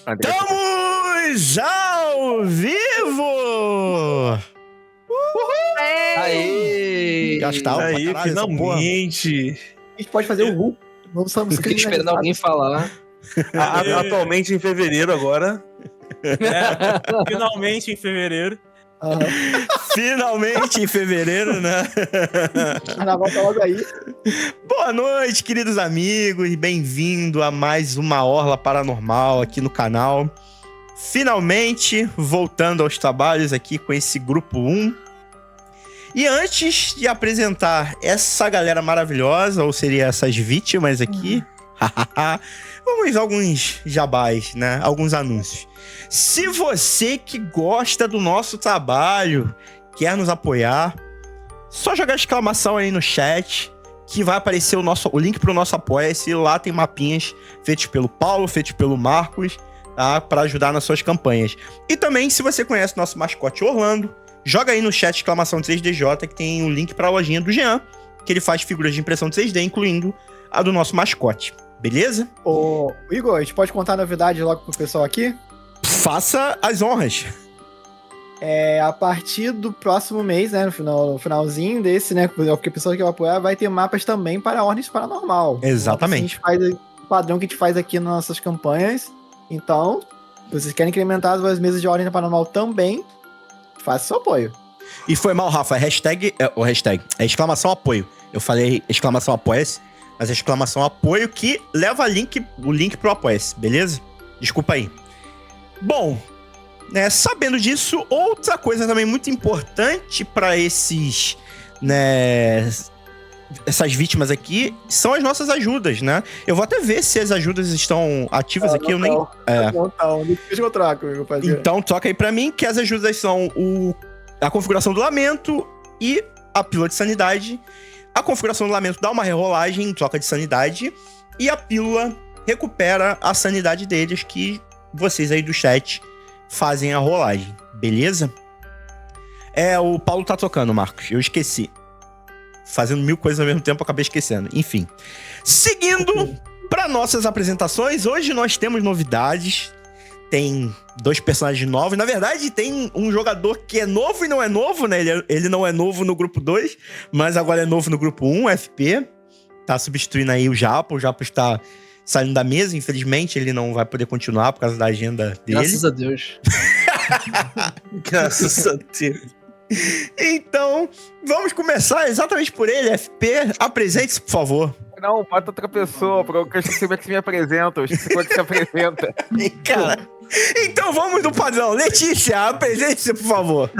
Estamos ao vivo! Aê! Gastava Aí, pra caralho, finalmente! A gente pode fazer o RU. Não somos Fiquei esperando alguém falar. Atualmente em fevereiro agora. Finalmente em fevereiro. Finalmente em fevereiro, né? Carnaval tá logo aí. Boa noite, queridos amigos. Bem-vindo a mais uma Orla Paranormal aqui no canal. Finalmente voltando aos trabalhos aqui com esse grupo 1. E antes de apresentar essa galera maravilhosa, ou seria essas vítimas aqui, vamos a alguns jabás, né? Alguns anúncios. Se você que gosta do nosso trabalho, quer nos apoiar, só jogar exclamação aí no chat, que vai aparecer o link pro nosso Apoia-se. Lá tem mapinhas feitos pelo Paulo, feitos pelo Marcos, tá? Para ajudar nas suas campanhas. E também, se você conhece nosso mascote Orlando, joga aí no chat exclamação 3DJ, que tem um link pra lojinha do Jean, que ele faz figuras de impressão 3D, incluindo a do nosso mascote. Beleza? Ô, Igor, a gente pode contar a novidade logo pro pessoal aqui? Faça as honras. A partir do próximo mês, né, no finalzinho desse, né, porque a pessoa que vai apoiar vai ter mapas também para ordens paranormal. Exatamente. Então, a gente faz o padrão que a gente faz aqui nas nossas campanhas. Então, se vocês querem incrementar as mesas de ordem paranormal também, faça seu apoio. E foi mal, Rafa. É exclamação apoio. Eu falei exclamação apoia-se, mas é exclamação apoio que leva o link pro apoia-se, beleza? Desculpa aí. Bom, né, sabendo disso, outra coisa também muito importante para esses, né, essas vítimas aqui são as nossas ajudas, né? Eu vou até ver se as ajudas estão ativas aqui. Não, deixa eu trocar, meu parceiro. Então, toca aí pra mim que as ajudas são a configuração do lamento e a pílula de sanidade. A configuração do lamento dá uma rerolagem em troca de sanidade e a pílula recupera a sanidade deles, que vocês aí do chat fazem a rolagem, beleza? O Paulo tá tocando, Marcos, eu esqueci. Fazendo 1000 coisas ao mesmo tempo, acabei esquecendo. Enfim. Seguindo para nossas apresentações, hoje nós temos novidades. Tem 2 personagens novos. Na verdade, tem um jogador que é novo e não é novo, né? Ele não é novo no grupo 2, mas agora é novo no grupo 1, FP. Tá substituindo aí o Japa. O Japa está saindo da mesa, infelizmente. Ele não vai poder continuar por causa da agenda dele. Graças a Deus. Graças a Deus. Então, vamos começar exatamente por ele, FP. Apresente-se, por favor. Não, bota outra pessoa, porque eu esqueci como é que se me apresenta. Eu esqueci como é que se apresenta. Cara, então vamos do padrão. Letícia, apresente-se, por favor.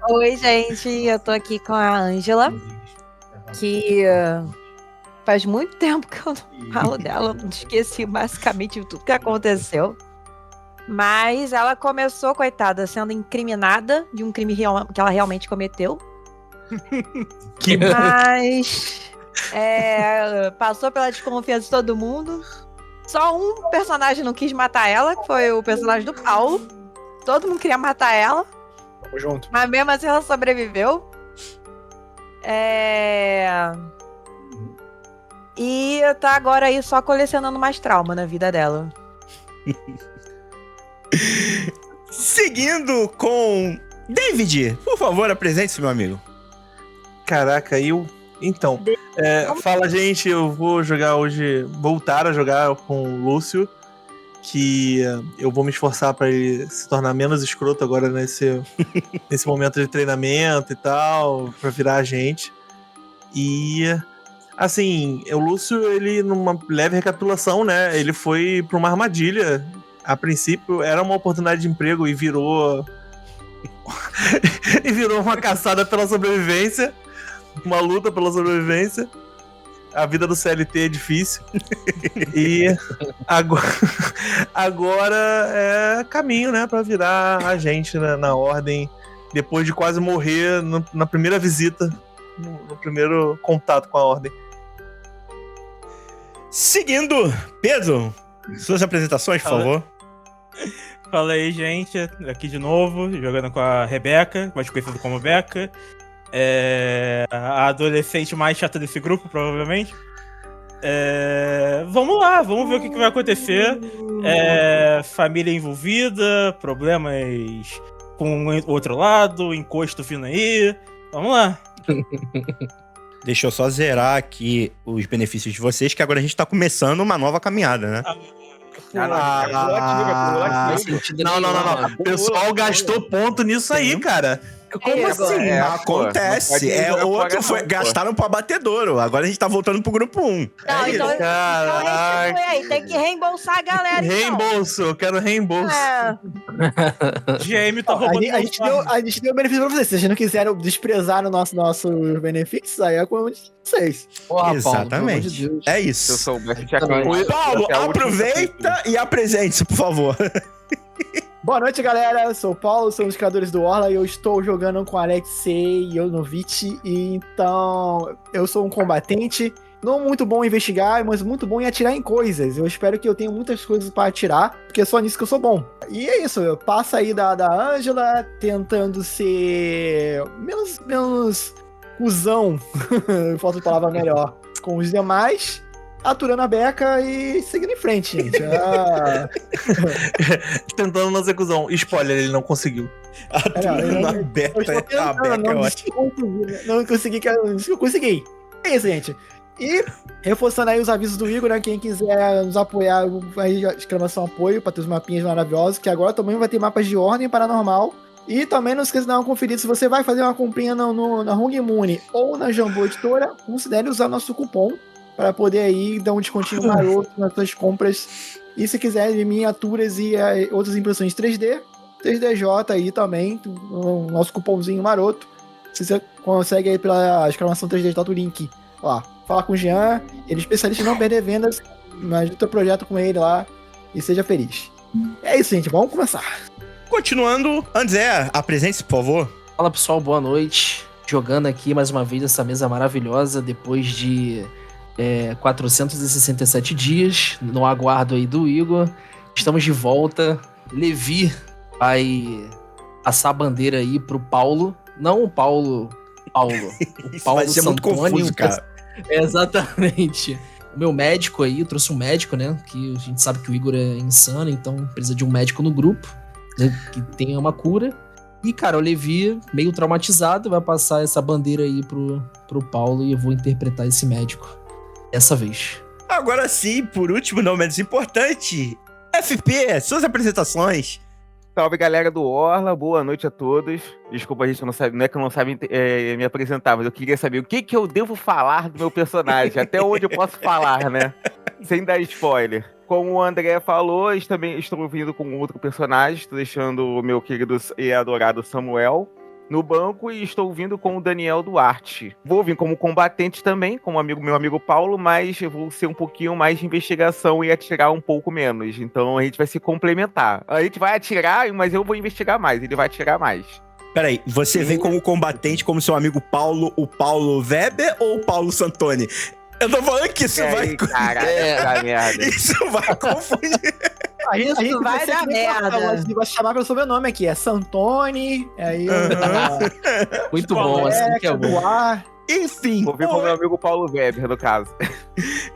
Oi, gente. Eu tô aqui com a Ângela, que faz muito tempo que eu não falo dela. Eu esqueci basicamente tudo que aconteceu. Mas ela começou, coitada, sendo incriminada de um crime que ela realmente cometeu. Mas passou pela desconfiança de todo mundo. Só um personagem não quis matar ela, que foi o personagem do Paulo. Todo mundo queria matar ela. Tamo junto. Mas mesmo assim ela sobreviveu. E tá agora aí só colecionando mais trauma na vida dela. Seguindo com David, por favor, apresente-se, meu amigo. Caraca, Então, fala, gente, eu vou jogar hoje, voltar a jogar com o Lúcio, que eu vou me esforçar pra ele se tornar menos escroto agora nesse momento de treinamento e tal, pra virar a gente. E, assim, o Lúcio, ele, numa leve recapitulação, né, ele foi pra uma armadilha. A princípio, era uma oportunidade de emprego e virou uma caçada pela sobrevivência. Uma luta pela sobrevivência. A vida do CLT é difícil. E agora é caminho, né? Pra virar agente na ordem. Depois de quase morrer na primeira visita. No primeiro contato com a ordem. Seguindo, Pedro, suas apresentações, por favor. Fala aí, gente. Aqui de novo, jogando com a Rebeca, mais conhecida como Beca. A adolescente mais chata desse grupo, provavelmente. Vamos lá, vamos ver o que vai acontecer. Família envolvida, problemas com o outro lado, encosto vindo aí. Vamos lá. Deixa eu só zerar aqui os benefícios de vocês, que agora a gente tá começando uma nova caminhada, né? Não. O pessoal gastou ponto nisso aí, cara. Como assim? Acontece. Gastaram pro abatedouro. Agora a gente tá voltando pro grupo 1. Não, então retribui aí. Tem que reembolsar a galera. Reembolso, eu quero reembolso. GM tá roubando. A gente deu benefício pra vocês. Se vocês não quiserem desprezar o nossos benefícios, aí é com vocês. Porra, Exatamente. Paulo, É Se eu isso. soubesse, tinha Paulo, aproveita e apresente-se, por favor. Boa noite, galera. Eu sou o Paulo, sou um dos criadores do Orla e eu estou jogando com Alexei Yonovich. Então, eu sou um combatente, não muito bom em investigar, mas muito bom em atirar em coisas. Eu espero que eu tenha muitas coisas para atirar, porque é só nisso que eu sou bom. E é isso, eu passo aí da Ângela, tentando ser menos cuzão, falta de palavra melhor, com os demais. Aturando a beca e seguindo em frente, gente. Tentando não ser cuzão. Spoiler, ele não conseguiu. Aturando a beca é ótimo. Não consegui. É isso, gente. E reforçando aí os avisos do Igor, né? Quem quiser nos apoiar, aí exclamação apoio para ter os mapinhas maravilhosos, que agora também vai ter mapas de ordem paranormal. E também não esqueça de dar uma conferida. Se você vai fazer uma comprinha na Hung Moon ou na Jambô Editora, considere usar nosso cupom para poder aí dar um descontinho maroto nas suas compras. E se quiser miniaturas e outras impressões 3DJ aí também, o nosso cupomzinho maroto. Você consegue aí pela exclamação 3DJ o link lá. Fala com o Jean, ele é especialista em não perder vendas, mas o teu projeto com ele lá e seja feliz. É isso, gente, vamos começar. Continuando, André, apresente-se, por favor. Fala, pessoal, boa noite. Jogando aqui mais uma vez essa mesa maravilhosa depois de 467 dias no aguardo aí do Igor. Estamos de volta. Levi vai passar a bandeira aí pro Paulo. Não o Paulo. O Paulo vai ser muito confuso, cara. Exatamente. O meu médico aí, eu trouxe um médico, né? Que a gente sabe que o Igor é insano, então precisa de um médico no grupo, né, que tenha uma cura. E, cara, o Levi, meio traumatizado, vai passar essa bandeira aí pro Paulo e eu vou interpretar esse médico dessa vez. Agora sim, por último, não menos importante, FP, suas apresentações. Salve, galera do Orla, boa noite a todos. Desculpa, a gente não sabe, não é que eu não sabe me apresentar, mas eu queria saber o que eu devo falar do meu personagem, até onde eu posso falar, né? Sem dar spoiler. Como o André falou, eu também estou vindo com outro personagem, estou deixando o meu querido e adorado Samuel no banco e estou vindo com o Daniel Duarte. Vou vir como combatente também, como meu amigo Paulo, mas eu vou ser um pouquinho mais de investigação e atirar um pouco menos. Então a gente vai se complementar. A gente vai atirar, mas eu vou investigar mais, ele vai atirar mais. Peraí, você vem como combatente como seu amigo Paulo, o Paulo Weber ou o Paulo Santoni? Eu tô falando que isso vai... Caraca, merda. Isso vai confundir. A gente vai dar merda. A gente vai chamar pelo sobrenome aqui. É Santoni. Aí, Muito bom, assim que é bom. Enfim. Vou vir com o meu amigo Paulo Weber, no caso.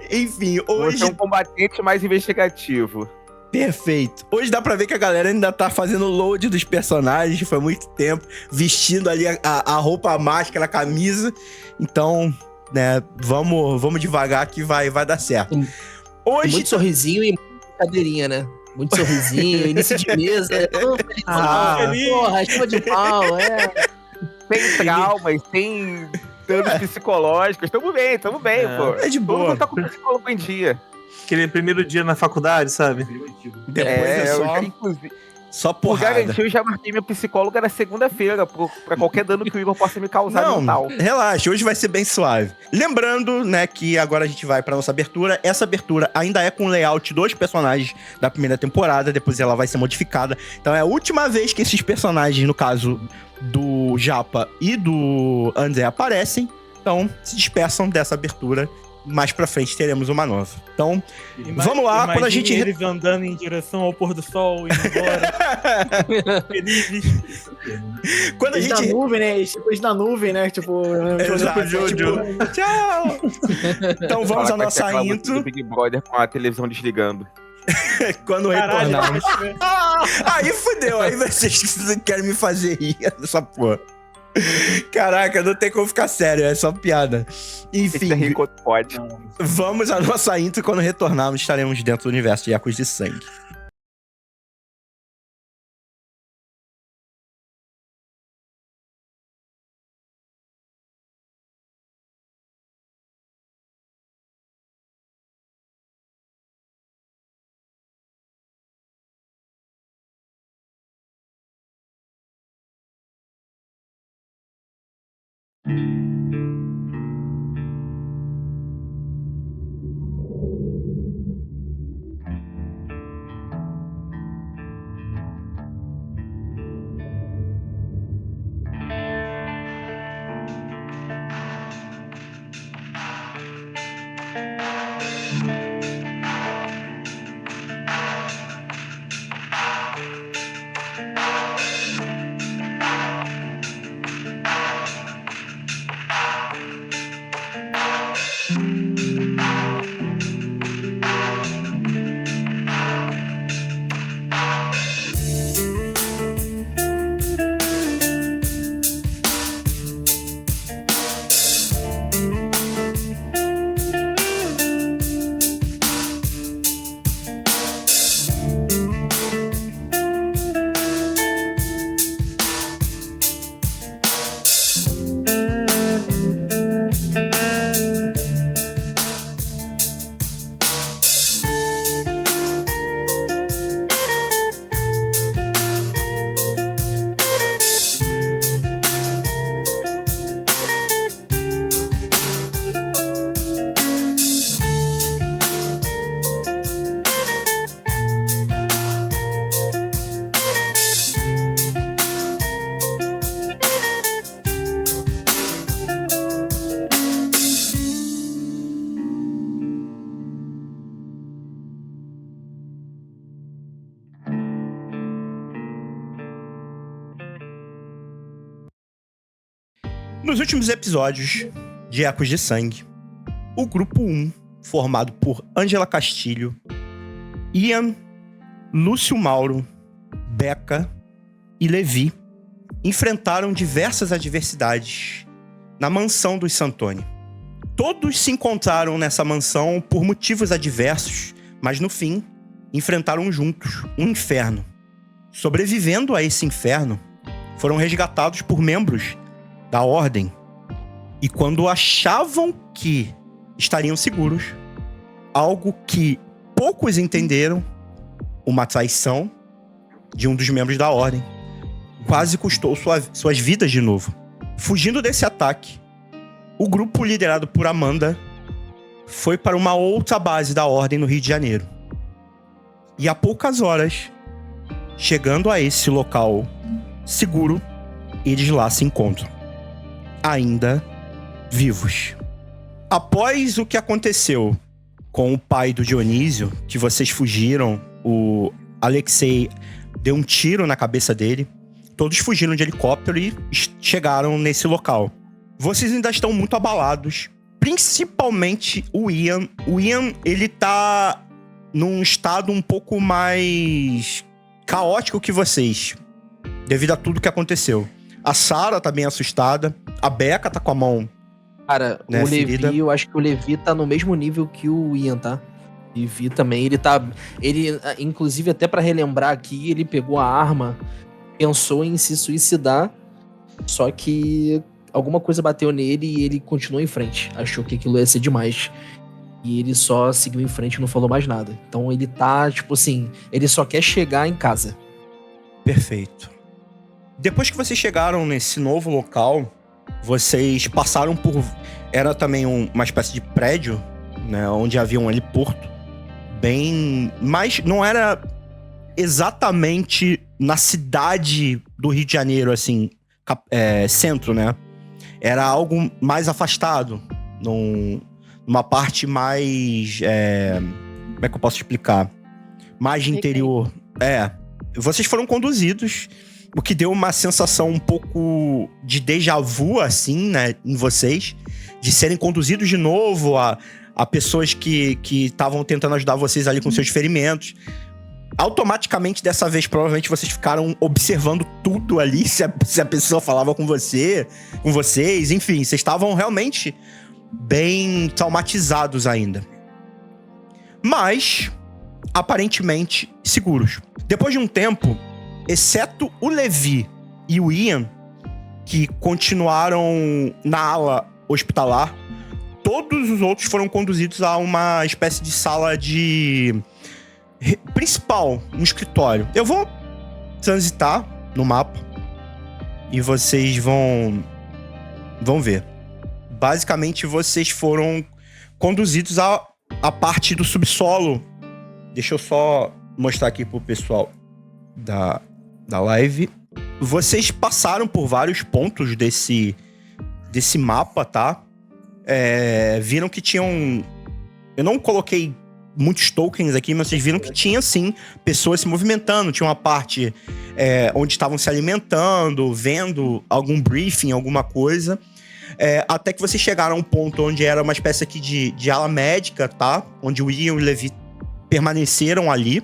Enfim, hoje... Vou ser um combatente mais investigativo. Perfeito. Hoje dá pra ver que a galera ainda tá fazendo load dos personagens. Foi muito tempo. Vestindo ali a roupa, a máscara, a camisa. Então... né, vamos devagar que vai dar certo. Hoje muito sorrisinho e cadeirinha, né? Muito sorrisinho, início de mesa. Porra, chuva de pau, Sem traumas, sem danos psicológicos. Tamo bem, pô. É de boa. Todo mundo tá com o psicólogo em dia. Aquele primeiro dia na faculdade, sabe? Depois só porrada. Por garantia, eu já marquei minha psicóloga na segunda-feira, pra qualquer dano que o Igor possa me causar mental. Relaxa, hoje vai ser bem suave. Lembrando, né, que agora a gente vai pra nossa abertura. Essa abertura ainda é com o layout dos personagens da primeira temporada, depois ela vai ser modificada. Então é a última vez que esses personagens, no caso do Japa e do André, aparecem. Então se despeçam dessa abertura mais pra frente teremos uma nova. Então, vamos lá, quando a gente... Eles andando em direção ao pôr do sol, indo embora. Felizes. Quando a Eles gente... na nuvem, né? Eles na nuvem, né? Tipo, Exato, tipo, tchau! Então vamos à Fala com nossa aquela música intro. do Big Brother com a televisão desligando. Quando Caralho, retornarmos. Aí fudeu, aí vocês querem me fazer rir dessa porra. Caraca, não tem como ficar sério, é só piada. Esse Enfim, rir quanto pode. vamos à nossa intro. Quando retornarmos, estaremos dentro do universo de Ecos de Sangue. Nos últimos episódios de Ecos de Sangue, o grupo 1, formado por Ângela Castilho, Ian, Lúcio Mauro, Becca e Levi, enfrentaram diversas adversidades na mansão dos Santoni. Todos se encontraram nessa mansão por motivos adversos, mas no fim, enfrentaram juntos um inferno. Sobrevivendo a esse inferno, foram resgatados por membros da Ordem. E quando achavam que estariam seguros, algo que poucos entenderam, uma traição de um dos membros da Ordem, quase custou suas vidas de novo. Fugindo desse ataque, o grupo liderado por Amanda foi para uma outra base da Ordem no Rio de Janeiro. E há poucas horas, chegando a esse local seguro, eles lá se encontram, ainda vivos. Após o que aconteceu com o pai do Dionísio, que vocês fugiram, o Alexei deu um tiro na cabeça dele, todos fugiram de helicóptero e chegaram nesse local. Vocês ainda estão muito abalados, principalmente o Ian. O Ian, ele tá num estado um pouco mais caótico que vocês, devido a tudo que aconteceu. A Sarah tá bem assustada, a Becca tá com a mão, Cara, né, o Levi, ferida. eu acho que o Levi tá no mesmo nível que o Ian, tá? O Levi também, ele, inclusive até pra relembrar aqui, ele pegou a arma, pensou em se suicidar, só que alguma coisa bateu nele e ele continuou em frente. Achou que aquilo ia ser demais. E ele só seguiu em frente e não falou mais nada. Então ele tá, tipo assim, ele só quer chegar em casa. Perfeito. Depois que vocês chegaram nesse novo local, vocês passaram por... Era também uma espécie de prédio, né? Onde havia um heliporto. Bem... Mas não era exatamente na cidade do Rio de Janeiro, assim, centro, né? Era algo mais afastado, numa parte mais... como é que eu posso explicar? Mais de interior. Vocês foram conduzidos, o que deu uma sensação um pouco de déjà vu, assim, né, em vocês, de serem conduzidos de novo a pessoas que estavam tentando ajudar vocês ali com seus ferimentos. Automaticamente, dessa vez, provavelmente vocês ficaram observando tudo ali, se a pessoa falava com vocês, enfim, vocês estavam realmente bem traumatizados ainda. Mas, aparentemente, seguros. Depois de um tempo, exceto o Levi e o Ian, que continuaram na ala hospitalar, todos os outros foram conduzidos a uma espécie de sala principal, um escritório. Eu vou transitar no mapa e vocês vão ver. Basicamente, vocês foram conduzidos a parte do subsolo. Deixa eu só mostrar aqui pro pessoal da live. Vocês passaram por vários pontos desse mapa, tá? Viram que tinham... Eu não coloquei muitos tokens aqui, mas vocês viram que tinha, sim, pessoas se movimentando. Tinha uma parte onde estavam se alimentando, vendo algum briefing, alguma coisa. Até que vocês chegaram a um ponto onde era uma espécie aqui de ala médica, tá? Onde o Ian e o Levi permaneceram ali.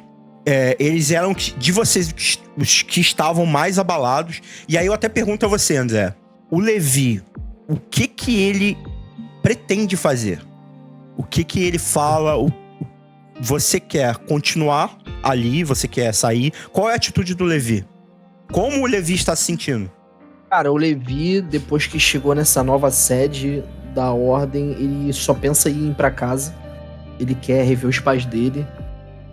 Eles eram de vocês os que estavam mais abalados. E aí eu até pergunto a você, André. O Levi, o que ele pretende fazer? O que ele fala? Você quer continuar ali? Você quer sair? Qual é a atitude do Levi? Como o Levi está se sentindo? Cara, o Levi, depois que chegou nessa nova sede da Ordem, ele só pensa em ir pra casa. Ele quer rever os pais dele.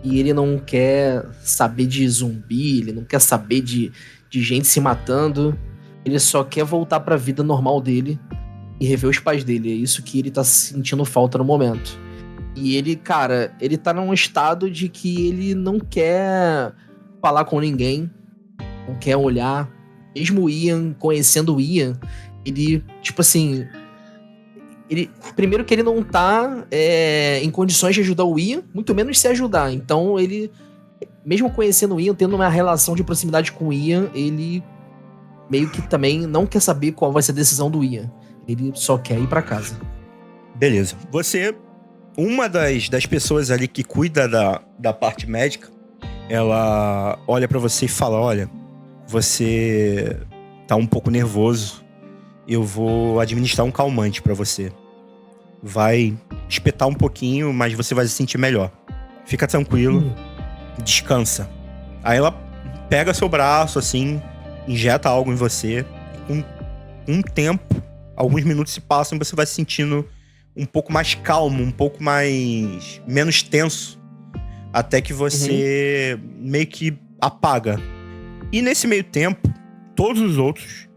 E ele não quer saber de zumbi, ele não quer saber de gente se matando. Ele só quer voltar pra vida normal dele e rever os pais dele. É isso que ele tá sentindo falta no momento. E ele, cara, ele tá num estado de que ele não quer falar com ninguém, não quer olhar. Mesmo o Ian, conhecendo o Ian, ele, tipo assim... Primeiro que ele não tá em condições de ajudar o Ian, muito menos se ajudar. Então ele, mesmo conhecendo o Ian, tendo uma relação de proximidade com o Ian, ele meio que também não quer saber qual vai ser a decisão do Ian. Ele só quer ir pra casa. Beleza. Você, uma das pessoas ali que cuida da parte médica, ela olha pra você e fala, olha, você tá um pouco nervoso, eu vou administrar um calmante pra você. Vai espetar um pouquinho, mas você vai se sentir melhor. Fica tranquilo, descansa. Aí ela pega seu braço, assim, injeta algo em você. Com um tempo, alguns minutos se passam e você vai se sentindo um pouco mais calmo, um pouco menos tenso. Até que você meio que apaga. E nesse meio tempo, todos os outros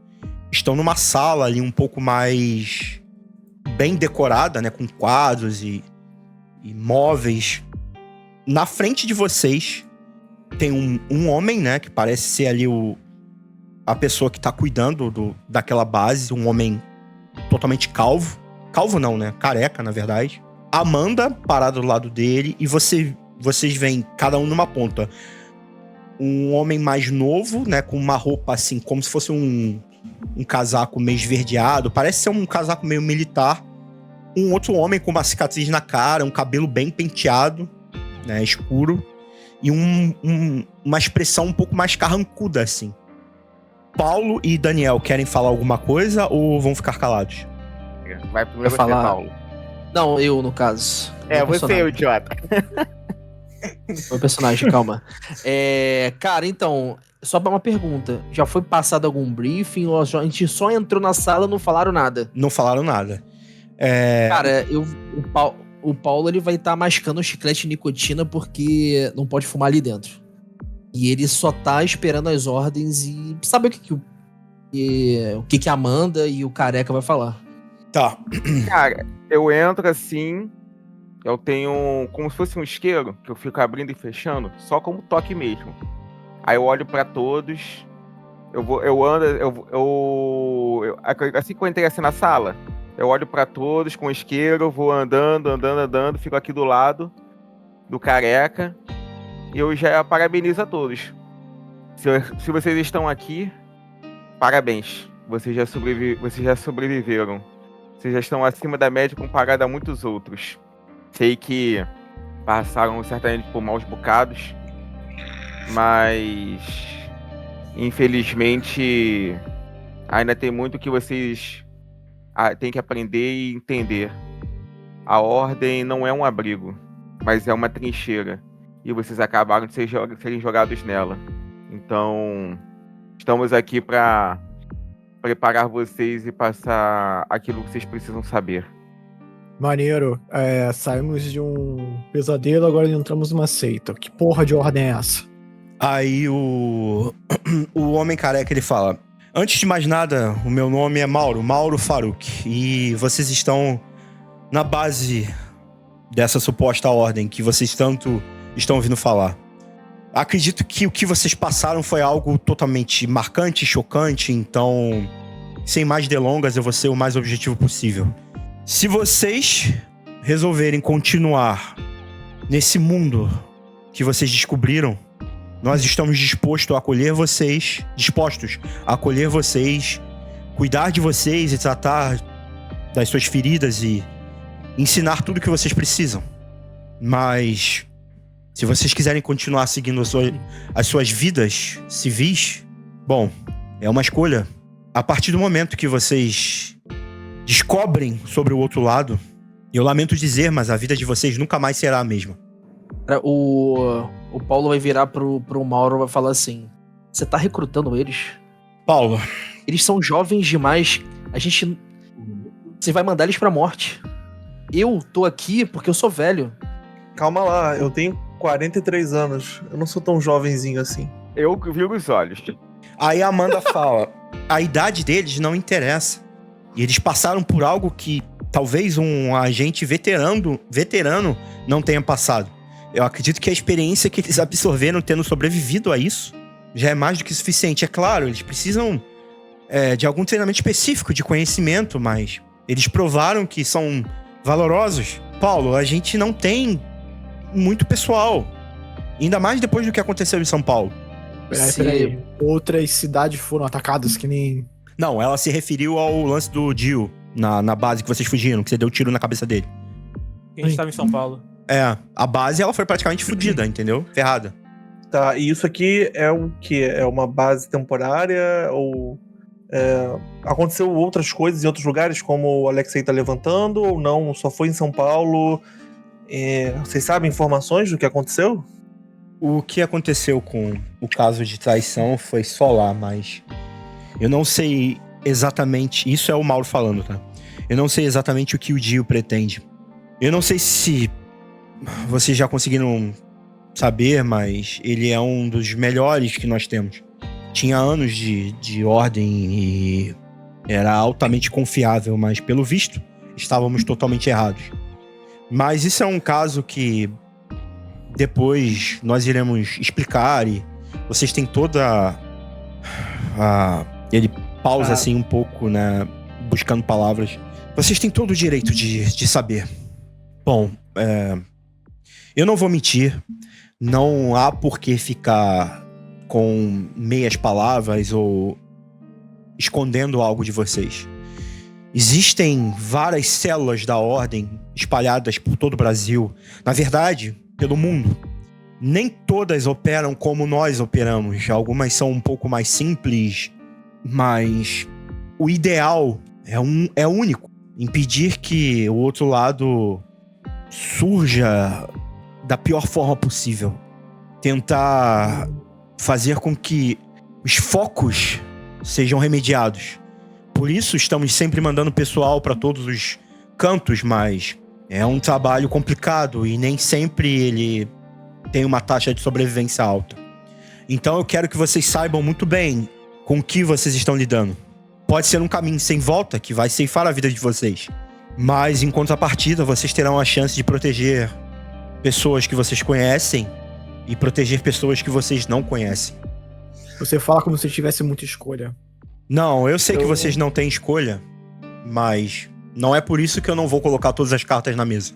estão numa sala ali um pouco mais bem decorada, né? Com quadros e móveis. Na frente de vocês tem um homem, né? Que parece ser ali a pessoa que tá cuidando daquela base. Um homem totalmente calvo. Calvo não, né? Careca, na verdade. Amanda parada do lado dele. E vocês veem, cada um numa ponta, um homem mais novo, né? Com uma roupa assim, como se fosse um casaco meio esverdeado. Parece ser um casaco meio militar. Um outro homem com uma cicatriz na cara, um cabelo bem penteado, né? Escuro. E uma expressão um pouco mais carrancuda, assim. Paulo e Daniel querem falar alguma coisa ou vão ficar calados? Vai primeiro você, falar... Paulo. Não, eu, no caso. Você, o idiota. Meu personagem, calma. Cara, então, só uma pergunta. Já foi passado algum briefing ou a gente só entrou na sala e não falaram nada? Não falaram nada. Cara, o Paulo ele vai estar mascando chiclete de nicotina porque não pode fumar ali dentro. E ele só tá esperando as ordens e sabe o que a Amanda e o Careca vai falar. Tá. Cara, eu entro assim, eu tenho como se fosse um isqueiro, que eu fico abrindo e fechando, só como toque mesmo. Aí eu olho pra todos, assim que eu entrei assim na sala, Eu olho pra todos com isqueiro, vou andando, fico aqui do lado do careca e eu já parabenizo a todos. Se vocês estão aqui, parabéns. Vocês já sobreviveram. Vocês já estão acima da média comparado a muitos outros. Sei que passaram certamente por maus bocados, mas infelizmente ainda tem muito que vocês têm que aprender e entender. A ordem não é um abrigo, mas é uma trincheira, e vocês acabaram de serem jogados nela. Então, estamos aqui para preparar vocês e passar aquilo que vocês precisam saber. Maneiro. Saímos de um pesadelo, agora entramos numa seita. Que porra de ordem é essa? Aí o homem careca, ele fala: antes de mais nada, o meu nome é Mauro Faruq, e vocês estão na base dessa suposta ordem que vocês tanto estão ouvindo falar. Acredito que o que vocês passaram foi algo totalmente marcante, chocante, então, sem mais delongas, eu vou ser o mais objetivo possível. Se vocês resolverem continuar nesse mundo que vocês descobriram, nós estamos dispostos a acolher vocês, cuidar de vocês e tratar das suas feridas e ensinar tudo o que vocês precisam. Mas se vocês quiserem continuar seguindo as suas vidas civis, bom, é uma escolha. A partir do momento que vocês descobrem sobre o outro lado, eu lamento dizer, mas a vida de vocês nunca mais será a mesma. O Paulo vai virar pro Mauro e vai falar assim: você tá recrutando eles? Paulo, Eles são jovens demais. Você vai mandar eles pra morte. Eu tô aqui porque eu sou velho. Calma lá, eu tenho 43 anos. Eu não sou tão jovenzinho assim. Eu viro os olhos. aí a Amanda fala: a idade deles não interessa. E eles passaram por algo que talvez um agente veterano não tenha passado. Eu acredito que a experiência que eles absorveram tendo sobrevivido a isso já é mais do que suficiente. É claro, eles precisam de algum treinamento específico de conhecimento, mas eles provaram que são valorosos. Paulo, a gente não tem muito pessoal. Ainda mais depois do que aconteceu em São Paulo. Peraí. Outras cidades foram atacadas que nem... Não, ela se referiu ao lance do Jill na base que vocês fugiram, que você deu tiro na cabeça dele. A gente tava em São Paulo. A base ela foi praticamente fudida, entendeu? Ferrada. Tá, e isso aqui é o quê? É uma base temporária? Ou aconteceu outras coisas em outros lugares, como o Alexei tá levantando, ou não? Só foi em São Paulo? Vocês sabem informações do que aconteceu? O que aconteceu com o caso de traição foi só lá, mas eu não sei exatamente... Isso é o Mauro falando, tá? Eu não sei exatamente o que o Dio pretende. Eu não sei se vocês já conseguiram saber, mas ele é um dos melhores que nós temos. Tinha anos de ordem e era altamente confiável, mas pelo visto estávamos totalmente errados. Mas isso é um caso que depois nós iremos explicar e vocês têm toda ele pausa assim um pouco, né, buscando palavras. Vocês têm todo o direito de saber. Bom, eu não vou mentir, não há por que ficar com meias palavras ou escondendo algo de vocês. Existem várias células da ordem espalhadas por todo o Brasil, na verdade, pelo mundo. Nem todas operam como nós operamos, algumas são um pouco mais simples, mas o ideal é único. Impedir que o outro lado surja da pior forma possível. Tentar fazer com que os focos sejam remediados. Por isso estamos sempre mandando pessoal para todos os cantos, mas é um trabalho complicado e nem sempre ele tem uma taxa de sobrevivência alta. Então eu quero que vocês saibam muito bem com o que vocês estão lidando. Pode ser um caminho sem volta que vai ceifar a vida de vocês, mas em contrapartida vocês terão a chance de proteger pessoas que vocês conhecem e proteger pessoas que vocês não conhecem. Você fala como se tivesse muita escolha. Não, eu sei que vocês não têm escolha, mas Não é por isso que eu não vou colocar todas as cartas na mesa.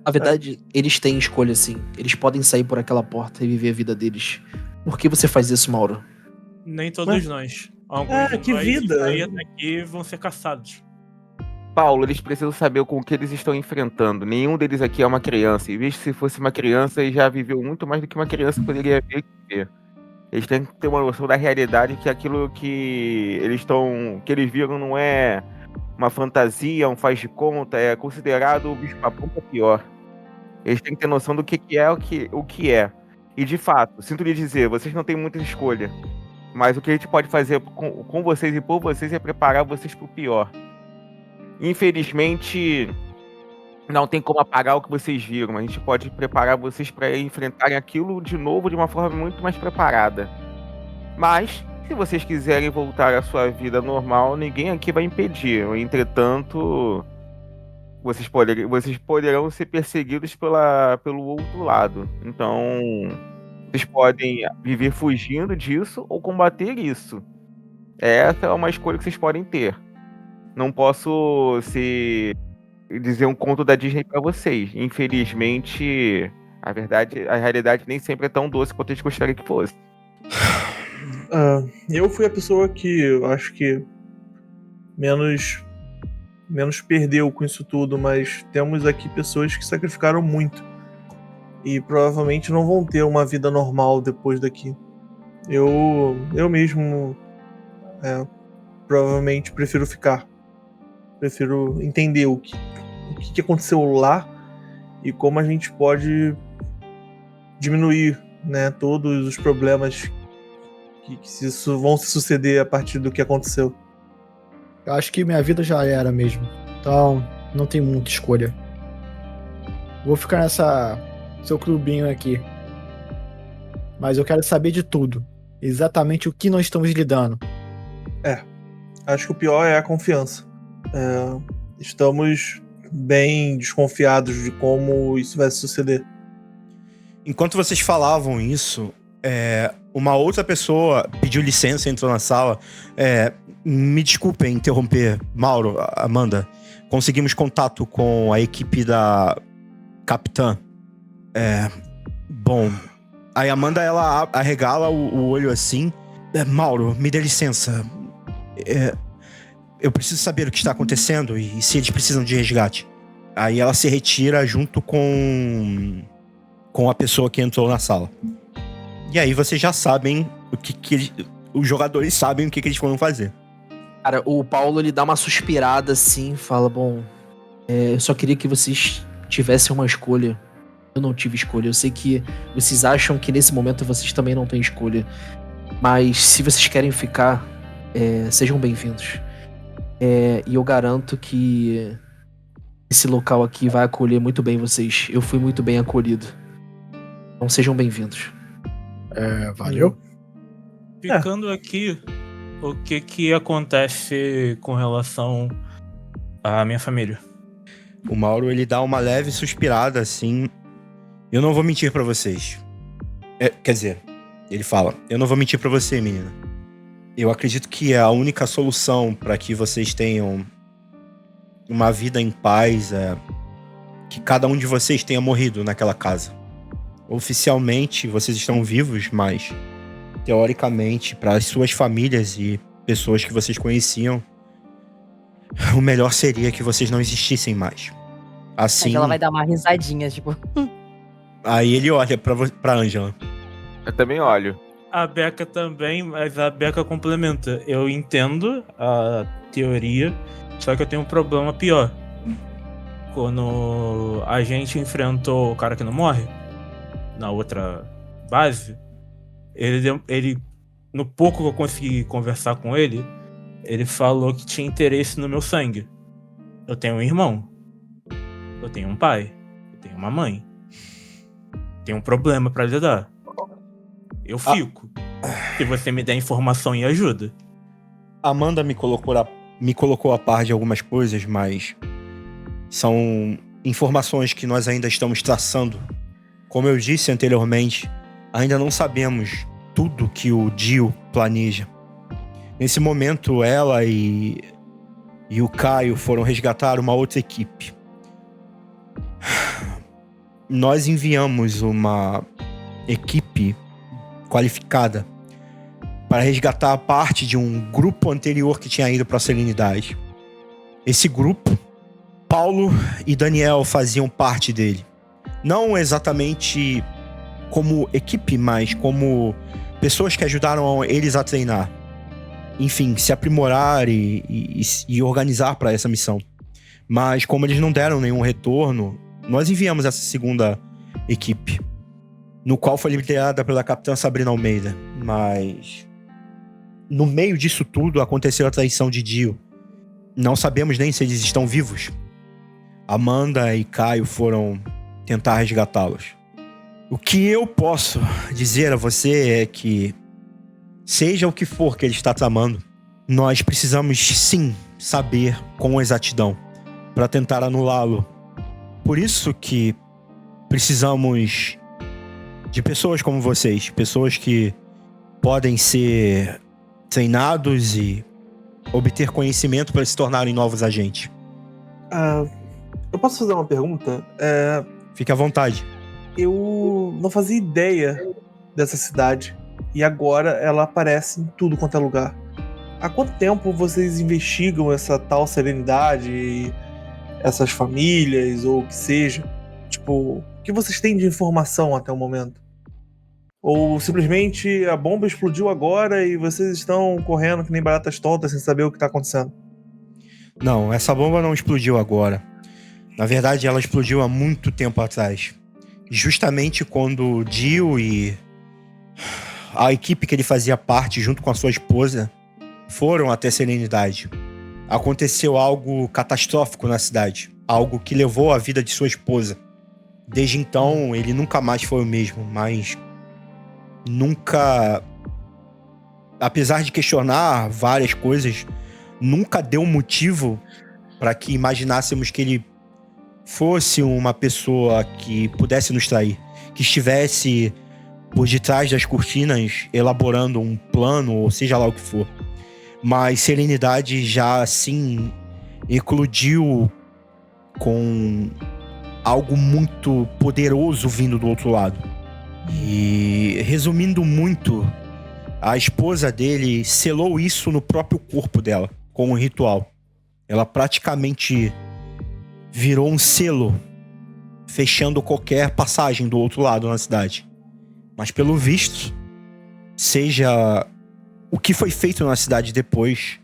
Na verdade, eles têm escolha, sim. Eles podem sair por aquela porta e viver a vida deles. Por que você faz isso, Mauro? Nem todos nós. Alguns de que nós, vida. se sair daqui, vão ser caçados. Paulo, eles precisam saber com o que eles estão enfrentando. Nenhum deles aqui é uma criança. E visto se fosse uma criança, ele já viveu muito mais do que uma criança poderia viver. Eles têm que ter uma noção da realidade, que aquilo que eles viram não é uma fantasia, um faz de conta, é considerado o bicho-papão pra pior. Eles têm que ter noção do que é o que é. E de fato, sinto lhe dizer, vocês não têm muita escolha. Mas o que a gente pode fazer com vocês e por vocês é preparar vocês pro pior. Infelizmente, não tem como apagar o que vocês viram. A gente pode preparar vocês para enfrentarem aquilo de novo de uma forma muito mais preparada. Mas, se vocês quiserem voltar à sua vida normal, ninguém aqui vai impedir. Entretanto, vocês poderão ser perseguidos pelo outro lado. Então, vocês podem viver fugindo disso ou combater isso. Essa é uma escolha que vocês podem ter. Não posso dizer um conto da Disney pra vocês. Infelizmente, a realidade nem sempre é tão doce quanto a gente gostaria que fosse. Eu fui a pessoa que eu acho que menos perdeu com isso tudo, mas temos aqui pessoas que sacrificaram muito e provavelmente não vão ter uma vida normal depois daqui. Eu mesmo provavelmente prefiro ficar. Prefiro entender o que aconteceu lá e como a gente pode diminuir, né, todos os problemas que vão se suceder a partir do que aconteceu. Eu acho que minha vida já era mesmo. Então, não tem muita escolha. Vou ficar seu clubinho aqui. Mas eu quero saber de tudo. Exatamente o que nós estamos lidando. Acho que o pior é a confiança. Estamos bem desconfiados de como isso vai suceder. Enquanto vocês falavam isso, uma outra pessoa pediu licença e entrou na sala. Me desculpem interromper, Mauro, Amanda. Conseguimos contato com a equipe da Capitã. Bom, aí a Amanda, ela arregala o olho assim. Mauro, me dê licença. Eu preciso saber o que está acontecendo e se eles precisam de resgate. Aí ela se retira junto com a pessoa que entrou na sala. E aí vocês já sabem os jogadores sabem o que eles vão fazer. Cara, o Paulo, ele dá uma suspirada assim, fala, bom, eu só queria que vocês tivessem uma escolha. Eu não tive escolha. Eu sei que vocês acham que nesse momento vocês também não têm escolha. Mas se vocês querem ficar, sejam bem-vindos. E eu garanto que esse local aqui vai acolher muito bem vocês. Eu fui muito bem acolhido. Então sejam bem-vindos. Valeu. Ficando aqui, o que acontece com relação à minha família? O Mauro, ele dá uma leve suspirada assim. Eu não vou mentir pra vocês. Quer dizer, ele fala, eu não vou mentir pra você, menina. Eu acredito que a única solução para que vocês tenham uma vida em paz é que cada um de vocês tenha morrido naquela casa. Oficialmente, vocês estão vivos, mas teoricamente, para as suas famílias e pessoas que vocês conheciam, o melhor seria que vocês não existissem mais. Assim, Ela vai dar uma risadinha, tipo... Aí ele olha pra Ângela. Eu também olho. A Becca também, mas a Becca complementa. Eu entendo a teoria, só que eu tenho um problema pior. Quando a gente enfrentou o cara que não morre, na outra base, ele no pouco que eu consegui conversar com ele falou que tinha interesse no meu sangue. Eu tenho um irmão, eu tenho um pai, eu tenho uma mãe. Tenho um problema pra lidar. Eu fico. Se você me der informação e ajuda. Amanda me colocou a par de algumas coisas, mas são informações que nós ainda estamos traçando. Como eu disse anteriormente, ainda não sabemos tudo que o Dio planeja. Nesse momento, ela e e o Caio foram resgatar uma outra equipe. Nós enviamos uma equipe qualificada para resgatar parte de um grupo anterior que tinha ido para a Serenidade. Esse grupo, Paulo e Daniel faziam parte dele. Não exatamente como equipe, mas como pessoas que ajudaram eles a treinar. Enfim, se aprimorar e organizar para essa missão. Mas como eles não deram nenhum retorno, nós enviamos essa segunda equipe, no qual foi liderada pela capitã Sabrina Almeida. Mas no meio disso tudo aconteceu a traição de Dio. Não sabemos nem se eles estão vivos. Amanda e Caio foram tentar resgatá-los. O que eu posso dizer a você é que, seja o que for que ele está tramando, nós precisamos sim saber com exatidão para tentar anulá-lo. Por isso que precisamos de pessoas como vocês, pessoas que podem ser treinados e obter conhecimento para se tornarem novos agentes. Eu posso fazer uma pergunta? Fique à vontade. Eu não fazia ideia dessa cidade e agora ela aparece em tudo quanto é lugar. Há quanto tempo vocês investigam essa tal Serenidade e essas famílias ou o que seja? Tipo, o que vocês têm de informação até o momento? Ou simplesmente a bomba explodiu agora e vocês estão correndo que nem baratas tontas sem saber o que está acontecendo? Não, essa bomba não explodiu agora. Na verdade, ela explodiu há muito tempo atrás. Justamente quando Dio e a equipe que ele fazia parte, junto com a sua esposa, foram até Serenidade. Aconteceu algo catastrófico na cidade. Algo que levou a vida de sua esposa. Desde então, ele nunca mais foi o mesmo, mas nunca, apesar de questionar várias coisas, nunca deu motivo para que imaginássemos que ele fosse uma pessoa que pudesse nos trair, que estivesse por detrás das cortinas elaborando um plano, ou seja lá o que for. Mas Serenidade já assim eclodiu com algo muito poderoso vindo do outro lado. E resumindo muito, a esposa dele selou isso no próprio corpo dela, com um ritual. Ela praticamente virou um selo, fechando qualquer passagem do outro lado na cidade. Mas pelo visto, seja o que foi feito na cidade depois,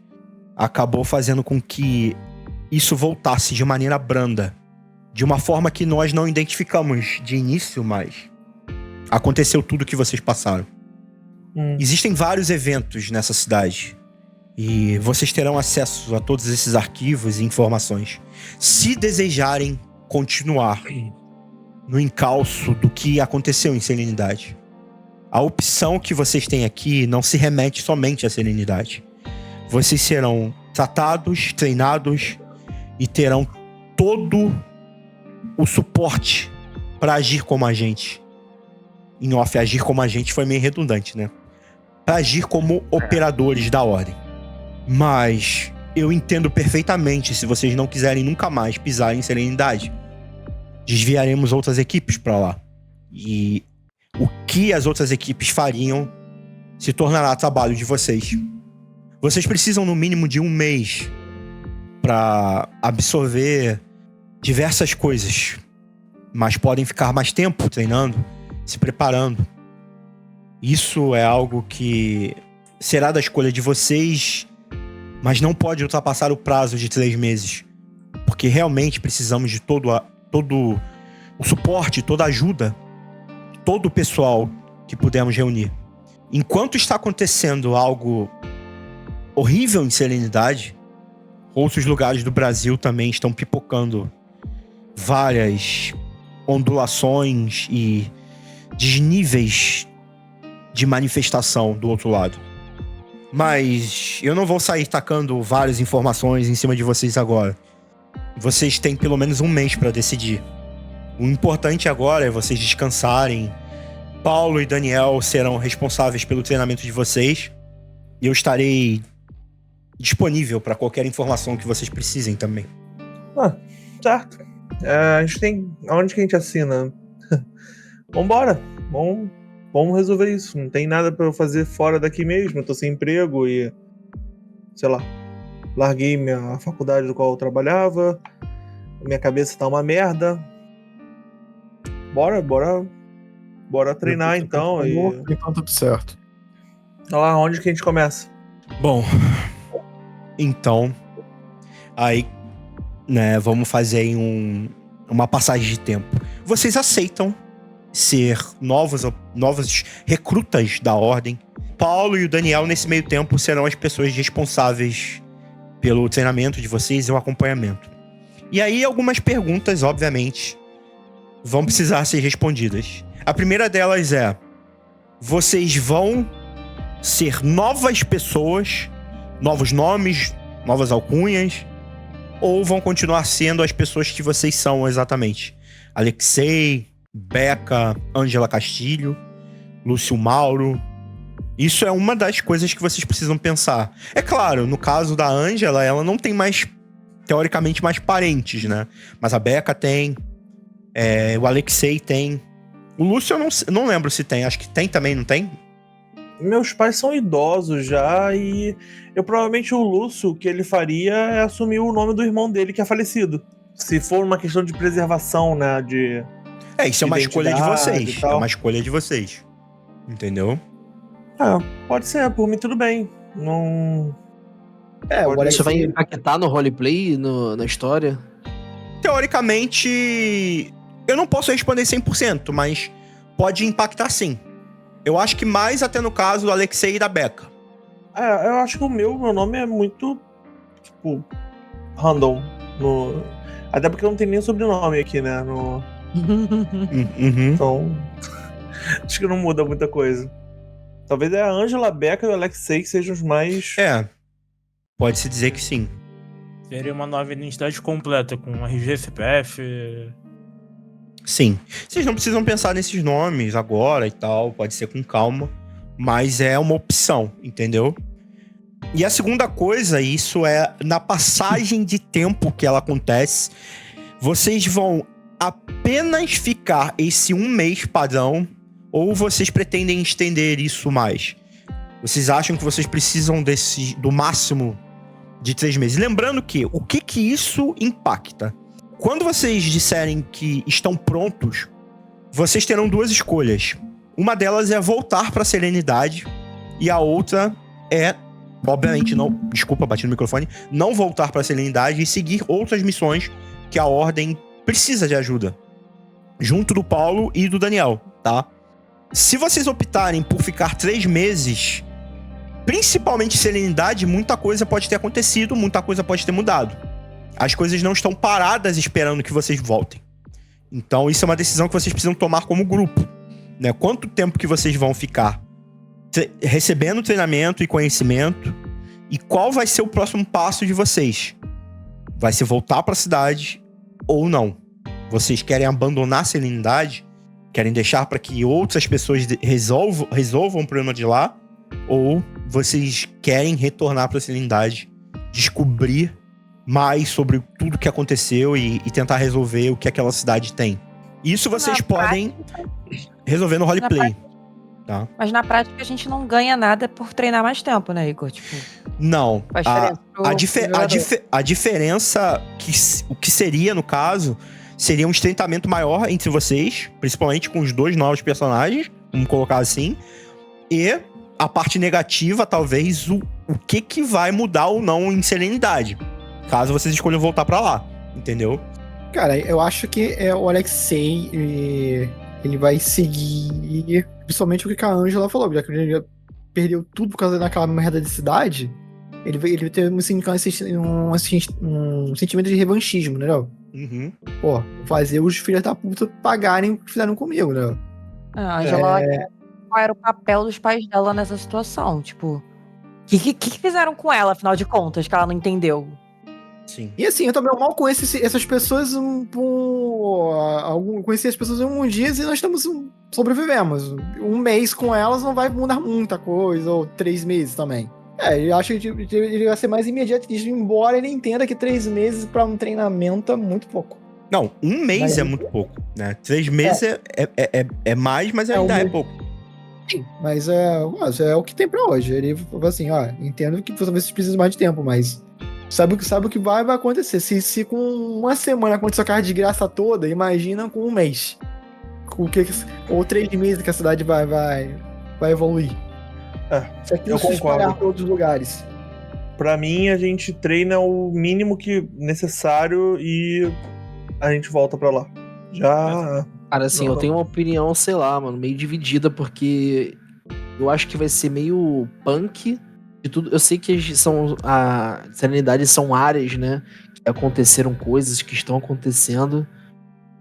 acabou fazendo com que isso voltasse de maneira branda. De uma forma que nós não identificamos de início, mas aconteceu tudo o que vocês passaram. Existem vários eventos nessa cidade. E vocês terão acesso a todos esses arquivos e informações, se desejarem continuar no encalço do que aconteceu em Serenidade. A opção que vocês têm aqui não se remete somente à Serenidade. Vocês serão tratados, treinados e terão todo o suporte para agir como agente. Em off, agir como agente foi meio redundante, né? Para agir como operadores da ordem. Mas eu entendo perfeitamente se vocês não quiserem nunca mais pisar em Serenidade. Desviaremos outras equipes para lá. E o que as outras equipes fariam se tornará trabalho de vocês. Vocês precisam no mínimo de 1 mês para absorver diversas coisas. Mas podem ficar mais tempo treinando, se preparando. Isso é algo que será da escolha de vocês, mas não pode ultrapassar o prazo de 3 meses. Porque realmente precisamos de todo o suporte, toda a ajuda, todo o pessoal que pudermos reunir. Enquanto está acontecendo algo horrível em Serenidade, outros lugares do Brasil também estão pipocando várias ondulações e desníveis de manifestação do outro lado. Mas eu não vou sair tacando várias informações em cima de vocês agora. Vocês têm pelo menos 1 mês para decidir. O importante agora é vocês descansarem. Paulo e Daniel serão responsáveis pelo treinamento de vocês. Eu estarei disponível para qualquer informação que vocês precisem também. Certo. A gente tem... Aonde que a gente assina? Vambora. Vamos resolver isso. Não tem nada pra eu fazer fora daqui mesmo. Eu tô sem emprego e... Sei lá. Larguei minha faculdade do qual eu trabalhava. Minha cabeça tá uma merda. Bora treinar então. Então tudo certo. Olha lá, onde que a gente começa? Bom, então, aí, né, vamos fazer aí uma passagem de tempo. Vocês aceitam ser novos recrutas da Ordem. Paulo e o Daniel, nesse meio tempo, serão as pessoas responsáveis pelo treinamento de vocês e o acompanhamento. E aí, algumas perguntas, obviamente, vão precisar ser respondidas. A primeira delas é: vocês vão ser novas pessoas, novos nomes, novas alcunhas, ou vão continuar sendo as pessoas que vocês são exatamente? Alexei, Becca, Ângela Castilho, Lúcio Mauro. Isso é uma das coisas que vocês precisam pensar. É claro, no caso da Ângela, ela não tem mais, teoricamente, mais parentes, né? Mas a Becca tem, o Alexei tem. O Lúcio eu não lembro se tem, acho que tem também, não tem? Meus pais são idosos já e provavelmente o Lúcio, o que ele faria é assumir o nome do irmão dele que é falecido. Se for uma questão de preservação, né, isso é uma escolha de identidade vocês. e tal. É uma escolha de vocês. Entendeu? Pode ser, por mim tudo bem. Não... O Isso vai Alexei, impactar no roleplay, na história? Teoricamente, eu não posso responder 100%, mas pode impactar sim. Eu acho que mais até no caso do Alexei e da Becca. Eu acho que o meu nome é muito, tipo, random. Até porque não tem nem sobrenome aqui, né? Uhum. Então, acho que não muda muita coisa. Talvez a Ângela, a Becca e o Alexei que sejam os mais... Pode-se dizer que sim. Seria uma nova identidade completa, com RG, CPF... Sim. Vocês não precisam pensar nesses nomes agora e tal, pode ser com calma, mas é uma opção, entendeu? E a segunda coisa, isso é na passagem de tempo que ela acontece, vocês vão apenas ficar esse 1 mês padrão ou vocês pretendem estender isso mais? Vocês acham que vocês precisam do máximo de 3 meses? Lembrando que, o que isso impacta? Quando vocês disserem que estão prontos, vocês terão 2 escolhas. Uma delas é voltar para a Serenidade e a outra é, obviamente, desculpa, bati no microfone, não voltar para a Serenidade e seguir outras missões que a Ordem precisa de ajuda, junto do Paulo e do Daniel, tá? Se vocês optarem por ficar 3 meses, principalmente Serenidade, muita coisa pode ter acontecido, muita coisa pode ter mudado. As coisas não estão paradas esperando que vocês voltem. Então isso é uma decisão que vocês precisam tomar como grupo, né? Quanto tempo que vocês vão ficar recebendo treinamento e conhecimento e qual vai ser o próximo passo de vocês? Vai ser voltar para a cidade ou não? Vocês querem abandonar a Serenidade? Querem deixar para que outras pessoas resolvam o problema de lá? Ou vocês querem retornar para a Serenidade, descobrir mais sobre tudo que aconteceu e tentar resolver o que aquela cidade tem? Isso vocês podem resolver no roleplay. Tá? Mas na prática a gente não ganha nada por treinar mais tempo, né, Igor? Tipo, não. faz diferença A diferença, o que seria, no caso, seria um estreitamento maior entre vocês, principalmente com os 2 novos personagens, vamos colocar assim, e a parte negativa, talvez, o que vai mudar ou não em Serenidade, caso vocês escolham voltar pra lá, entendeu? Cara, eu acho que o Alexei, ele vai seguir principalmente o que a Ângela falou, já que ele já perdeu tudo por causa daquela merda de cidade, ele vai ter um sentimento de revanchismo, né? Uhum. Pô, fazer os filhos da puta pagarem o que fizeram comigo, né? A Ângela, qual era o papel dos pais dela nessa situação? Tipo, o que fizeram com ela, afinal de contas, que ela não entendeu? Sim. E assim, eu também mal conheço essas pessoas conheci as pessoas em dias e nós sobrevivemos. 1 mês com elas não vai mudar muita coisa, ou 3 meses também. Eu acho que deveria ser mais imediatista, embora ele entenda que 3 meses pra um treinamento é muito pouco. Não, 1 mês Mas- é muito pouco, né? 3 meses é mais, mas ainda um é mês. pouco. Sim, mas é o que tem pra hoje. Ele falou assim, entendo que vocês precisam mais de tempo, mas sabe o que vai acontecer. Se com uma semana aconteceu a desgraça toda, imagina com 1 mês. Ou 3 meses que a cidade vai evoluir. Isso aqui eu se espalhar concordo. para outros lugares. Pra mim, a gente treina o mínimo que necessário e a gente volta pra lá. Já. Cara, assim, Não, eu não. tenho uma opinião, sei lá, mano, meio dividida, porque eu acho que vai ser meio punk de tudo. Eu sei que a Serenidade são áreas, né, que aconteceram coisas, que estão acontecendo.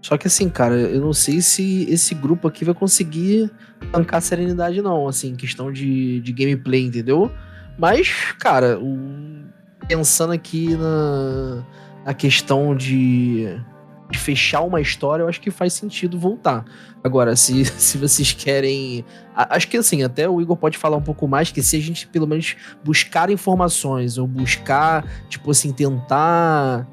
Só que assim, cara, eu não sei se esse grupo aqui vai conseguir tancar a Serenidade, não, assim, questão de gameplay, entendeu? Mas, cara, pensando aqui na questão de fechar uma história, eu acho que faz sentido voltar. Agora, se vocês querem... Acho que, assim, até o Igor pode falar um pouco mais, que se a gente, pelo menos, buscar informações, ou buscar, tipo assim, tentar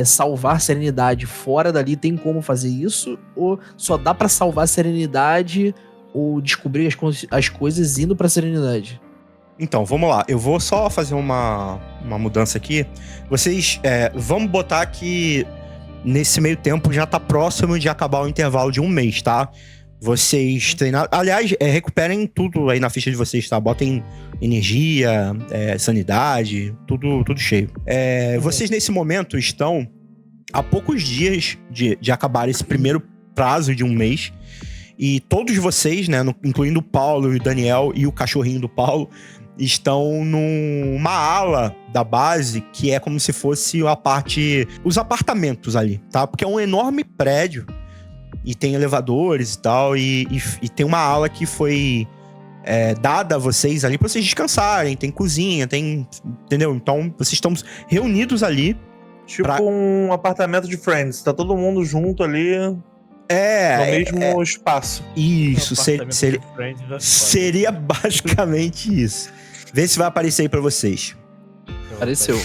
salvar Serenidade fora dali, tem como fazer isso? Ou só dá pra salvar Serenidade ou descobrir as coisas indo pra Serenidade? Então, vamos lá. Eu vou só fazer uma mudança aqui. Vocês, vamos botar que nesse meio tempo já tá próximo de acabar o intervalo de 1 mês, tá? Vocês treinaram... Aliás, recuperem tudo aí na ficha de vocês, tá? Botem energia, sanidade, tudo cheio. Vocês, nesse momento, estão há poucos dias de acabar esse primeiro prazo de 1 mês. E todos vocês, né, incluindo o Paulo e o Daniel e o cachorrinho do Paulo, estão numa ala da base que é como se fosse os apartamentos ali, tá? Porque é um enorme prédio e tem elevadores e tal, e tem uma ala que foi dada a vocês ali pra vocês descansarem, tem cozinha, entendeu? Então, vocês estão reunidos ali. Tipo um apartamento de Friends. Tá todo mundo junto ali no mesmo espaço. Isso, Apartamento seria... de Friends, vai foda. Seria basicamente isso. Vê se vai aparecer aí pra vocês. Apareceu.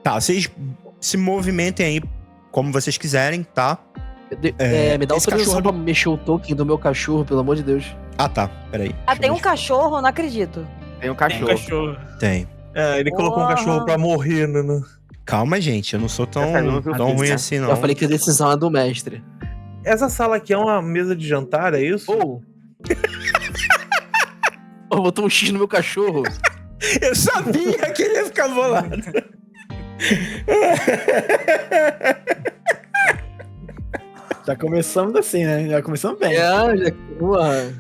Tá, vocês se movimentem aí como vocês quiserem, tá? Me dá esse autorização cachorro pra mexer o token do meu cachorro, pelo amor de Deus. Ah, tá. Peraí. Tem um cachorro? Não acredito. Tem um Tem cachorro. cachorro. Tem. Ele colocou um Porra. cachorro pra morrer, né? Calma, gente. Eu não sou tão Essa não viu ruim né? assim, não. Eu falei que a decisão é do mestre. Essa sala aqui é uma mesa de jantar, é isso? Ou... botou um X no meu cachorro. Eu sabia que ele ia ficar bolado. Já começamos assim, né? Já começamos bem. Porra.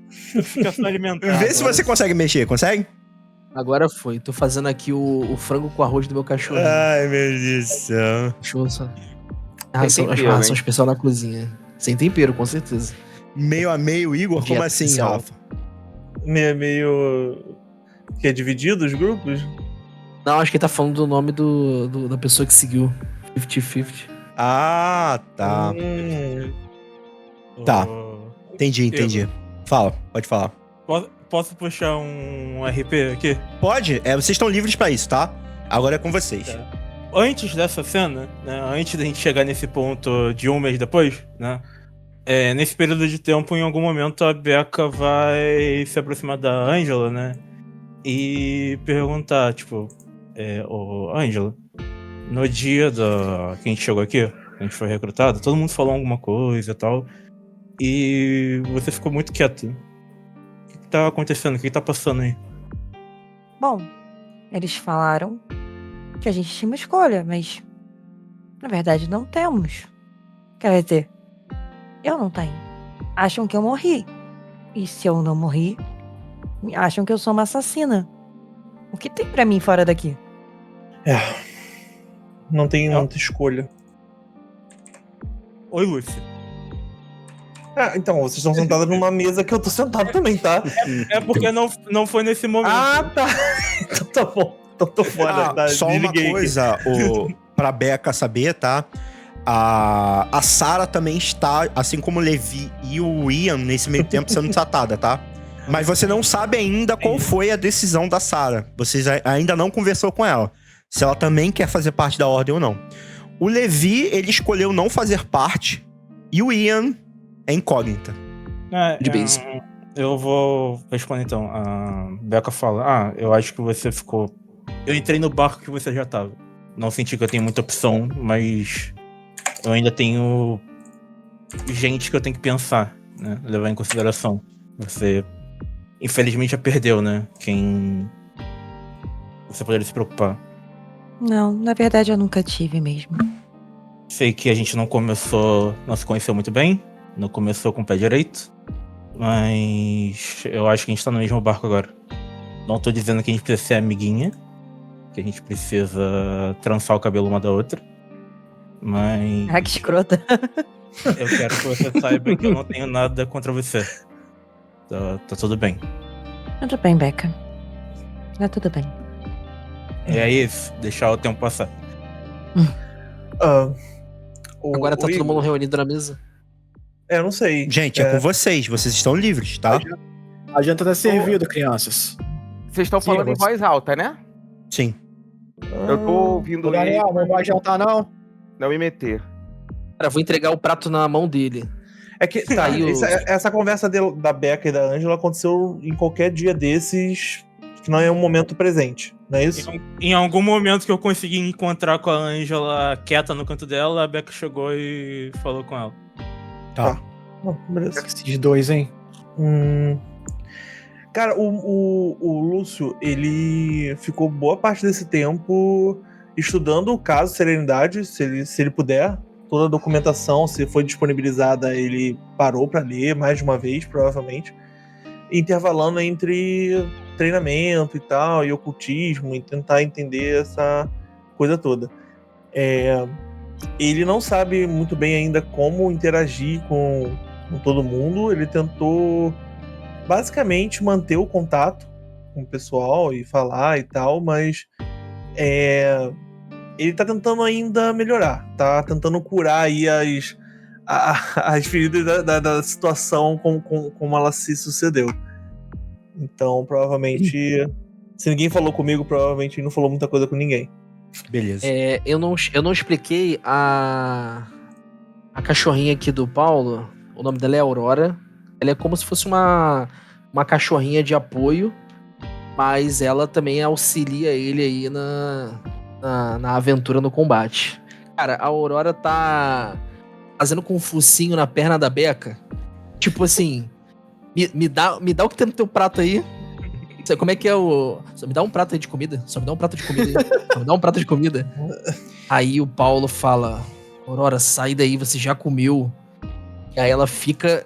Fica só alimentado. Vê se você consegue mexer. Consegue? Agora foi. Tô fazendo aqui o frango com arroz do meu cachorro. Ai, meu Deus do céu. Cachorro só. Sem tempero, Ração hein? especial na cozinha. Sem tempero, com certeza. Meio a meio, Igor? Como Dieta assim, especial. Rafa? Meio... Que é dividido os grupos? Não, acho que ele tá falando do nome da pessoa que seguiu. 50-50. Ah, tá. Tá. Entendi. Fala, pode falar. Posso puxar um RP aqui? Pode? Vocês estão livres pra isso, tá? Agora é com vocês. Tá. Antes dessa cena, né, antes da gente chegar nesse ponto de 1 mês depois, né? Nesse período de tempo, em algum momento, a Becca vai se aproximar da Angela, né? E perguntar, tipo, ô Angela, no dia que a gente chegou aqui, a gente foi recrutado, todo mundo falou alguma coisa e tal, e você ficou muito quieto. O que tá acontecendo? O que tá passando aí? Bom, eles falaram que a gente tinha uma escolha, mas na verdade não temos. Quer dizer, eu não tenho. Acham que eu morri. E se eu não morri, acham que eu sou uma assassina. O que tem pra mim fora daqui? Não tem muita escolha. Oi, Lúcia. Então, vocês estão sentados numa mesa que eu tô sentado também, tá? É porque não foi nesse momento. Tá. Então tá bom. Então tô fora, tá? Só uma Desliguei aqui. coisa, pra Becca saber, tá? A Sarah também está, assim como o Levi e o Ian, nesse meio tempo sendo desatada, tá? Mas você não sabe ainda qual foi a decisão da Sarah. Você ainda não conversou com ela. Se ela também quer fazer parte da ordem ou não. O Levi, ele escolheu não fazer parte. E o Ian é incógnita. De base. Eu vou responder então. A Becca fala: eu acho que você ficou. Eu entrei no barco que você já tava. Não senti que eu tenho muita opção, mas eu ainda tenho gente que eu tenho que pensar, né? Levar em consideração. Você, infelizmente, já perdeu, né? Quem você poderia se preocupar. Não, na verdade eu nunca tive mesmo. Sei que a gente não se conheceu muito bem, não começou com o pé direito, mas eu acho que a gente tá no mesmo barco agora. Não tô dizendo que a gente precisa ser amiguinha, que a gente precisa trançar o cabelo uma da outra, mas Ah, que escrota. eu quero que você saiba que eu não tenho nada contra você. Tá tudo bem. Tudo bem, Becca. Tá tudo bem. É isso, deixar o tempo passar. Agora tá todo Igor, mundo reunido na mesa. Eu não sei. Gente, é com vocês estão livres, tá? A janta tá servida, crianças. Vocês estão Sim, falando em você- voz alta, né? Sim. Eu tô ouvindo Ô, Daniel, não vai jantar, não? não me meter. Cara, vou entregar o prato na mão dele. É que tá, Aí o- essa conversa da Becca e da Ângela aconteceu em qualquer dia desses que não é um momento presente, não é isso? Em algum momento que eu consegui encontrar com a Ângela quieta no canto dela, a Becca chegou e falou com ela. Tá. Beleza. Esses dois, hein? Cara, o Lúcio, ele ficou boa parte desse tempo estudando o caso Serenidade, se ele puder. Toda a documentação, se foi disponibilizada, ele parou pra ler mais de uma vez, provavelmente. Intervalando entre treinamento e tal, e ocultismo, e tentar entender essa coisa toda. Ele não sabe muito bem ainda como interagir com todo mundo. Ele tentou basicamente manter o contato com o pessoal e falar e tal, mas ele tá tentando ainda melhorar, tá tentando curar aí as feridas da situação como ela se sucedeu. Então, provavelmente, se ninguém falou comigo, provavelmente não falou muita coisa com ninguém. Beleza. Eu não expliquei a cachorrinha aqui do Paulo. O nome dela é Aurora. Ela é como se fosse uma cachorrinha de apoio, mas ela também auxilia ele aí na aventura no combate. Cara, a Aurora tá fazendo com um focinho na perna da Becca. Tipo assim, me dá o que tem no teu prato aí. Como é que é o... Só me dá um prato aí de comida. Só me dá um prato de comida aí. Só me dá um prato de comida. Aí o Paulo fala: Aurora, sai daí, você já comeu. E aí ela fica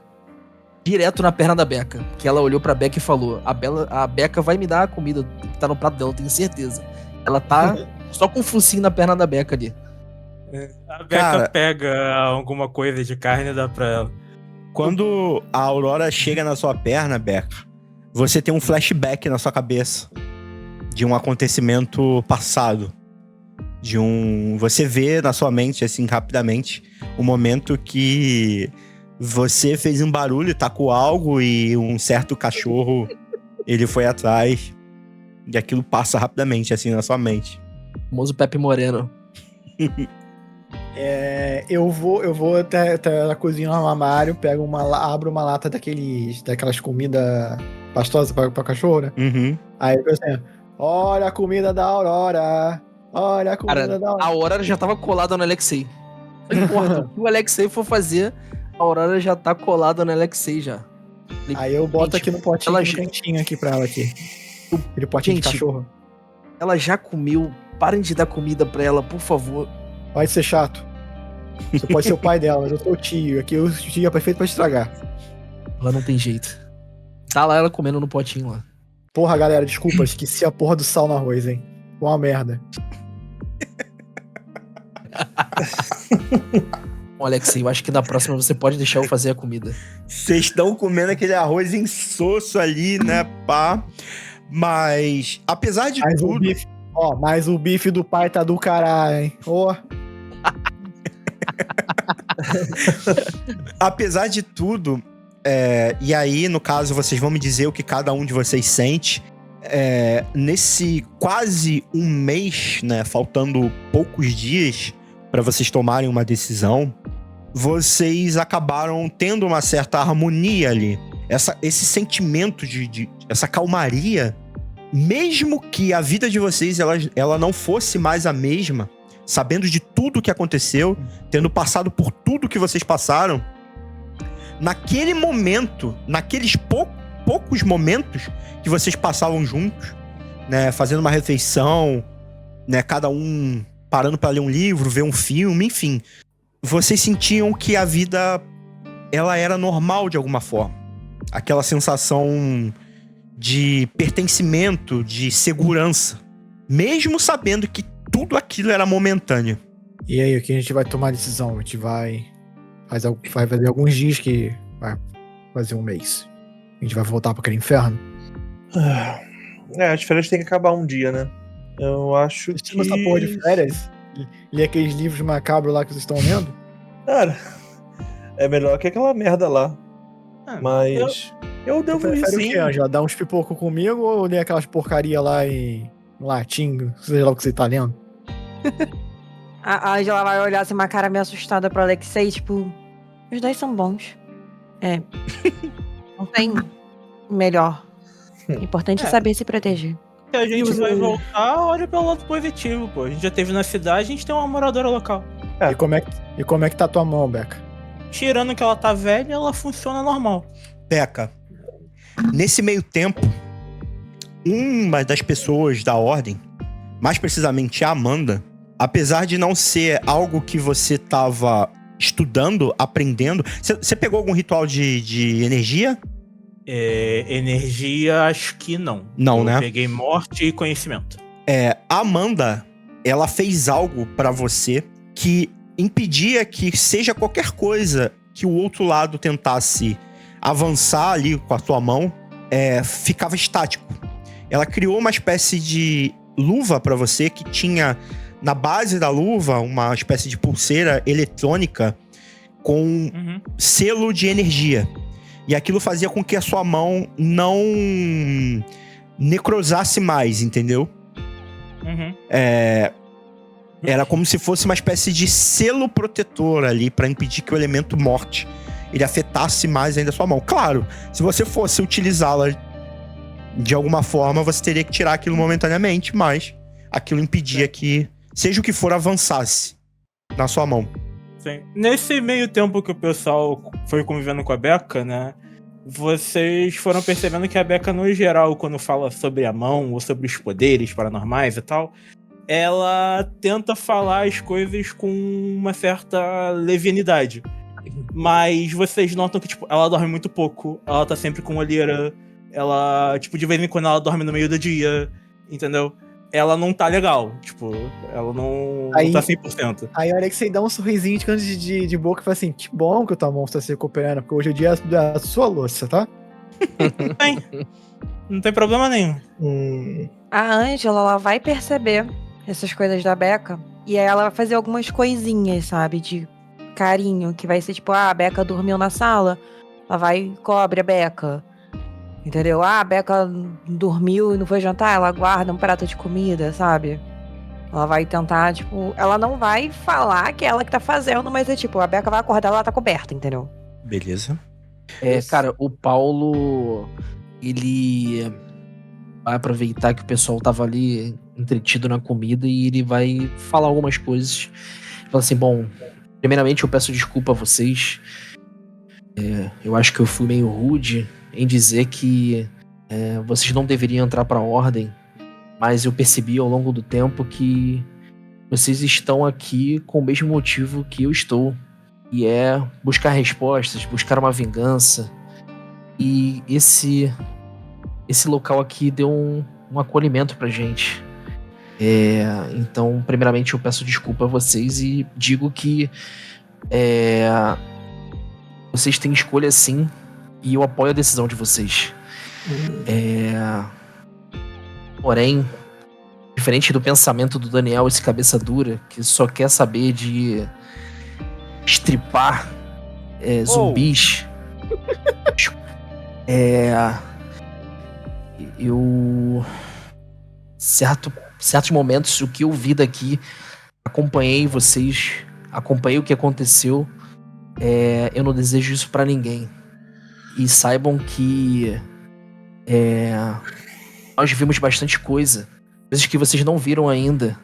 direto na perna da Becca. Que ela olhou pra Becca e falou: a Becca vai me dar a comida que tá no prato dela, eu tenho certeza. Ela tá só com um focinho na perna da Becca ali. A Becca Cara, pega alguma coisa de carne e dá pra ela. Quando a Aurora chega na sua perna, Becca, você tem um flashback na sua cabeça de um acontecimento passado. Você vê na sua mente, assim, rapidamente, o momento que você fez um barulho, tacou algo e um certo cachorro, ele foi atrás. E aquilo passa rapidamente, assim, na sua mente. O famoso Pepe Moreno. Eu vou até a cozinha no armário, abro uma lata daquelas comidas pastosas pra cachorro, né? Uhum. Aí eu assim: olha a comida da Aurora! Olha a comida Cara, da Aurora! a Aurora já tava colada no Alexei. Não importa, o que o Alexei for fazer, a Aurora já tá colada no Alexei já. Aí eu boto Gente, aqui no potinho, ela no já- cantinho aqui pra ela aqui. Aquele potinho de Gente, cachorro. Ela já comeu, parem de dar comida pra ela, por favor. Vai ser chato. Você pode ser o pai dela, mas eu sou o tio. Aqui o tio é perfeito pra estragar. Ela não tem jeito. Tá lá ela comendo no potinho lá. Porra, galera, desculpa, esqueci a porra do sal no arroz, hein? Uma merda. Bom, Alexei, eu acho que na próxima você pode deixar eu fazer a comida. Vocês estão comendo aquele arroz insosso ali, né, pá? Mas, apesar de Mas o tudo... bife, mas o bife do pai tá do caralho, hein? Ó. Apesar de tudo, E aí, no caso, vocês vão me dizer o que cada um de vocês sente. Nesse quase um mês, né, faltando poucos dias para vocês tomarem uma decisão, vocês acabaram tendo uma certa harmonia ali. Esse sentimento essa calmaria, mesmo que a vida de vocês ela não fosse mais a mesma, sabendo de tudo que aconteceu, tendo passado por tudo que vocês passaram, naquele momento, naqueles poucos momentos que vocês passavam juntos, né, fazendo uma refeição, né, cada um parando para ler um livro, ver um filme, enfim, vocês sentiam que a vida ela era normal de alguma forma. Aquela sensação de pertencimento, de segurança, mesmo sabendo que tudo aquilo era momentâneo. E aí, o que a gente vai tomar a decisão? A gente vai fazer alguns dias que vai fazer um mês. A gente vai voltar para aquele inferno? As férias têm que acabar um dia, né? Eu acho que... essa porra de férias? Ler aqueles livros macabros lá que vocês estão lendo? Cara, é melhor que aquela merda lá. Mas eu devo ir, sim. O que, Ângela? Dar uns pipocos comigo ou ler aquelas porcaria lá em latim? Seja lá o que você tá lendo? A Ângela vai olhar assim, uma cara meio assustada pro Alexei, tipo... Os dois são bons. Não tem melhor. O importante é saber se proteger. Se a gente vai voltar, olha pelo lado positivo, pô. A gente já esteve na cidade, a gente tem uma moradora local. E como é que tá tua mão, Beca? Tirando que ela tá velha, ela funciona normal. Beca, nesse meio tempo, uma das pessoas da ordem, mais precisamente a Amanda, apesar de não ser algo que você tava estudando, aprendendo... Você pegou algum ritual de energia? Energia, acho que não. Não, né? Eu peguei morte e conhecimento. A Amanda, ela fez algo pra você que impedia que seja qualquer coisa que o outro lado tentasse avançar ali com a tua mão, ficava estático. Ela criou uma espécie de luva pra você que tinha na base da luva uma espécie de pulseira eletrônica com selo de energia. E aquilo fazia com que a sua mão não necrosasse mais, entendeu? Era como se fosse uma espécie de selo protetor ali pra impedir que o elemento morte ele afetasse mais ainda a sua mão. Claro, se você fosse utilizá-la de alguma forma, você teria que tirar aquilo momentaneamente, mas aquilo impedia que, seja o que for, avançasse na sua mão. Sim. Nesse meio tempo que o pessoal foi convivendo com a Beca, né? Vocês foram percebendo que a Beca, no geral, quando fala sobre a mão ou sobre os poderes paranormais e tal, ela tenta falar as coisas com uma certa levianidade. Mas vocês notam que, tipo, ela dorme muito pouco, ela tá sempre com olheira, ela, tipo, de vez em quando ela dorme no meio do dia, entendeu? Ela não tá legal, tipo, ela não tá 100%. Aí olha que você dá um sorrisinho de canto de boca e fala assim, que bom que o tua mão está se recuperando, porque hoje é o dia da sua louça, tá? Não tem problema nenhum. A Ângela, ela vai perceber essas coisas da Beca, e aí ela vai fazer algumas coisinhas, sabe, de carinho, que vai ser tipo, a Beca dormiu na sala, ela vai e cobre a Beca. Entendeu? A Beca dormiu e não foi jantar, ela guarda um prato de comida, sabe? Ela vai tentar, tipo... Ela não vai falar que é ela que tá fazendo, mas é tipo, a Beca vai acordar, ela tá coberta, entendeu? Beleza. Cara, o Paulo, ele vai aproveitar que o pessoal tava ali entretido na comida e ele vai falar algumas coisas. Fala assim, bom, primeiramente eu peço desculpa a vocês. Eu acho que eu fui meio rude em dizer que vocês não deveriam entrar pra ordem, mas eu percebi ao longo do tempo que vocês estão aqui com o mesmo motivo que eu estou, e é buscar respostas, buscar uma vingança. E esse local aqui deu um acolhimento pra gente. Então, primeiramente eu peço desculpa a vocês e digo que vocês têm escolha sim, e eu apoio a decisão de vocês. Porém, diferente do pensamento do Daniel, esse cabeça dura, que só quer saber de estripar zumbis, Certos momentos, o que eu vi daqui, acompanhei vocês, acompanhei o que aconteceu. Eu não desejo isso pra ninguém. E saibam que nós vimos bastante coisas que vocês não viram ainda.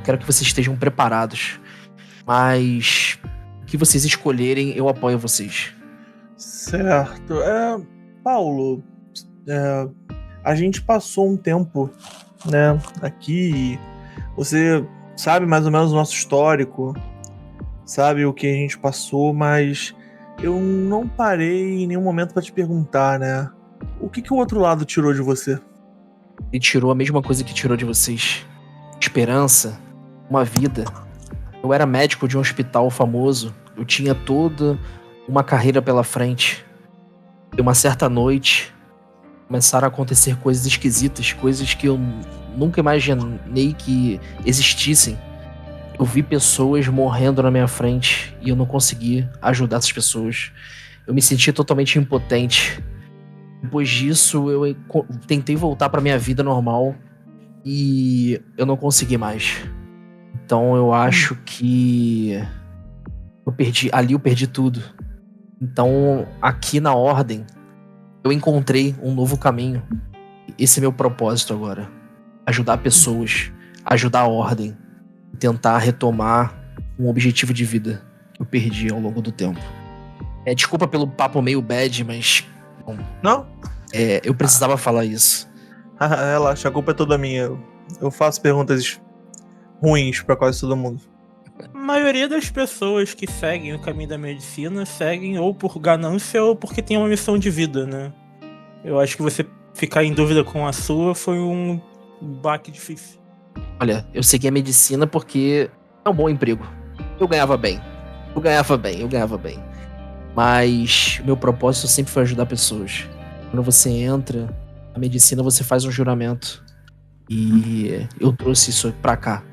Quero que vocês estejam preparados. Mas o que vocês escolherem, eu apoio vocês. Certo. Paulo, a gente passou um tempo, né, aqui. Você sabe mais ou menos o nosso histórico, sabe o que a gente passou, mas eu não parei em nenhum momento pra te perguntar, né? O que o outro lado tirou de você? Ele tirou a mesma coisa que tirou de vocês. Esperança, uma vida. Eu era médico de um hospital famoso. Eu tinha toda uma carreira pela frente. E uma certa noite, começaram a acontecer coisas esquisitas, coisas que eu nunca imaginei que existissem. Eu vi pessoas morrendo na minha frente e eu não consegui ajudar essas pessoas. Eu me senti totalmente impotente. Depois disso, eu tentei voltar pra minha vida normal e eu não consegui mais. Então eu acho que eu perdi tudo. Então, aqui na Ordem, eu encontrei um novo caminho. Esse é meu propósito agora. Ajudar pessoas, ajudar a Ordem, tentar retomar um objetivo de vida que eu perdi ao longo do tempo. Desculpa pelo papo meio bad, mas... Não? Eu precisava falar isso. Relaxa, a culpa é toda minha. Eu faço perguntas ruins pra quase todo mundo. A maioria das pessoas que seguem o caminho da medicina seguem ou por ganância ou porque tem uma missão de vida, né? Eu acho que você ficar em dúvida com a sua foi um baque difícil. Olha, eu segui a medicina porque é um bom emprego. Eu ganhava bem. Mas meu propósito sempre foi ajudar pessoas. Quando você entra na medicina, você faz um juramento. E eu trouxe isso pra cá.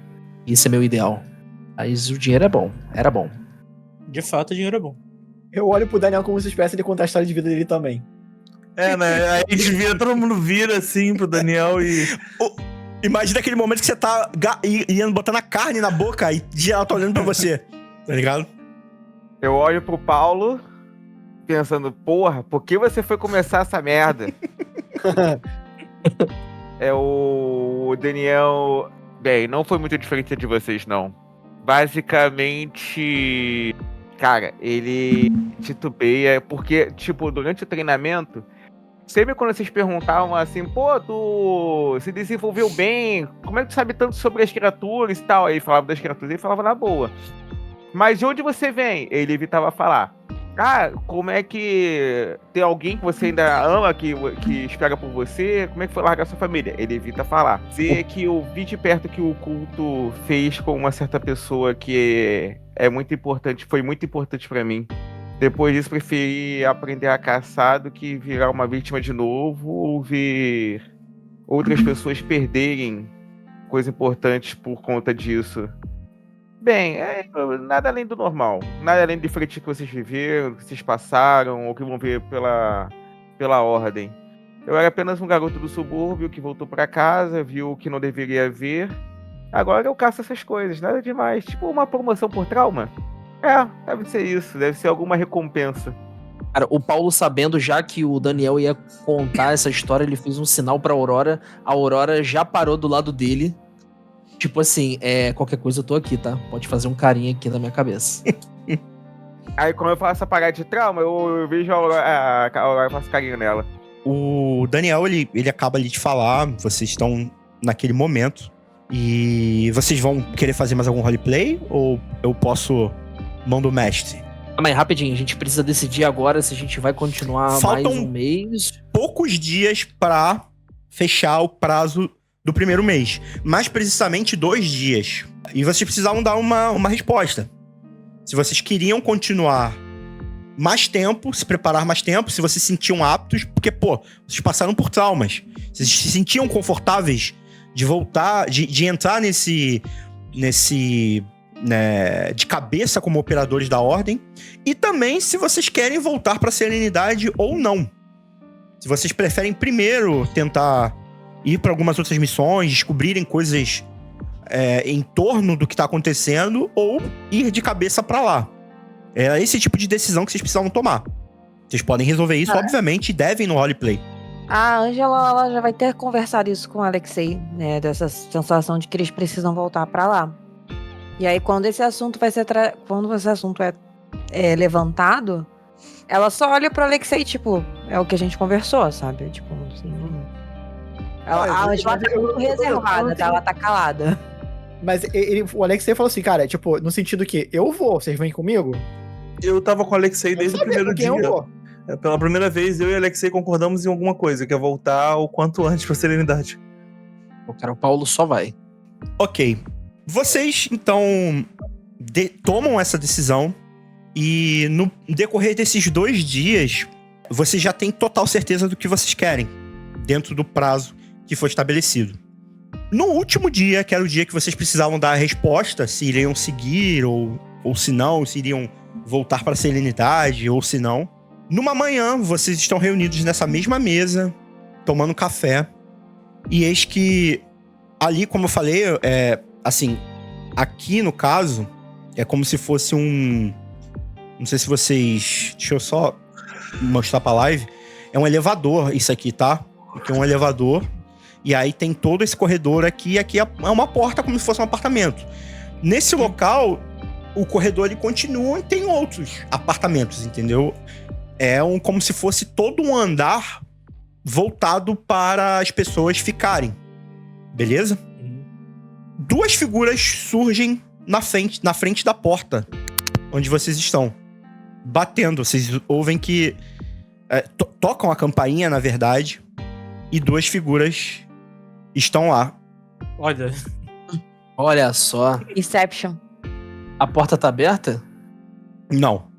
Esse é meu ideal. Mas o dinheiro é bom. Era bom. De fato, o dinheiro é bom. Eu olho pro Daniel como se espécie de contar a história de vida dele também. Né? Aí a gente vira, todo mundo vira assim pro Daniel e... Imagina aquele momento que você tá indo botando a carne na boca e geral tá olhando pra você. Tá ligado? Eu olho pro Paulo, pensando, porra, por que você foi começar essa merda? O Daniel... Bem, não foi muito diferente de vocês, não. Basicamente, cara, ele titubeia, porque, tipo, durante o treinamento, sempre quando vocês perguntavam assim, pô, tu se desenvolveu bem, como é que tu sabe tanto sobre as criaturas e tal? Aí ele falava das criaturas, ele falava na boa. Mas de onde você vem? Ele evitava falar. Como é que tem alguém que você ainda ama, que espera por você? Como é que foi largar sua família? Ele evita falar. Dizer que eu vi de perto que o culto fez com uma certa pessoa que é muito importante, foi muito importante pra mim. Depois disso, preferi aprender a caçar do que virar uma vítima de novo ou ver outras pessoas perderem coisas importantes por conta disso. Bem, nada além do normal. Nada além de frente que vocês viveram, que vocês passaram, ou que vão ver pela Ordem. Eu era apenas um garoto do subúrbio que voltou pra casa, viu o que não deveria ver. Agora eu caço essas coisas, nada demais. Tipo uma promoção por trauma. Deve ser isso, deve ser alguma recompensa. Cara, o Paulo, sabendo já que o Daniel ia contar essa história, ele fez um sinal pra Aurora. A Aurora já parou do lado dele. Tipo assim, qualquer coisa eu tô aqui, tá? Pode fazer um carinho aqui na minha cabeça. Aí quando eu faço essa parada de trauma, eu vejo a Aurora e faço carinho nela. O Daniel, ele acaba ali de falar, vocês estão naquele momento. E vocês vão querer fazer mais algum roleplay? Ou eu posso mão do mestre? Mas rapidinho, a gente precisa decidir agora se a gente vai continuar mais um mês. Poucos dias pra fechar o prazo do primeiro mês. Mais precisamente 2 dias. E vocês precisavam dar uma resposta. Se vocês queriam continuar mais tempo, se preparar mais tempo, se vocês se sentiam aptos, porque, vocês passaram por traumas. Vocês se sentiam confortáveis de voltar, de entrar nesse né, de cabeça como operadores da Ordem, e também se vocês querem voltar para a Serenidade ou não. Se vocês preferem primeiro tentar ir para algumas outras missões, descobrirem coisas em torno do que tá acontecendo, ou ir de cabeça para lá. É esse tipo de decisão que vocês precisavam tomar. Vocês podem resolver isso, obviamente, e devem no roleplay. A Ângela, ela já vai ter conversado isso com o Alexei, né? Dessa sensação de que eles precisam voltar pra lá. E aí, quando esse assunto é levantado, ela só olha pro Alexei, tipo, é o que a gente conversou, sabe? Tipo, assim... A Ângela tá muito reservada, tá? Ela tá calada. Mas o Alexei falou assim, cara, tipo, no sentido que eu vou, vocês vêm comigo? Eu tava com o Alexei desde o primeiro dia. Pela primeira vez, eu e o Alexei concordamos em alguma coisa, que é voltar o quanto antes pra Serenidade. O Paulo só vai. Ok. Vocês, então, tomam essa decisão e no decorrer desses 2 dias, vocês já têm total certeza do que vocês querem, dentro do prazo que foi estabelecido. No último dia, que era o dia que vocês precisavam dar a resposta, se iriam seguir ou se não, se iriam voltar para a Serenidade ou se não, numa manhã, vocês estão reunidos nessa mesma mesa, tomando café, e eis que ali, como eu falei, assim, aqui no caso, é como se fosse não sei se vocês... Deixa eu só mostrar pra live. É um elevador isso aqui, tá? Aqui é um elevador, e aí tem todo esse corredor aqui, e aqui é uma porta como se fosse um apartamento. Nesse local, o corredor ele continua e tem outros apartamentos, entendeu? É como se fosse todo um andar voltado para as pessoas ficarem. Beleza? 2 figuras surgem na frente da porta onde vocês estão. Batendo. Vocês ouvem que... tocam a campainha, na verdade. E 2 figuras estão lá. Olha só. Inception. A porta tá aberta? Não.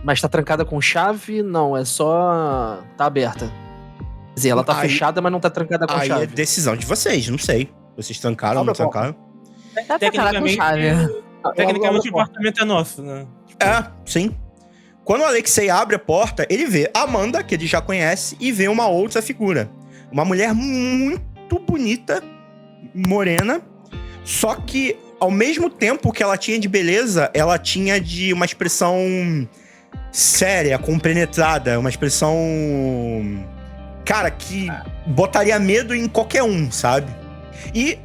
Mas tá trancada com chave? Não, é só... Tá aberta. Quer dizer, ela tá fechada, mas não tá trancada com chave. Aí é decisão de vocês, não sei. Vocês trancaram ou não trancaram? Tá trancada com chave. Tecnicamente o apartamento é nosso, né? Sim. Quando o Alexei abre a porta, ele vê a Amanda, que ele já conhece, e vê uma outra figura. Uma mulher muito bonita, morena, só que ao mesmo tempo que ela tinha de beleza, ela tinha de uma expressão séria, compenetrada, uma expressão, cara, que botaria medo em qualquer um, sabe? E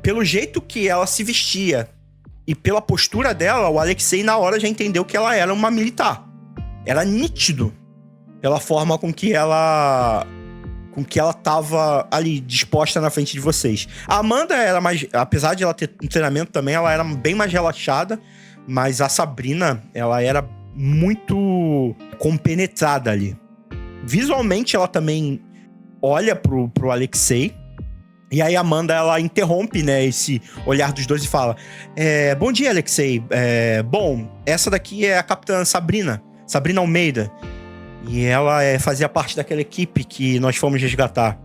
pelo jeito que ela se vestia e pela postura dela, o Alexei na hora já entendeu que ela era uma militar. Era nítido pela forma com que ela tava ali, disposta na frente de vocês. A Amanda era mais... Apesar de ela ter um treinamento também, ela era bem mais relaxada, mas a Sabrina, ela era muito compenetrada ali. Visualmente, ela também olha pro Alexei, e aí a Amanda, ela interrompe, né, esse olhar dos dois e fala: bom dia, Alexei. Bom, essa daqui é a Capitã Sabrina Almeida. E ela fazia parte daquela equipe que nós fomos resgatar.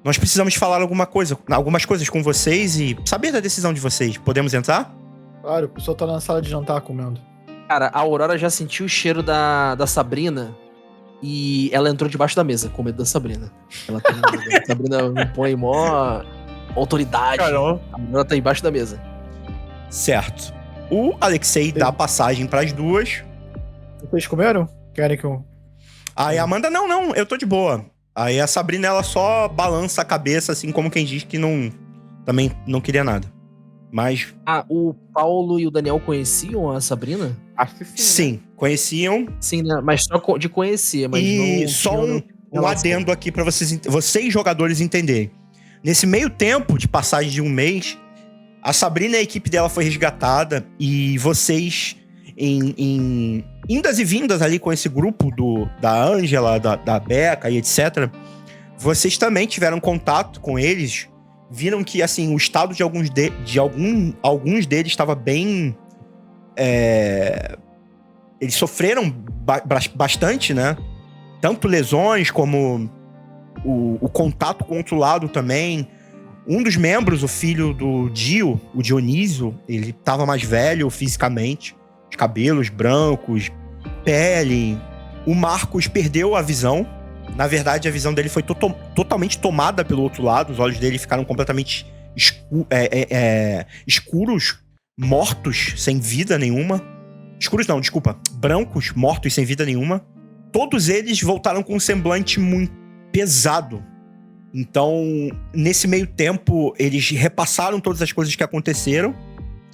Nós precisamos falar algumas coisas com vocês e saber da decisão de vocês. Podemos entrar? Claro, o pessoal tá na sala de jantar comendo. Cara, a Aurora já sentiu o cheiro da Sabrina e ela entrou debaixo da mesa com medo da Sabrina. Ela tem medo. A Sabrina impõe mó autoridade. Caramba. A Aurora tá embaixo da mesa. Certo. O Alexei dá passagem pras duas. Vocês comeram? Querem que eu... Aí a Amanda, não, eu tô de boa. Aí a Sabrina, ela só balança a cabeça, assim, como quem diz que também não queria nada. Mas... o Paulo e o Daniel conheciam a Sabrina? Acho que sim. Sim, conheciam. Sim, né? Mas só de conhecer, mas e não... só um adendo aqui pra vocês jogadores entenderem. Nesse meio tempo de passagem de 1 mês, a Sabrina e a equipe dela foi resgatada e vocês, em indas e vindas ali com esse grupo da Ângela, da Becca e etc., vocês também tiveram contato com eles, viram que, assim, o estado de alguns deles estava bem... eles sofreram bastante, né? Tanto lesões como o contato com o outro lado também. Um dos membros, o filho do Dio, o Dionísio, ele tava mais velho fisicamente, os cabelos brancos, pele. O Marcos perdeu a visão. Na verdade, a visão dele foi totalmente tomada pelo outro lado. Os olhos dele ficaram completamente escuros, mortos, sem vida nenhuma. Escuros não, desculpa. Brancos, mortos, sem vida nenhuma. Todos eles voltaram com um semblante muito pesado. Então, nesse meio tempo, eles repassaram todas as coisas que aconteceram.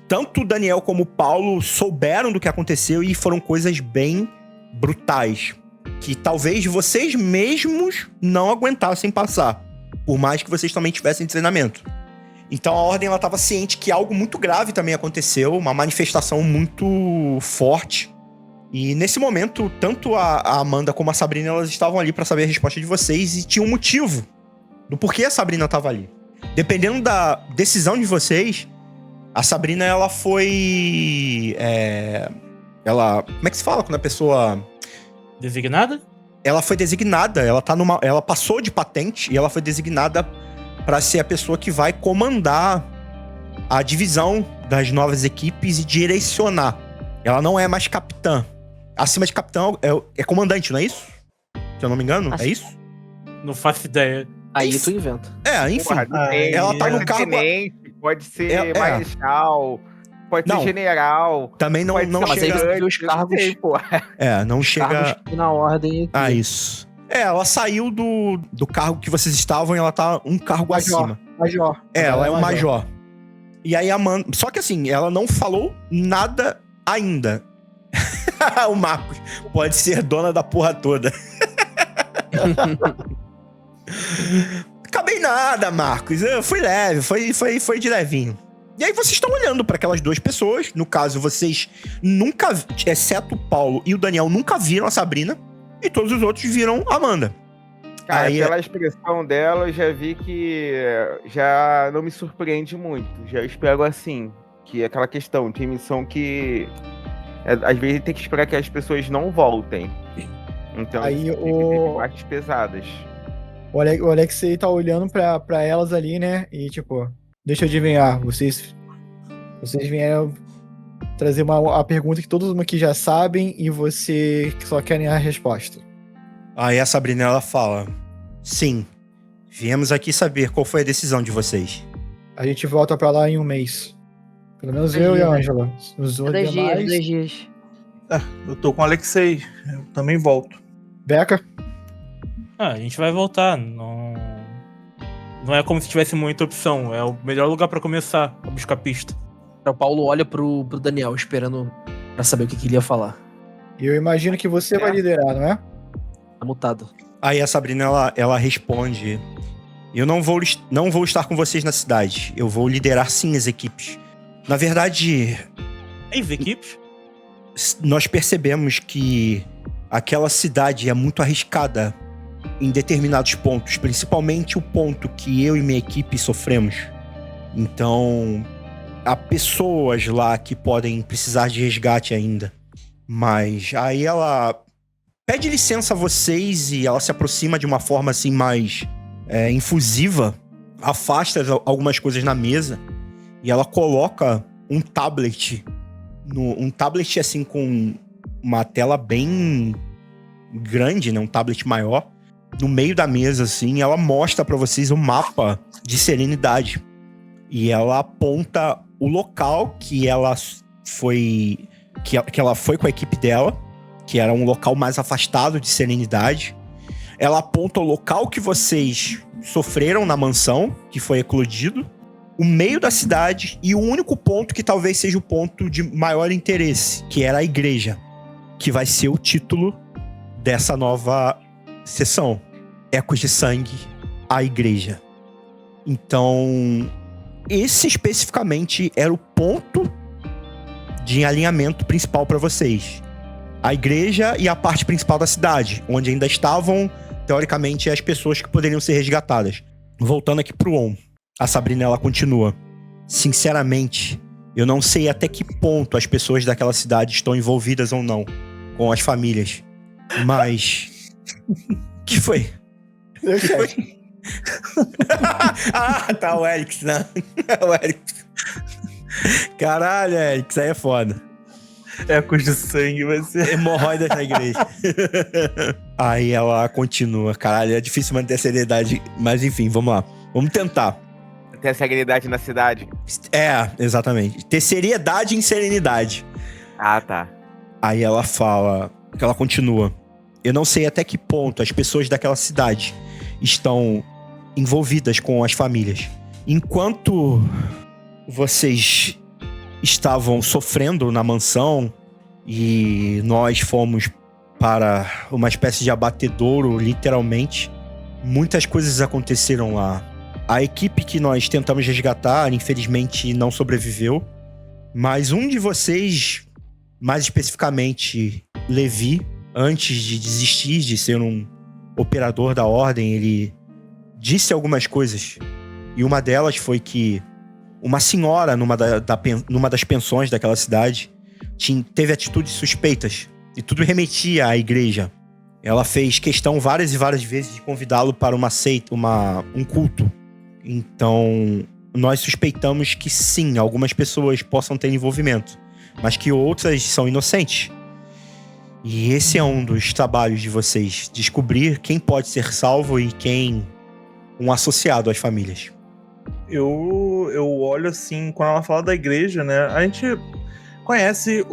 Tanto o Daniel como o Paulo souberam do que aconteceu e foram coisas bem brutais. Que talvez vocês mesmos não aguentassem passar. Por mais que vocês também tivessem treinamento. Então a Ordem estava ciente que algo muito grave também aconteceu. Uma manifestação muito forte. E nesse momento, tanto a Amanda como a Sabrina, elas estavam ali para saber a resposta de vocês. E tinha um motivo do porquê a Sabrina estava ali. Dependendo da decisão de vocês, a Sabrina, ela foi... como é que se fala quando a pessoa... Designada? Ela foi designada, ela passou de patente e ela foi designada para ser a pessoa que vai comandar a divisão das novas equipes e direcionar. Ela não é mais capitã. Acima de capitão é comandante, não é isso? Se eu não me engano, é isso? Não faço ideia. Aí tu inventa. Enfim. Porra, ela tá no cargo... tenente, pode ser marechal, pode ser general. Também não Mas aí chega... você viu os cargos. não chega... Cargos na ordem aqui. Isso. Ela saiu do cargo que vocês estavam e ela tá um cargo acima. Major. Ela é um major. E aí a Amanda... Só que assim, ela não falou nada ainda. O Marcos pode ser dona da porra toda. Acabei nada, Marcos. Eu fui leve, foi de levinho. E aí vocês estão olhando para aquelas duas pessoas. No caso, vocês nunca, exceto o Paulo e o Daniel, nunca viram a Sabrina. E todos os outros viram a Amanda. Cara, aí, pela expressão dela, eu já vi que já não me surpreende muito. Já espero assim, que é aquela questão, tem missão que às vezes tem que esperar que as pessoas não voltem. Então, aí tem partes pesadas. O Alexei tá olhando pra elas ali, né? E tipo, deixa eu adivinhar, vocês vieram trazer a pergunta que todos aqui já sabem e você só querem a resposta. Aí a Sabrina, ela fala: sim, viemos aqui saber qual foi a decisão de vocês. A gente volta pra lá em um mês. Pelo menos eu e a Ângela. Os 2 dias. Eu tô com o Alexei, eu também volto. Beca? A gente vai voltar. Não é como se tivesse muita opção. É o melhor lugar pra começar a buscar pista. O Paulo olha pro Daniel, esperando pra saber o que ele ia falar. E eu imagino que você vai liderar, não é? Tá mutado. Aí a Sabrina, ela responde: eu não vou estar com vocês na cidade. Eu vou liderar sim as equipes. Na verdade, As equipes? nós percebemos que aquela cidade é muito arriscada em determinados pontos, principalmente o ponto que eu e minha equipe sofremos. Então, há pessoas lá que podem precisar de resgate ainda. Mas aí ela pede licença a vocês e ela se aproxima de uma forma assim mais infusiva, afasta algumas coisas na mesa e ela coloca um tablet, um tablet assim com uma tela bem grande, né? Um tablet maior, no meio da mesa assim. Ela mostra pra vocês um mapa de Serenidade e ela aponta o local que ela foi com a equipe dela, que era um local mais afastado de Serenidade. Ela aponta o local que vocês sofreram na mansão, que foi eclodido, o meio da cidade e o único ponto que talvez seja o ponto de maior interesse, que era a igreja, que vai ser o título dessa nova sessão. Ecos de Sangue, a igreja. Então, esse especificamente era o ponto de alinhamento principal para vocês. A igreja e a parte principal da cidade, onde ainda estavam, teoricamente, as pessoas que poderiam ser resgatadas. Voltando aqui pro On, a Sabrina, ela continua: sinceramente, eu não sei até que ponto as pessoas daquela cidade estão envolvidas ou não com as famílias, mas... que foi? Tá, o Erix, né? O Erix. Caralho, Erix, aí é foda. Ecos de sangue vai ser. Hemorroidas na igreja. Aí ela continua. Caralho, é difícil manter a seriedade. Mas enfim, vamos lá. Vamos tentar. Ter a seriedade na cidade. É, exatamente. Ter seriedade em serenidade. Ah, tá. Aí ela fala, que ela continua. Eu não sei até que ponto as pessoas daquela cidade estão envolvidas com as famílias. Enquanto vocês estavam sofrendo na mansão e nós fomos para uma espécie de abatedouro, literalmente, muitas coisas aconteceram lá. A equipe que nós tentamos resgatar, infelizmente, não sobreviveu. Mas um de vocês, mais especificamente Levi, antes de desistir de ser um operador da ordem, ele disse algumas coisas. E uma delas foi que uma senhora numa das pensões daquela cidade teve atitudes suspeitas. E tudo remetia à igreja. Ela fez questão várias e várias vezes de convidá-lo para uma seita, um culto. Então, nós suspeitamos que sim, algumas pessoas possam ter envolvimento, mas que outras são inocentes. E esse é um dos trabalhos de vocês, descobrir quem pode ser salvo e quem um associado às famílias. Eu olho assim, quando ela fala da igreja, né? A gente conhece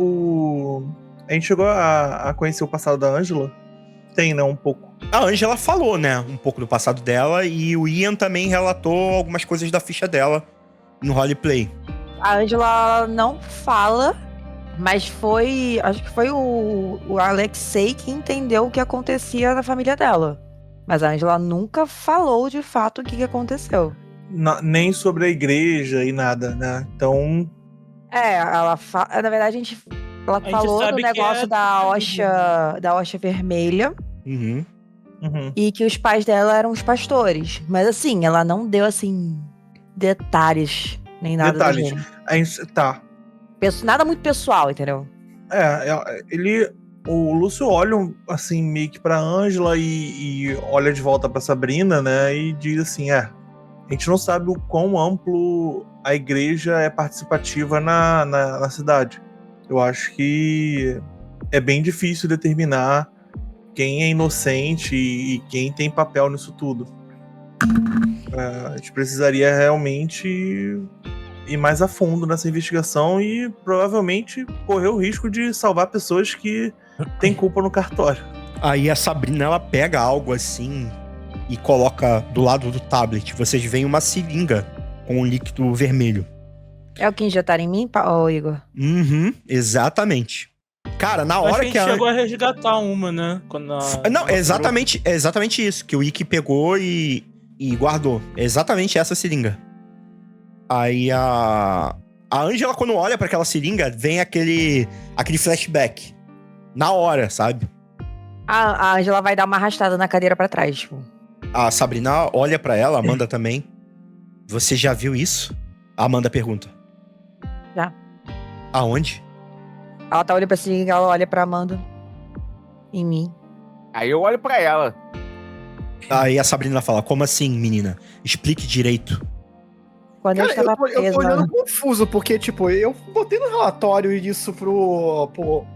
a gente chegou a conhecer o passado da Ângela? Tem, né? Um pouco. A Ângela falou, né? Um pouco do passado dela, e o Ian também relatou algumas coisas da ficha dela no roleplay. A Ângela não fala, mas acho que foi o Alexei que entendeu o que acontecia na família dela. Mas a Ângela nunca falou de fato o que aconteceu. Nem sobre a igreja e nada, né? Então. Na verdade, ela falou do negócio da Hoxa Vermelha. Uhum. E que os pais dela eram os pastores. Mas assim, ela não deu assim detalhes nem nada do gênero. Tá. Nada muito pessoal, entendeu? O Lúcio olha assim meio que pra Ângela e olha de volta pra Sabrina, né? E diz assim, a gente não sabe o quão amplo a igreja é participativa na cidade. Eu acho que é bem difícil determinar quem é inocente e quem tem papel nisso tudo. A gente precisaria realmente ir mais a fundo nessa investigação e provavelmente correr o risco de salvar pessoas que têm culpa no cartório. Aí a Sabrina, ela pega algo assim e coloca do lado do tablet. Vocês veem uma seringa com um líquido vermelho. É o que injetaram em mim, Igor? Uhum, exatamente. Cara, na hora que a gente chegou a resgatar uma, né? Não, é exatamente isso. Que o Ikki pegou e guardou. É exatamente essa seringa. Aí a Ângela, quando olha pra aquela seringa, vem aquele flashback. Na hora, sabe? A Ângela vai dar uma arrastada na cadeira pra trás, tipo. A Sabrina olha pra ela, a Amanda também. Você já viu isso? A Amanda pergunta. Já. Aonde? Ela tá olhando pra seringa, ela olha pra Amanda. Em mim. Aí eu olho pra ela. Aí a Sabrina fala, como assim, menina? Explique direito. Quando eu tô olhando confuso, porque, tipo, eu botei no relatório isso pro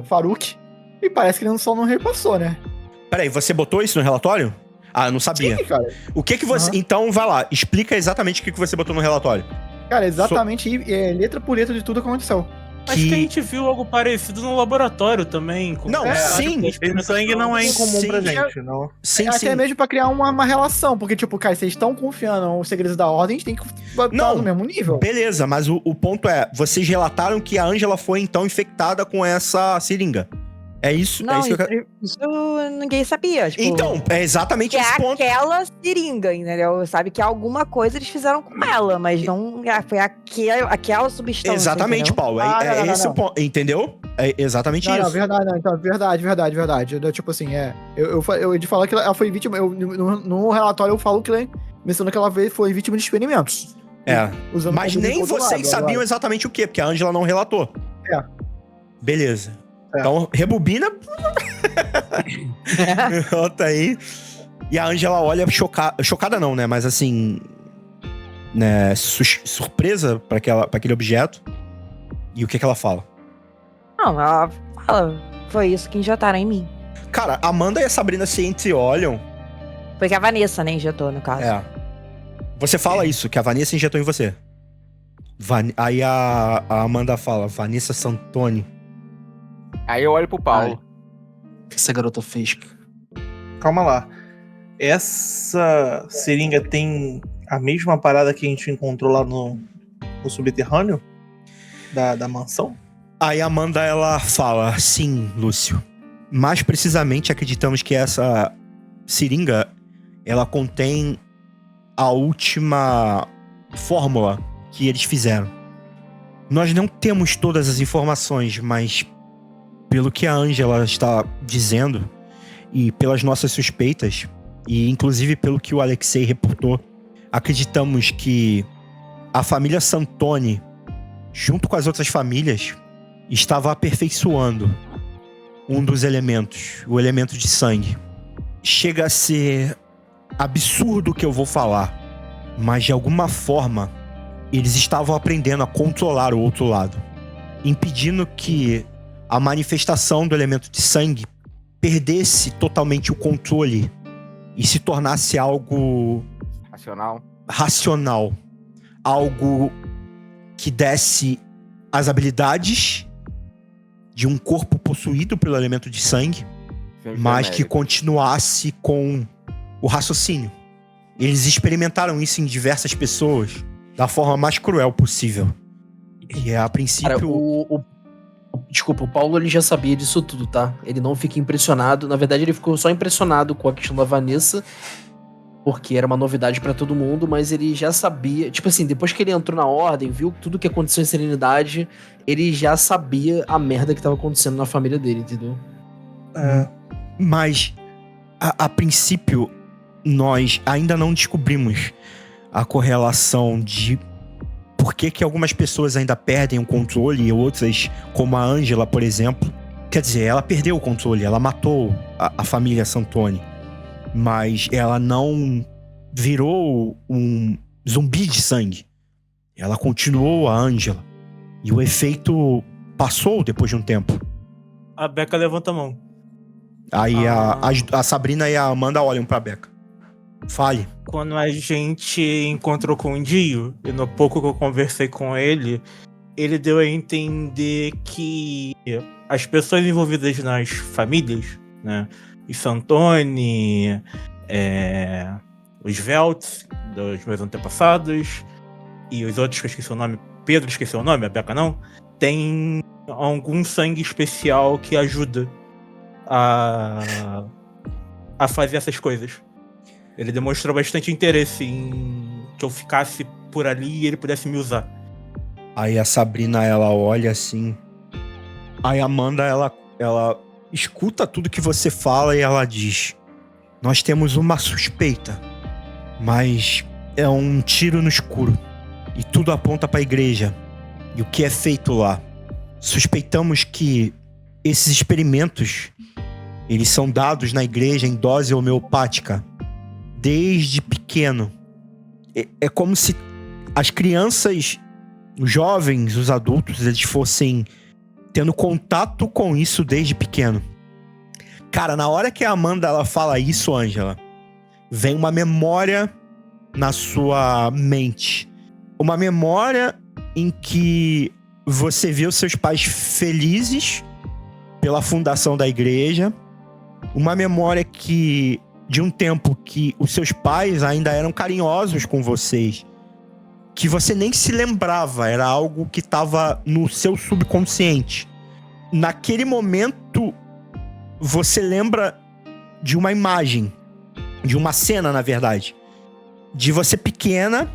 Farouk, e parece que ele só não repassou, né? Peraí, você botou isso no relatório? Ah, eu não sabia. Sim, cara. O que você... Então, vai lá, explica exatamente o que você botou no relatório. Cara, exatamente letra por letra de tudo que aconteceu. Acho que a gente viu algo parecido no laboratório também. Não, sim. Esse sangue não é incomum pra gente, não. Sim, até mesmo pra criar uma relação, porque, tipo, cara, vocês estão confiando nos segredos da ordem, a gente tem que estar no mesmo nível. Beleza, mas o ponto é, vocês relataram que a Ângela foi, então, infectada com essa seringa. É isso? Não, é isso que eu quero... isso ninguém sabia. Tipo, então, é exatamente esse ponto. Que é aquela seringa, entendeu? Sabe que alguma coisa eles fizeram com ela, mas não foi aquela substância. Exatamente, entendeu? Paulo. É esse o ponto, entendeu? É exatamente isso. Não, verdade, não. Então, verdade. Tipo assim, eu de falar que ela foi vítima. No relatório eu falo que ela mencionou que ela foi vítima de experimentos. Mas nem vocês sabiam exatamente o quê, porque a Ângela não relatou. Beleza. Então, rebobina. Volta aí. E a Ângela olha chocada não, né? Mas assim, né, surpresa pra aquele objeto. E o que ela fala? Não, ela fala, foi isso que injetaram em mim. Cara, a Amanda e a Sabrina se entreolham. Foi que a Vanessa, né, injetou, no caso. É. Você fala isso, que a Vanessa injetou em você. Aí a Amanda fala, Vanessa Santoni. Aí eu olho pro Paulo. O que essa garota fez? Calma lá. Essa seringa tem a mesma parada que a gente encontrou lá no subterrâneo da mansão? Aí a Amanda, ela fala, sim, Lúcio. Mais precisamente, acreditamos que essa seringa, ela contém a última fórmula que eles fizeram. Nós não temos todas as informações, mas pelo que a Ângela está dizendo e pelas nossas suspeitas, e inclusive pelo que o Alexei reportou, acreditamos que a família Santoni, junto com as outras famílias, estava aperfeiçoando um dos elementos, o elemento de sangue. Chega a ser absurdo o que eu vou falar, mas de alguma forma eles estavam aprendendo a controlar o outro lado, impedindo que a manifestação do elemento de sangue perdesse totalmente o controle e se tornasse algo racional, algo que desse as habilidades de um corpo possuído pelo elemento de sangue, mas que continuasse com o raciocínio. Eles experimentaram isso em diversas pessoas da forma mais cruel possível. E a princípio... Cara, desculpa, o Paulo ele já sabia disso tudo, tá? Ele não fica impressionado. Na verdade, ele ficou só impressionado com a questão da Vanessa, porque era uma novidade pra todo mundo, mas ele já sabia... Tipo assim, depois que ele entrou na ordem, viu tudo que aconteceu em Serenidade, ele já sabia a merda que tava acontecendo na família dele, entendeu? Mas, a princípio, nós ainda não descobrimos a correlação de por que algumas pessoas ainda perdem o controle e outras, como a Ângela, por exemplo. Quer dizer, ela perdeu o controle, ela matou a família Santoni, mas ela não virou um zumbi de sangue. Ela continuou a Ângela. E o efeito passou depois de um tempo. A Becca levanta a mão. Aí a Sabrina e a Amanda olham pra Becca. Fale. Quando a gente encontrou com o Dio, e no pouco que eu conversei com ele deu a entender que as pessoas envolvidas nas famílias, né? Os Santoni, os Veltz, dos meus antepassados, e os outros que eu esqueci o nome, Pedro esqueceu o nome, a Becca não, tem algum sangue especial que ajuda a fazer essas coisas. Ele demonstrou bastante interesse em que eu ficasse por ali e ele pudesse me usar. Aí a Sabrina, ela olha assim. Aí a Amanda, ela escuta tudo que você fala e ela diz: nós temos uma suspeita, mas é um tiro no escuro. E tudo aponta para a igreja e o que é feito lá. Suspeitamos que esses experimentos, eles são dados na igreja em dose homeopática desde pequeno. É como se as crianças, os jovens, os adultos, eles fossem tendo contato com isso desde pequeno. Cara, na hora que a Amanda ela fala isso, Ângela, vem uma memória na sua mente. Uma memória em que você viu seus pais felizes pela fundação da igreja. Uma memória que, de um tempo que os seus pais ainda eram carinhosos com vocês, que você nem se lembrava, era algo que estava no seu subconsciente. Naquele momento, você lembra de uma imagem, de uma cena, na verdade, de você pequena,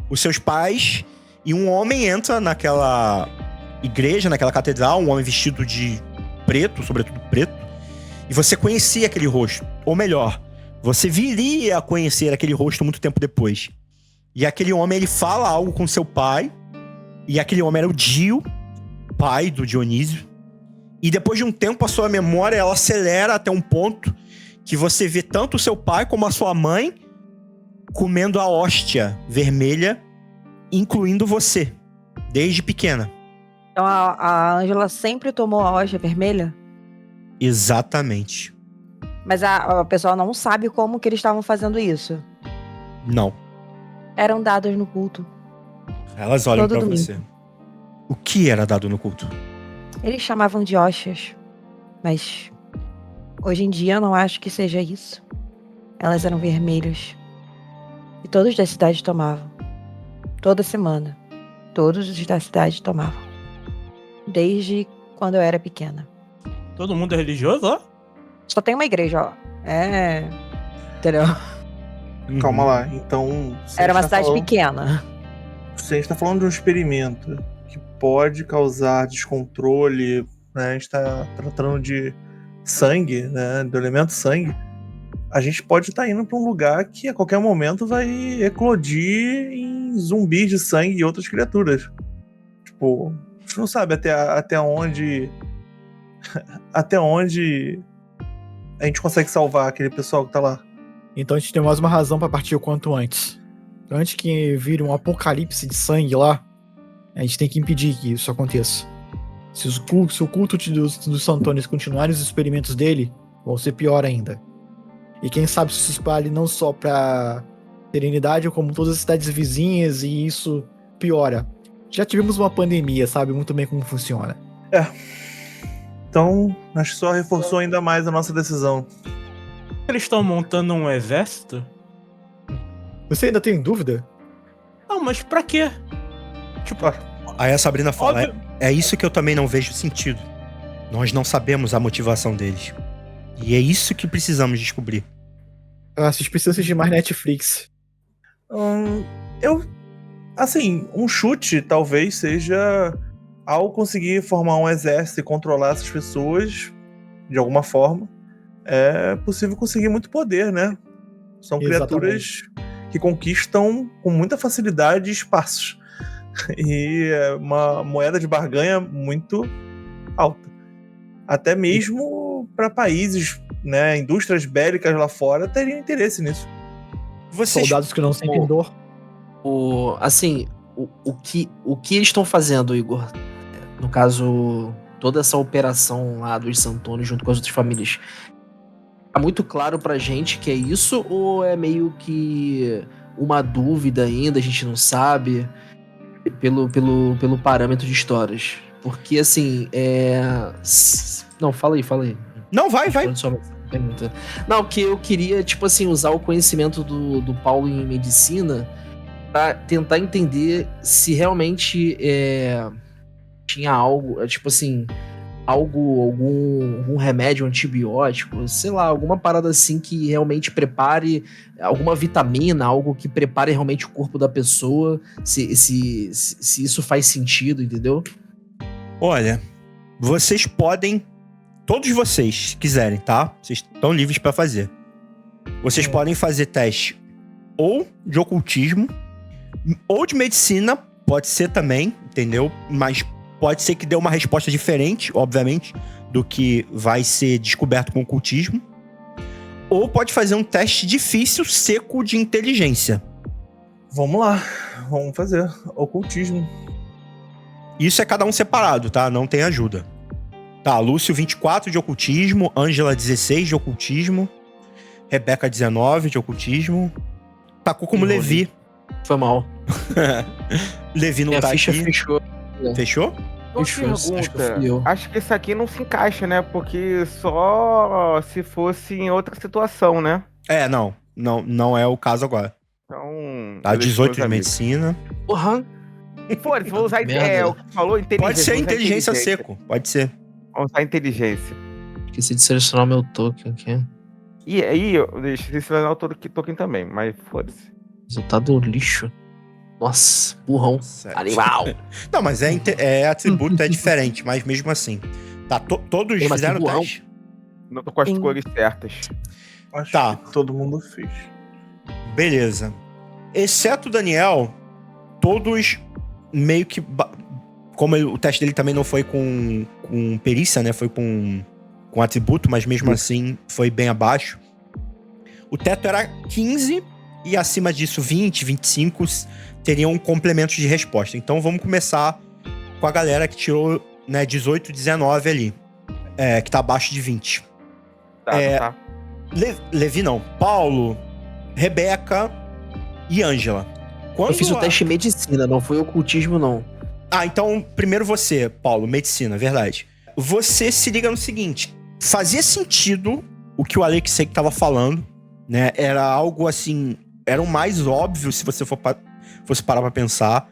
os seus pais, e um homem entra naquela igreja, naquela catedral, um homem vestido de preto, sobretudo preto, e você conhecia aquele rosto. Ou melhor, você viria a conhecer aquele rosto muito tempo depois. E aquele homem, ele fala algo com seu pai, e aquele homem era o Dio, pai do Dionísio. E depois de um tempo, a sua memória, ela acelera até um ponto que você vê tanto o seu pai como a sua mãe comendo a hóstia vermelha, incluindo você, desde pequena. Então a Ângela sempre tomou a hóstia vermelha? Exatamente. Mas a pessoa não sabe como que eles estavam fazendo isso. Não. Eram dados no culto. Elas olham Todo pra domingo. você. O que era dado no culto? Eles chamavam de hóstias. Mas hoje em dia eu não acho que seja isso. Elas eram vermelhas. E todos da cidade tomavam. Toda semana. Todos os da cidade tomavam. Desde quando eu era pequena. Todo mundo é religioso, ó? Só tem uma igreja, ó. É. Entendeu? Calma lá. Então. se a Era gente uma tá cidade falando- pequena. Se a gente tá falando de um experimento que pode causar descontrole, né? A gente tá tratando de sangue, né? Do elemento sangue. A gente pode estar indo pra um lugar que a qualquer momento vai eclodir em zumbis de sangue e outras criaturas. Tipo, a gente não sabe até onde. Até onde a gente consegue salvar aquele pessoal que tá lá. Então a gente tem mais uma razão pra partir o quanto antes. Antes que vire um apocalipse de sangue lá, a gente tem que impedir que isso aconteça. Se o culto dos Santones continuarem os experimentos dele, vão ser pior ainda. E quem sabe se espalhe não só pra Serenidade, como todas as cidades vizinhas, e isso piora. Já tivemos uma pandemia, sabe muito bem como funciona. Então, acho que só reforçou ainda mais a nossa decisão. Eles estão montando um exército? Você ainda tem dúvida? Não, mas pra quê? Tipo, Aí a Sabrina fala, óbvio. é isso que eu também não vejo sentido. Nós não sabemos a motivação deles. E é isso que precisamos descobrir. Vocês precisam assistir mais Netflix. Assim, um chute talvez seja ao conseguir formar um exército e controlar essas pessoas de alguma forma, é possível conseguir muito poder, né? São criaturas que conquistam com muita facilidade espaços. E é uma moeda de barganha muito alta. Até mesmo para países, né, indústrias bélicas lá fora teriam interesse nisso. Vocês... Soldados que não sentem dor. O que eles estão fazendo, Igor? No caso, toda essa operação lá dos Santones junto com as outras famílias. Tá muito claro pra gente que é isso ou é meio que uma dúvida ainda, a gente não sabe, pelo parâmetro de histórias? Porque assim, Não, fala aí. Não, vai. Responde só essa pergunta. Não, que eu queria, tipo assim, usar o conhecimento do Paulo em medicina pra tentar entender se realmente tinha algo, tipo assim, algum remédio, antibiótico, sei lá, alguma parada assim que realmente prepare, alguma vitamina, algo que prepare realmente o corpo da pessoa, se isso faz sentido, entendeu? Olha, vocês podem, todos vocês, se quiserem, tá? Vocês estão livres pra fazer. Vocês podem fazer teste ou de ocultismo, ou de medicina, pode ser também, entendeu? Mas pode ser que dê uma resposta diferente, obviamente, do que vai ser descoberto com o ocultismo. Ou pode fazer um teste difícil, seco de inteligência. Vamos lá, vamos fazer ocultismo. Isso é cada um separado, tá? Não tem ajuda. Tá, Lúcio 24 de ocultismo, Ângela 16 de ocultismo, Rebeca 19 de ocultismo. Tacou como Levi. Foi mal. Levi não Minha tá ficha aqui. fechou. Fechou? Uma Acho que fui eu. pergunta. Acho que isso aqui não se encaixa, né? Porque só se fosse em outra situação, né? Não é o caso agora. Então. Tá, eu deixo 18 meus de amigos. medicina. Porra. Foda-se, vou usar Merda. o que falou inteligência. Pode ser vou usar inteligência seco, pode ser. Vamos usar inteligência. Esqueci de selecionar meu token aqui. E aí, eu deixo de selecionar o token também, mas foda-se. Resultado lixo. Nossa, burrão. Certo. Animal. Não, mas é atributo, é diferente, mas mesmo assim. Tá, todos Ei, mas fizeram que burrão. teste? Não tô com as Sim. cores certas. Acho Tá. que todo mundo fez. Beleza. Exceto o Daniel, todos meio que... Como o teste dele também não foi com perícia, né? Foi com atributo, mas mesmo assim foi bem abaixo. O teto era 15 e acima disso 20, 25 teriam complementos de resposta. Então vamos começar com a galera que tirou, né, 18, 19 ali, que tá abaixo de 20. Tá. Levi não, Paulo, Rebeca e Ângela. Eu fiz o teste em medicina, não foi ocultismo, não. Ah, então primeiro você, Paulo, medicina, verdade. Você se liga no seguinte, fazia sentido o que o Alexei tava falando, né? Era algo assim, era o mais óbvio se você fosse parar pra pensar.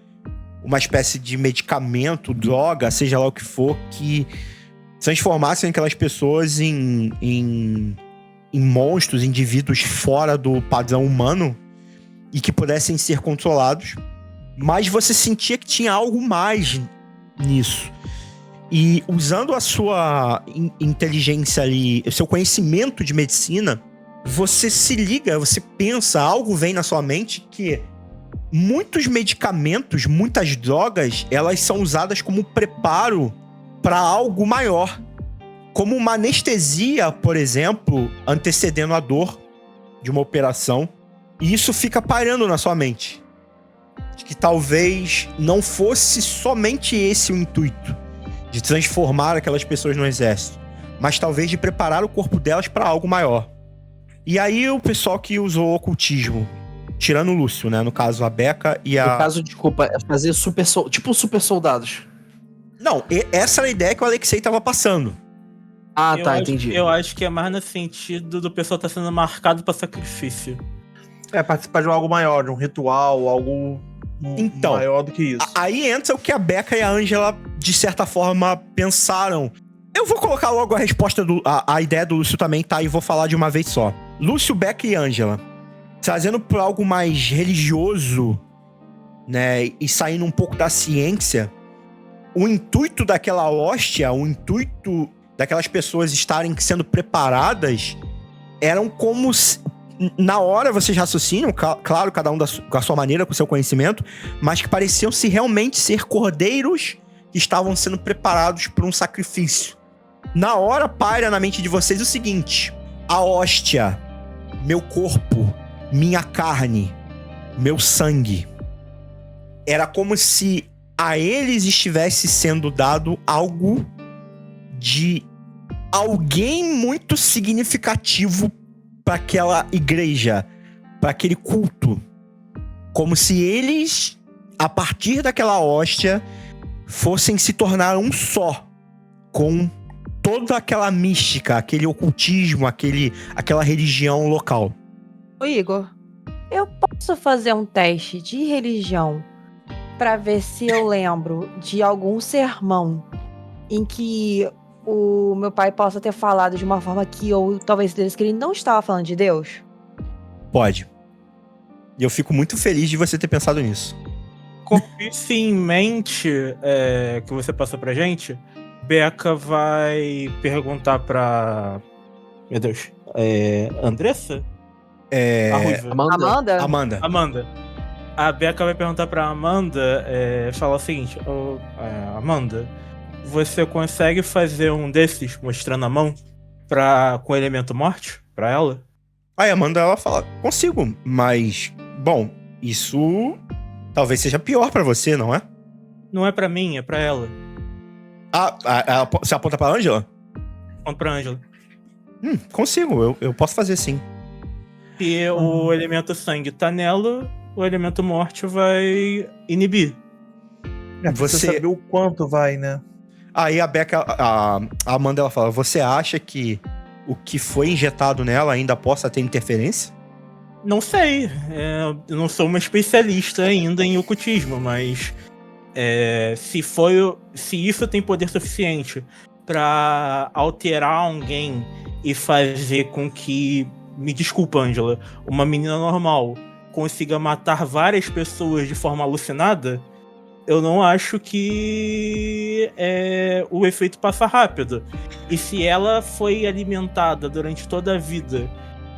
Uma espécie de medicamento, droga, seja lá o que for, que transformassem aquelas pessoas em monstros, indivíduos fora do padrão humano e que pudessem ser controlados. Mas você sentia que tinha algo mais nisso. E usando a sua inteligência ali, o seu conhecimento de medicina, você se liga, você pensa, algo vem na sua mente que muitos medicamentos, muitas drogas, elas são usadas como preparo para algo maior. Como uma anestesia, por exemplo, antecedendo a dor de uma operação. E isso fica pairando na sua mente. De que talvez não fosse somente esse o intuito. De transformar aquelas pessoas no exército. Mas talvez de preparar o corpo delas para algo maior. E aí o pessoal que usou o ocultismo, tirando o Lúcio, né? No caso, a Beca e a... No caso, desculpa, é fazer tipo super soldados. Não, essa era a ideia que o Alexei tava passando. Ah, tá, entendi. Eu acho que é mais no sentido do pessoal tá sendo marcado pra sacrifício. Participar de algo maior, de um ritual, algo então, maior do que isso. Aí entra o que a Beca e a Ângela, de certa forma, pensaram. Eu vou colocar logo a resposta, a ideia do Lúcio também, tá? E vou falar de uma vez só. Lúcio, Beca e Ângela. Trazendo pra algo mais religioso, né? E saindo um pouco da ciência. O intuito daquela hóstia, o intuito daquelas pessoas estarem sendo preparadas, eram como... Na hora vocês raciocinam, claro, cada um com a sua maneira, com o seu conhecimento, mas que pareciam se realmente ser cordeiros que estavam sendo preparados para um sacrifício. Na hora paira na mente de vocês o seguinte: a hóstia, meu corpo, minha carne, meu sangue. Era como se a eles estivesse sendo dado algo de alguém muito significativo para aquela igreja, para aquele culto. Como se eles, a partir daquela hóstia, fossem se tornar um só com toda aquela mística, aquele ocultismo, aquela religião local. Ô Igor, eu posso fazer um teste de religião para ver se eu lembro de algum sermão em que o meu pai possa ter falado de uma forma que eu talvez deles que ele não estava falando de Deus? Pode. E eu fico muito feliz de você ter pensado nisso. Com isso em mente que você passou pra gente, Beca vai perguntar pra... Meu Deus. Andressa? A Ruiva. Amanda? A Beca vai perguntar pra Amanda, falar o seguinte: Amanda, você consegue fazer um desses mostrando a mão com o elemento morte pra ela? Aí a Amanda, ela fala: consigo, mas, bom, isso talvez seja pior pra você, não é? Não é pra mim, é pra ela. Você aponta pra Ângela? Aponta pra Ângela. Consigo, eu posso fazer sim. Se o elemento sangue tá nela, o elemento morte vai inibir. Você saber o quanto vai, né? Aí a Beca, a Amanda, ela fala: você acha que o que foi injetado nela ainda possa ter interferência? Não sei. Eu não sou uma especialista ainda em ocultismo, mas se isso tem poder suficiente pra alterar alguém e fazer com que, me desculpa, Ângela, uma menina normal consiga matar várias pessoas de forma alucinada, eu não acho que o efeito passa rápido. E se ela foi alimentada durante toda a vida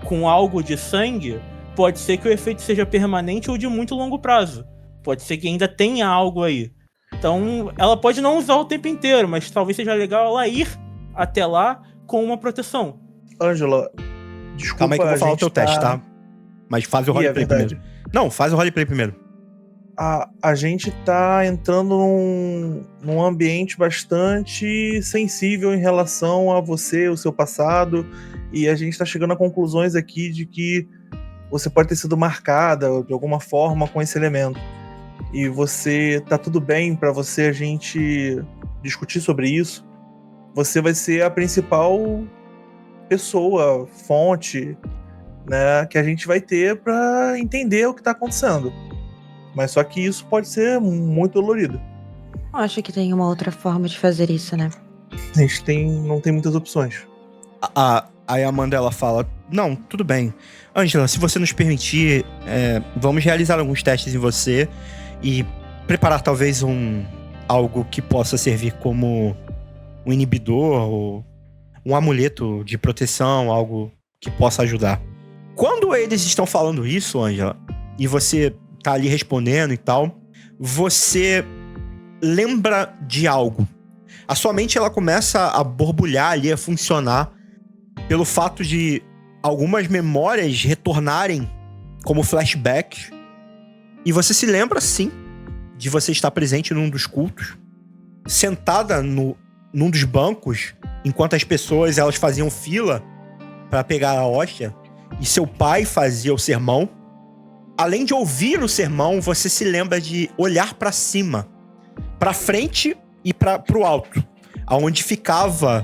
com algo de sangue, pode ser que o efeito seja permanente ou de muito longo prazo. Pode ser que ainda tenha algo aí. Então, ela pode não usar o tempo inteiro, mas talvez seja legal ela ir até lá com uma proteção. Ângela, Desculpa, Calma aí que eu vou falar o teu teste, tá? Mas faz o Ih, roleplay primeiro. Não, faz o roleplay primeiro. A gente tá entrando num ambiente bastante sensível em relação a você, o seu passado, e a gente tá chegando a conclusões aqui de que você pode ter sido marcada de alguma forma com esse elemento. E você tá tudo bem pra você a gente discutir sobre isso. Você vai ser a principal pessoa, fonte, né, que a gente vai ter pra entender o que tá acontecendo. Mas só que isso pode ser muito dolorido. Eu acho que tem uma outra forma de fazer isso, né? A gente não tem muitas opções. Aí a Amanda fala: não, tudo bem. Ângela, se você nos permitir, vamos realizar alguns testes em você e preparar talvez algo que possa servir como um inibidor ou um amuleto de proteção, algo que possa ajudar. Quando eles estão falando isso, Ângela, e você tá ali respondendo e tal, você lembra de algo. A sua mente, ela começa a borbulhar ali, a funcionar pelo fato de algumas memórias retornarem como flashback. E você se lembra, sim, de você estar presente num dos cultos, sentada num dos bancos, enquanto as pessoas elas faziam fila para pegar a hóstia, e seu pai fazia o sermão. Além de ouvir o sermão, você se lembra de olhar para cima, para frente e pro alto, aonde ficava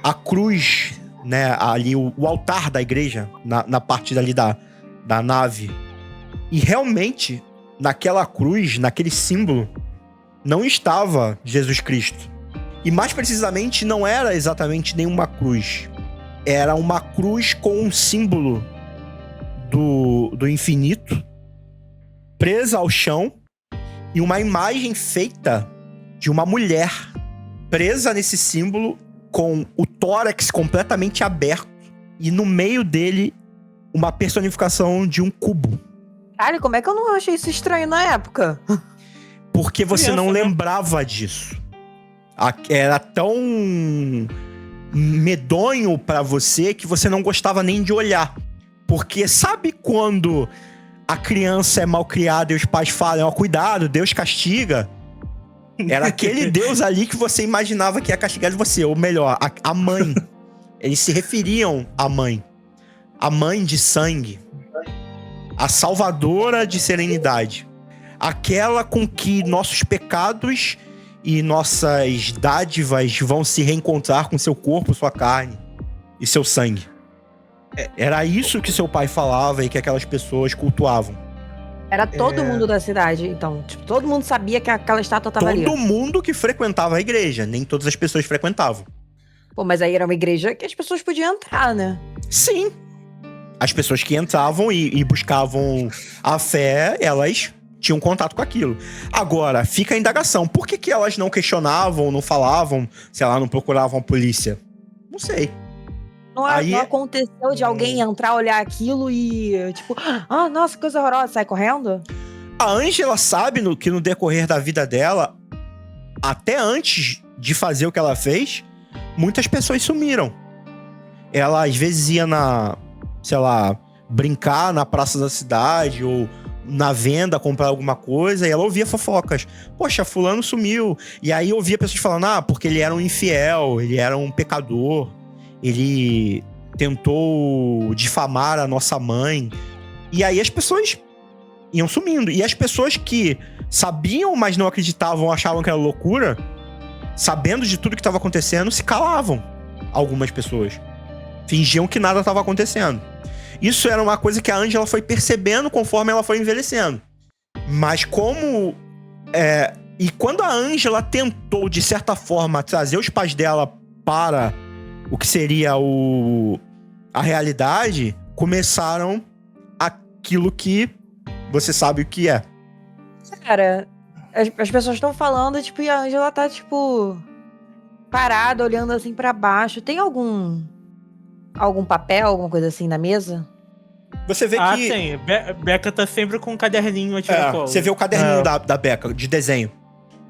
a cruz, né, ali o altar da igreja, na parte dali da nave. E realmente, naquela cruz, naquele símbolo, não estava Jesus Cristo. E mais precisamente, não era exatamente nenhuma cruz. Era uma cruz com um símbolo do infinito, presa ao chão, e uma imagem feita de uma mulher presa nesse símbolo, com o tórax completamente aberto, e no meio dele uma personificação de um cubo. Cara, como é que eu não achei isso estranho na época? Porque você não lembrava disso. Era tão medonho pra você que você não gostava nem de olhar. Porque sabe quando a criança é mal criada e os pais falam: ó, cuidado, Deus castiga? Era aquele Deus ali que você imaginava que ia castigar de você. Ou melhor, a mãe. Eles se referiam à mãe. A mãe de sangue. A salvadora de serenidade. Aquela com que nossos pecados e nossas dádivas vão se reencontrar com seu corpo, sua carne e seu sangue. Era isso que seu pai falava e que aquelas pessoas cultuavam. Era todo mundo da cidade, então. Tipo, todo mundo sabia que aquela estátua tava ali. Todo mundo que frequentava a igreja. Nem todas as pessoas frequentavam. Pô, mas aí era uma igreja que as pessoas podiam entrar, né? Sim. As pessoas que entravam e buscavam a fé, elas tinham contato com aquilo. Agora, fica a indagação. Por que elas não questionavam, não falavam, sei lá, não procuravam a polícia? Não sei. Não aconteceu de alguém entrar, olhar aquilo e, tipo, ah, nossa, coisa horrorosa, sai correndo? A Ângela sabe que no decorrer da vida dela, até antes de fazer o que ela fez, muitas pessoas sumiram. Ela, às vezes, ia brincar na praça da cidade ou na venda, comprar alguma coisa, e ela ouvia fofocas. Poxa, fulano sumiu. E aí ouvia pessoas falando, porque ele era um infiel, ele era um pecador, ele tentou difamar a nossa mãe. E aí as pessoas iam sumindo. E as pessoas que sabiam, mas não acreditavam, achavam que era loucura, sabendo de tudo que estava acontecendo, se calavam. Algumas pessoas fingiam que nada estava acontecendo. Isso era uma coisa que a Ângela foi percebendo conforme ela foi envelhecendo. Mas e quando a Ângela tentou, de certa forma, trazer os pais dela para o que seria a realidade, começaram aquilo que você sabe o que é. Cara, as pessoas estão falando, tipo, e a Ângela tá, tipo, parada, olhando assim pra baixo. Tem algum papel, alguma coisa assim na mesa? Você vê que... tem. Becca tá sempre com um caderninho aqui na cola. Você vê o caderninho da Becca, de desenho.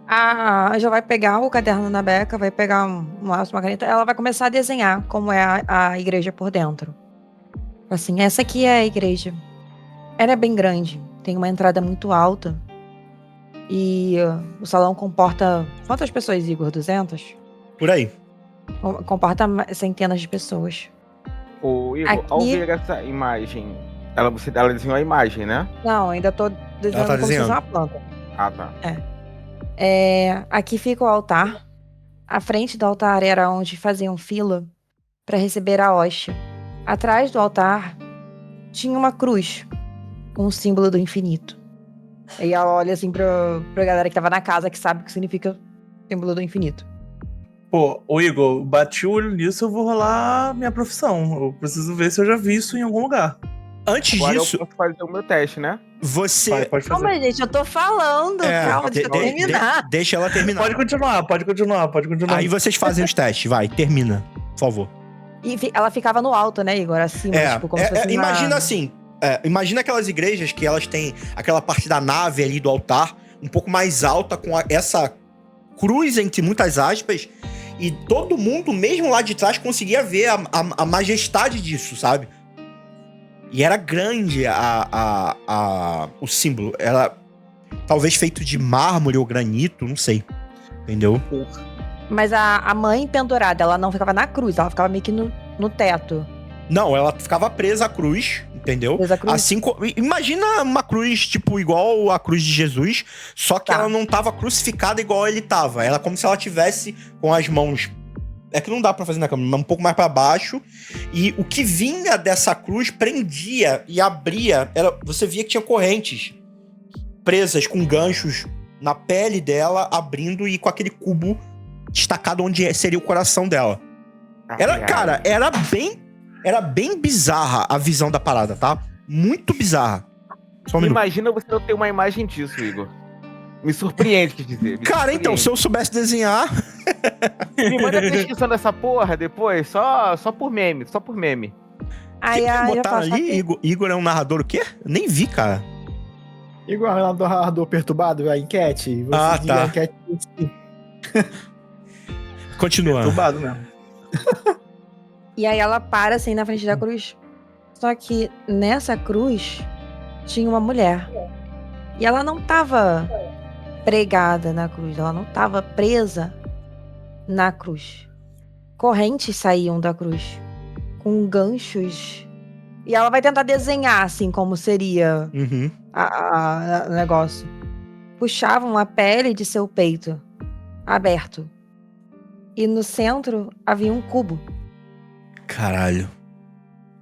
A Ângela vai pegar o caderno da Becca, vai pegar um lápis, uma caneta, ela vai começar a desenhar como é a igreja por dentro. Assim, essa aqui é a igreja. Ela é bem grande, tem uma entrada muito alta. E o salão comporta... Quantas pessoas, Igor? 200? Por aí. Comporta centenas de pessoas. Ô, Igor, ao Aqui- ver essa imagem, ela desenhou a imagem, né? Não, ainda tô desenhando como se fosse desenhando. uma planta. Ah, tá. Aqui fica o altar. À frente do altar era onde faziam fila para receber a hóstia. Atrás do altar tinha uma cruz com o símbolo do infinito. E ela olha assim pra galera que tava na casa, que sabe o que significa símbolo do infinito. Pô, ô Igor, bati o olho nisso, eu vou rolar minha profissão. Eu preciso ver se eu já vi isso em algum lugar. Antes Agora disso, eu posso fazer o meu teste, né? você... Pode fazer. Calma, gente, eu tô falando. Calma, deixa eu terminar. deixa ela terminar. Pode continuar. Aí vocês fazem os testes, vai, termina, por favor. E ela ficava no alto, né, Igor? Acima, tipo, como se fosse uma... Imagina assim, imagina aquelas igrejas que elas têm aquela parte da nave ali do altar um pouco mais alta, com essa cruz entre muitas aspas, e todo mundo, mesmo lá de trás, conseguia ver a majestade disso, sabe? E era grande o símbolo. Era talvez feito de mármore ou granito, não sei. Entendeu? Mas a mãe pendurada, ela não ficava na cruz, ela ficava meio que no teto. Não, ela ficava presa à cruz, entendeu? Presa à cruz. Assim, imagina uma cruz, tipo, igual a cruz de Jesus, só que Tá. ela não tava crucificada igual ele tava. Era como se ela tivesse com as mãos... É que não dá pra fazer na câmera, mas um pouco mais pra baixo. E o que vinha dessa cruz prendia e abria. Você via que tinha correntes presas com ganchos na pele dela, abrindo e com aquele cubo destacado onde seria o coração dela. Cara, era bem bizarra a visão da parada, tá? Muito bizarra. Só um minuto. Imagina você não ter uma imagem disso, Igor. Me surpreende, quer dizer. Cara, então, se eu soubesse desenhar... Me manda a descrição dessa porra depois, só por meme, só por meme. Aí que a Anja botaram fala, ali? Igor é um narrador o quê? Eu nem vi, cara. Igor narrador perturbado, a enquete. Você Ah, diga tá. a enquete. Continua. Turbado mesmo. E aí ela para assim na frente da cruz. Só que nessa cruz tinha uma mulher. E ela não tava pregada na cruz, ela não tava presa na cruz. Correntes saíam da cruz com ganchos. E ela vai tentar desenhar assim como seria Uhum. o negócio. Puxavam a pele de seu peito aberto. E no centro havia um cubo. Caralho.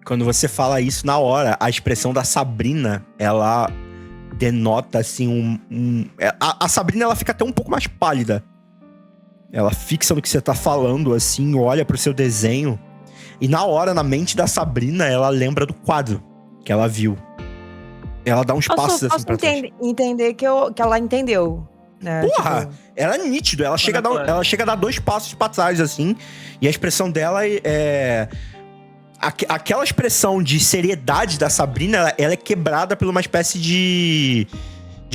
Quando você fala isso na hora, a expressão da Sabrina, ela denota, assim, a Sabrina, ela fica até um pouco mais pálida. Ela fixa no que você tá falando, assim, olha pro seu desenho. E na hora, na mente da Sabrina, ela lembra do quadro que ela viu. Ela dá uns passos assim pra trás. Entender que ela entendeu. Né? Porra! Tipo, Era nítido. Ela chega a dar 2 passos pra trás, assim. E a expressão dela é... Aquela expressão de seriedade da Sabrina, ela é quebrada por uma espécie de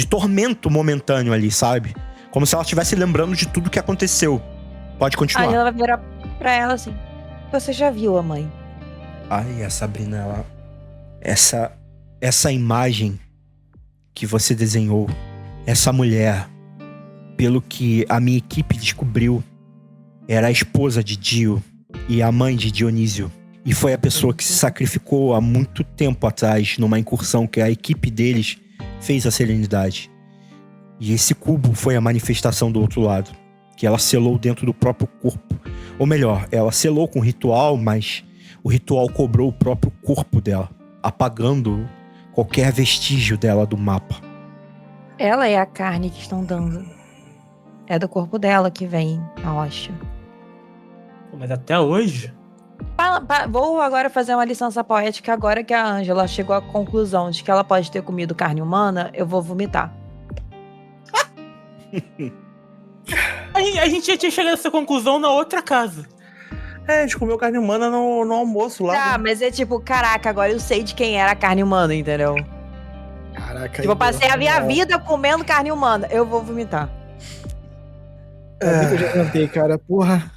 tormento momentâneo ali, sabe? Como se ela estivesse lembrando de tudo que aconteceu. Pode continuar. aí ela vira pra ela assim: você já viu a mãe? Ai, a Sabrina, ela... Essa imagem que você desenhou, essa mulher, pelo que a minha equipe descobriu, era a esposa de Dio e a mãe de Dionísio. E foi a pessoa que se sacrificou há muito tempo atrás numa incursão que a equipe deles fez à Serenidade. E esse cubo foi a manifestação do outro lado, que ela selou dentro do próprio corpo. Ou melhor, ela selou com o ritual, mas o ritual cobrou o próprio corpo dela, apagando qualquer vestígio dela do mapa. Ela é a carne que estão dando. É do corpo dela que vem a hóstia. Mas até hoje... Vou agora fazer uma licença poética. Agora que a Ângela chegou à conclusão de que ela pode ter comido carne humana, eu vou vomitar. A gente já tinha chegado a essa conclusão na outra casa. A gente comeu carne humana no almoço lá. Tá, mas é tipo, caraca, agora eu sei de quem era a carne humana, entendeu? Caraca. Tipo, eu passei a minha vida comendo carne humana. Eu vou vomitar. Eu já jantei, cara. Porra.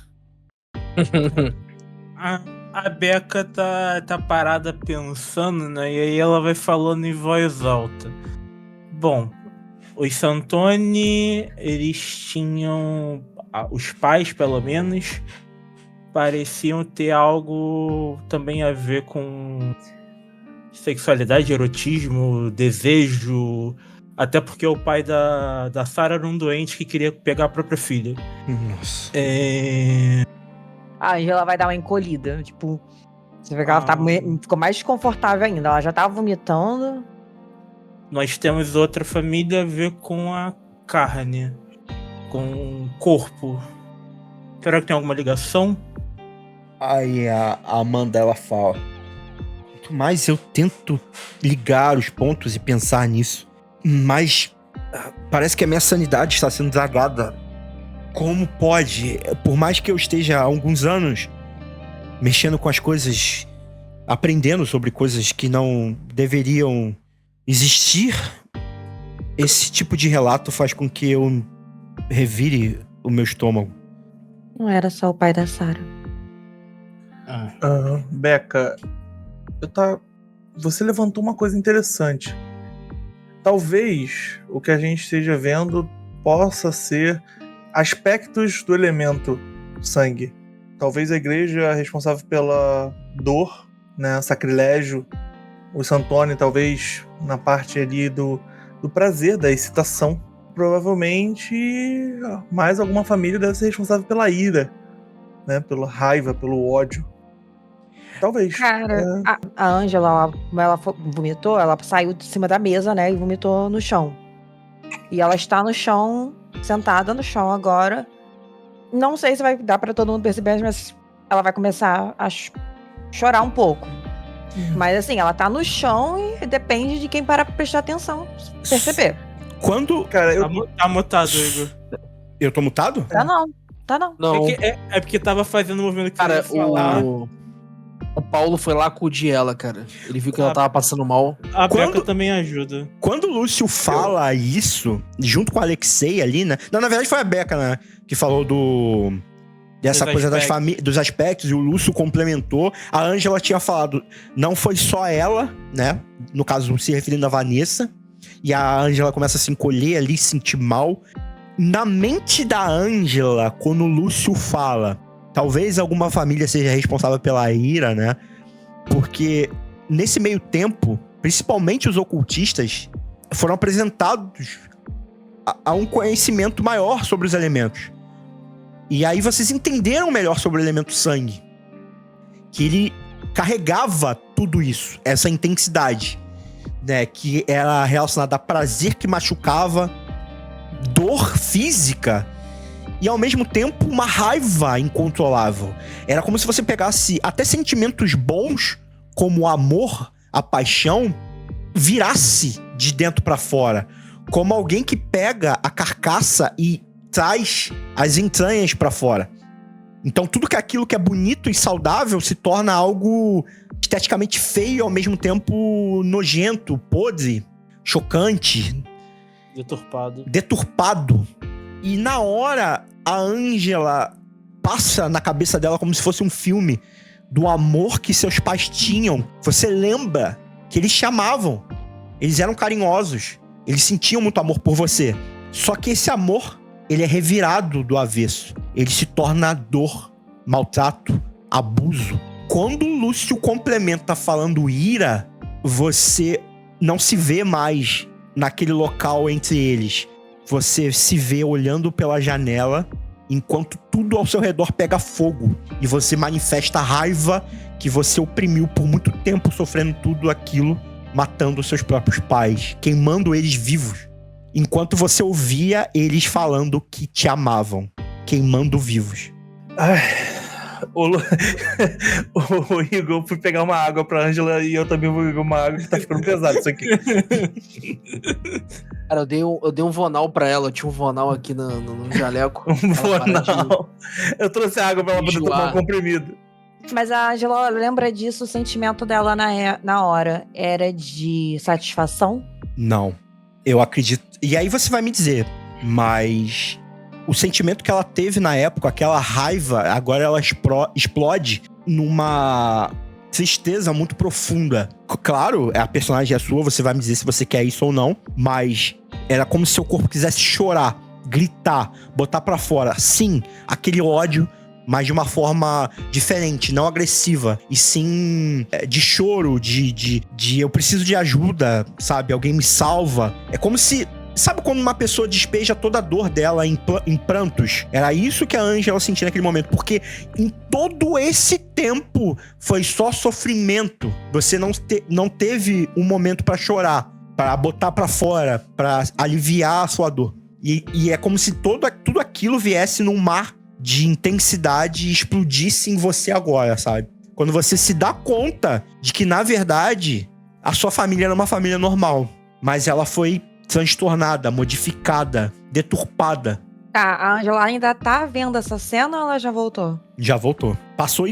A Becca tá parada pensando, né? E aí ela vai falando em voz alta. Bom, os Santoni, eles tinham... Os pais, pelo menos, pareciam ter algo também a ver com sexualidade, erotismo, desejo. Até porque o pai da Sarah era um doente que queria pegar a própria filha. Nossa. A Angela vai dar uma encolhida. Tipo, você vê que ela ficou mais desconfortável ainda. Ela já tava vomitando. Nós temos outra família a ver com a carne, com o corpo. Será que tem alguma ligação? Aí a Amanda, ela fala: quanto mais eu tento ligar os pontos e pensar nisso, mais parece que a minha sanidade está sendo dragada. Como pode? Por mais que eu esteja há alguns anos mexendo com as coisas, aprendendo sobre coisas que não deveriam existir, esse tipo de relato faz com que eu revire o meu estômago. Não era só o pai da Sarah. Becca, você levantou uma coisa interessante. Talvez o que a gente esteja vendo possa ser aspectos do elemento sangue. Talvez a igreja responsável pela dor, né, sacrilégio, o Santoni talvez na parte ali do prazer, da excitação. Provavelmente mais alguma família deve ser responsável pela ira, né, pela raiva, pelo ódio. Talvez. Cara, a Angela, como ela vomitou, ela saiu de cima da mesa, né, e vomitou no chão. E ela está no chão, sentada no chão agora. Não sei se vai dar pra todo mundo perceber, mas ela vai começar a chorar um pouco. Mas assim, ela tá no chão e depende de quem parar pra prestar atenção, perceber. Quando... Cara, Tá mutado, Igor. Eu tô mutado? Tá não. Não, É porque tava fazendo o movimento que cara, você ia falar. o Paulo foi lá acudir ela, cara. Ele viu que ela tava passando mal. A Quando- Becca também ajuda. Quando o Lúcio fala isso, junto com o Alexei ali, né? Não, na verdade foi a Becca, né? Que falou dessa Dos coisa aspectos. dos aspectos, e o Lúcio complementou. A Ângela tinha falado, não foi só ela, né? No caso, se referindo a Vanessa. E a Ângela começa a se encolher ali, se sentir mal. Na mente da Ângela, quando o Lúcio fala, talvez alguma família seja responsável pela ira, né? Porque nesse meio tempo, principalmente os ocultistas, foram apresentados a um conhecimento maior sobre os elementos. E aí vocês entenderam melhor sobre o elemento sangue. Que ele carregava tudo isso, essa intensidade, né? Que era relacionada a prazer que machucava, dor física e ao mesmo tempo uma raiva incontrolável. Era como se você pegasse até sentimentos bons, como o amor, a paixão, virasse de dentro pra fora. Como alguém que pega a carcaça e traz as entranhas pra fora. Então tudo que aquilo que é bonito e saudável se torna algo esteticamente feio e ao mesmo tempo nojento, podre, chocante, deturpado. E na hora, a Ângela passa na cabeça dela como se fosse um filme do amor que seus pais tinham. Você lembra que eles te amavam, eles eram carinhosos, eles sentiam muito amor por você. Só que esse amor, ele é revirado do avesso. Ele se torna dor, maltrato, abuso. Quando o Lúcio complementa falando ira, você não se vê mais naquele local entre eles. Você se vê olhando pela janela enquanto tudo ao seu redor pega fogo. E você manifesta a raiva que você oprimiu por muito tempo, sofrendo tudo aquilo, matando seus próprios pais, queimando eles vivos. Enquanto você ouvia eles falando que te amavam, queimando vivos. O Igor, fui pegar uma água pra Ângela e eu também vou pegar uma água que tá ficando pesado isso aqui. Cara, eu dei um Vonal pra ela. Eu tinha um Vonal aqui no jaleco. Vonal. Eu trouxe água pra ela poder enjoar. tomar um comprimido. Mas a Angela lembra disso, o sentimento dela na hora era de satisfação? Não. Eu acredito... E aí você vai me dizer, mas... O sentimento que ela teve na época, aquela raiva, agora ela explode numa tristeza muito profunda. Claro, a personagem é sua, você vai me dizer se você quer isso ou não, mas era como se seu corpo quisesse chorar, gritar, botar pra fora. Sim, aquele ódio, mas de uma forma diferente, não agressiva, e sim de choro, de eu preciso de ajuda, sabe? Alguém me salva. É como se... Sabe quando uma pessoa despeja toda a dor dela em prantos? Era isso que a Ângela sentia naquele momento. Porque em todo esse tempo foi só sofrimento. Você não teve um momento pra chorar, pra botar pra fora, pra aliviar a sua dor. E é como se tudo aquilo viesse num mar de intensidade e explodisse em você agora, sabe? Quando você se dá conta de que, na verdade, a sua família era uma família normal. Mas ela foi transtornada, modificada, deturpada. Tá, a Ângela ainda tá vendo essa cena ou ela já voltou? Já voltou.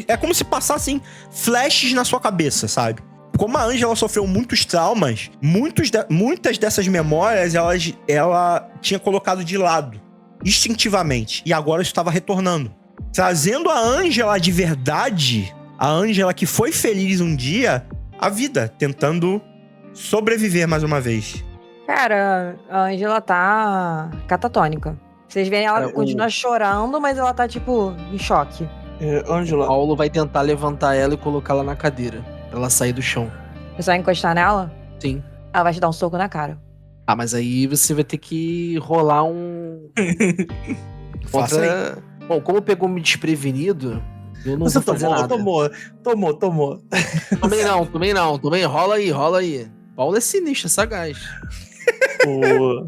É como se passassem flashes na sua cabeça, sabe? Como a Ângela sofreu muitos traumas, muitas dessas memórias ela tinha colocado de lado, instintivamente. E agora estava retornando. Trazendo a Ângela de verdade, a Ângela que foi feliz um dia, à vida, tentando sobreviver mais uma vez. Cara, a Ângela tá catatônica. Vocês veem, ela continua chorando, mas ela tá, tipo, em choque. O Ângela, Paulo vai tentar levantar ela e colocá-la na cadeira, pra ela sair do chão. Você vai encostar nela? Sim. Ela vai te dar um soco na cara. Ah, mas aí você vai ter que rolar um... Faça aí. Bom, como pegou-me desprevenido, eu não vou fazer nada. Tomou. Tomei não. Rola aí. Paulo é sinistro, é sagaz. Pô,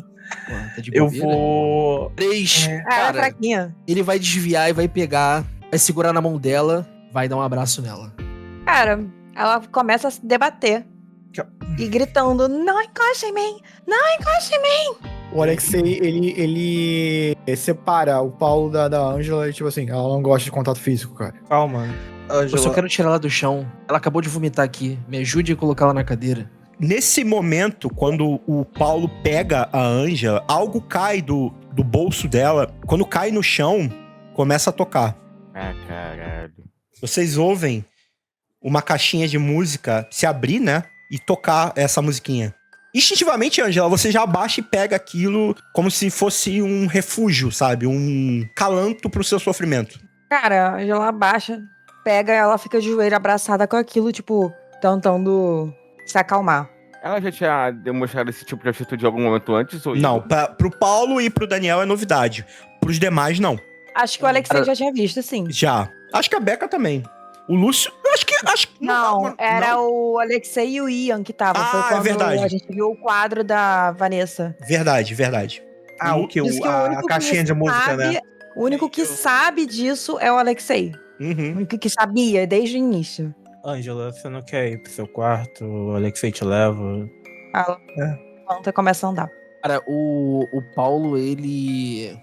tá de Eu bobeira? vou... 3, Ela é cara, fraquinha. ele vai desviar e vai pegar, vai segurar na mão dela, vai dar um abraço nela. Cara, ela começa a se debater. E gritando, não encoste em mim! Não encoste em mim! O Alexei, ele separa o Paulo da Ângela e, tipo assim, ela não gosta de contato físico, cara. Calma. Eu só Ângela, quero tirar ela do chão. Ela acabou de vomitar aqui. Me ajude a colocar ela na cadeira. Nesse momento, quando o Paulo pega a Ângela, algo cai do bolso dela. Quando cai no chão, começa a tocar. Ah, caralho. Vocês ouvem uma caixinha de música se abrir, né? E tocar essa musiquinha. Instintivamente, Ângela, você já abaixa e pega aquilo como se fosse um refúgio, sabe? Um calanto pro seu sofrimento. Cara, a Ângela abaixa, pega, ela fica de joelho abraçada com aquilo, tipo, tentando se acalmar. Ela já tinha demonstrado esse tipo de atitude em algum momento antes? Ou Não, pro Paulo e pro Daniel é novidade. Pros demais, não. Acho que o Alexei já tinha visto, sim. Já. Acho que a Becca também. O Lúcio, acho que Não, era não. o Alexei e o Ian que tava. Ah, Foi quando é verdade. a gente viu o quadro da Vanessa. Verdade. Ah, o que? Diz que o A único caixinha que de música, sabe- né? O único que sabe disso é o Alexei. Uhum. O único que sabia desde o início. Ângela, você não quer ir pro seu quarto? O Alexei te leva. Ela levanta e começa a andar. Cara, o Paulo, ele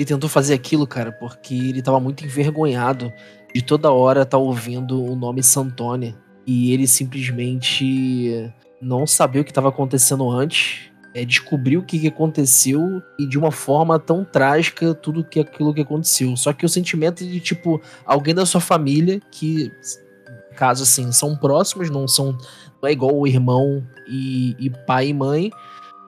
tentou fazer aquilo, cara, porque ele tava muito envergonhado de toda hora tá ouvindo o nome Santoni. E ele simplesmente não sabia o que estava acontecendo antes. Descobriu o que aconteceu e de uma forma tão trágica aquilo que aconteceu. Só que o sentimento de, tipo, alguém da sua família que, caso assim, são próximos, não é igual o irmão e pai e mãe,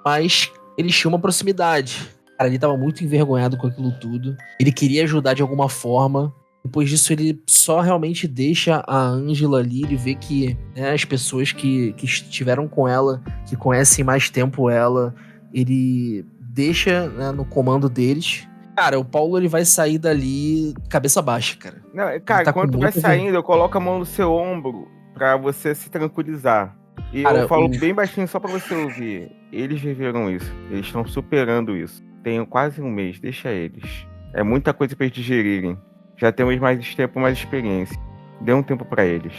mas eles tinham uma proximidade. Cara, ele tava muito envergonhado com aquilo tudo. Ele queria ajudar de alguma forma. Depois disso, ele só realmente deixa a Ângela ali. Ele vê que, né, as pessoas que estiveram com ela, que conhecem mais tempo ela, ele deixa, né, no comando deles. Cara, o Paulo, ele vai sair dali cabeça baixa, cara. Não, cara, Tá com quando tu vai muita saindo, eu coloco a mão no seu ombro pra você se tranquilizar. E Cara, eu falo bem baixinho só pra você ouvir. Eles viveram isso. Eles estão superando isso. Tenho quase um mês, deixa eles. É muita coisa pra eles digerirem. Já temos mais tempo, mais experiência. Dê um tempo pra eles.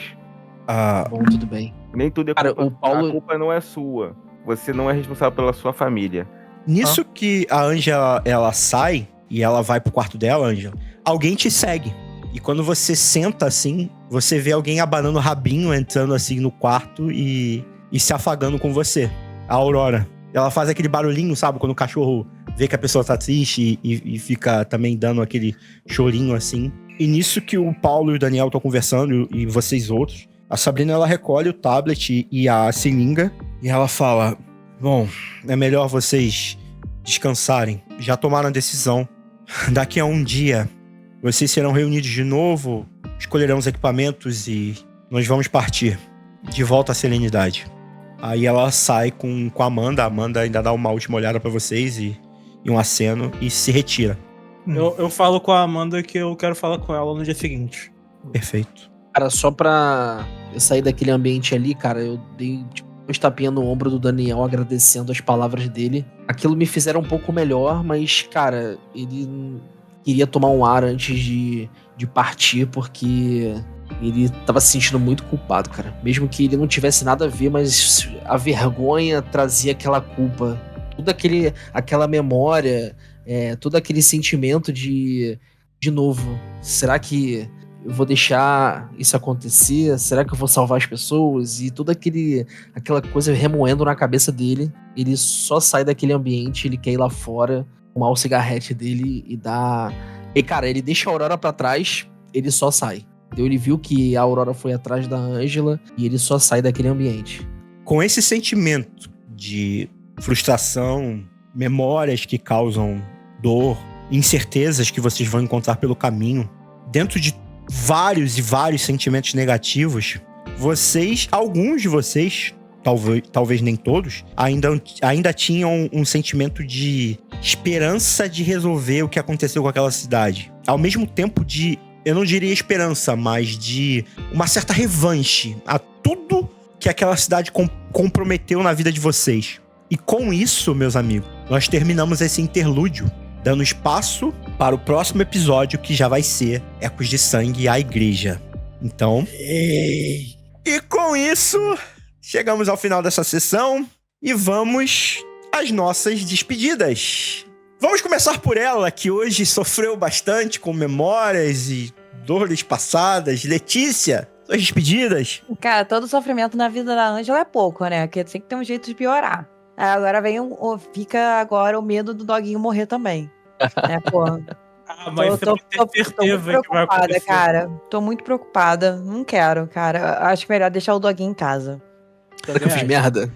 Bom, tudo bem. Nem tudo é Cara, culpa. o Paulo- A culpa não é sua. Você não é responsável pela sua família. Nisso que a Ângela, ela sai e ela vai pro quarto dela, Ângela, alguém te segue. E quando você senta assim, você vê alguém abanando o rabinho, entrando assim no quarto e se afagando com você. A Aurora. Ela faz aquele barulhinho, sabe? Quando o cachorro vê que a pessoa tá triste e fica também dando aquele chorinho assim. E nisso que o Paulo e o Daniel estão conversando, e vocês outros, a Sabrina, ela recolhe o tablet e a seringa, e ela fala, bom, é melhor vocês descansarem. Já tomaram a decisão. Daqui a um dia, vocês serão reunidos de novo, escolherão os equipamentos e nós vamos partir de volta à serenidade. Aí ela sai com a Amanda. A Amanda ainda dá uma última olhada pra vocês e um aceno e se retira. Eu falo com a Amanda que eu quero falar com ela no dia seguinte. Perfeito. Cara, só pra eu sair daquele ambiente ali, cara, eu dei tipo, um tapinha no ombro do Daniel, agradecendo as palavras dele. Aquilo me fizeram um pouco melhor, mas, cara, ele queria tomar um ar antes de partir, porque ele tava se sentindo muito culpado, cara. Mesmo que ele não tivesse nada a ver, mas a vergonha trazia aquela culpa. Toda aquela memória, todo aquele sentimento de novo, será que eu vou deixar isso acontecer? Será que eu vou salvar as pessoas? E toda aquela coisa remoendo na cabeça dele. Ele só sai daquele ambiente, ele quer ir lá fora, fumar o cigarrete dele e dar... E, cara, ele deixa a Aurora pra trás, ele só sai. Então ele viu que a Aurora foi atrás da Ângela e ele só sai daquele ambiente. Com esse sentimento de frustração, memórias que causam dor, incertezas que vocês vão encontrar pelo caminho, dentro de vários e vários sentimentos negativos, alguns de vocês, talvez nem todos, ainda tinham um sentimento de esperança de resolver o que aconteceu com aquela cidade. Ao mesmo tempo de, eu não diria esperança, mas de uma certa revanche a tudo que aquela cidade comprometeu na vida de vocês. E com isso, meus amigos, nós terminamos esse interlúdio, dando espaço para o próximo episódio, que já vai ser Ecos de Sangue e a Igreja. Então... E com isso, chegamos ao final dessa sessão e vamos às nossas despedidas. Vamos começar por ela, que hoje sofreu bastante com memórias e dores passadas. Letícia, suas despedidas? Cara, todo sofrimento na vida da Ângela é pouco, né? Porque tem que ter um jeito de piorar. Agora fica agora o medo do doguinho morrer também. Pô. Mas você pode ter certeza que vai acontecer. Cara. Tô muito preocupada. Não quero, cara. Acho melhor deixar o doguinho em casa. Será que eu fiz merda?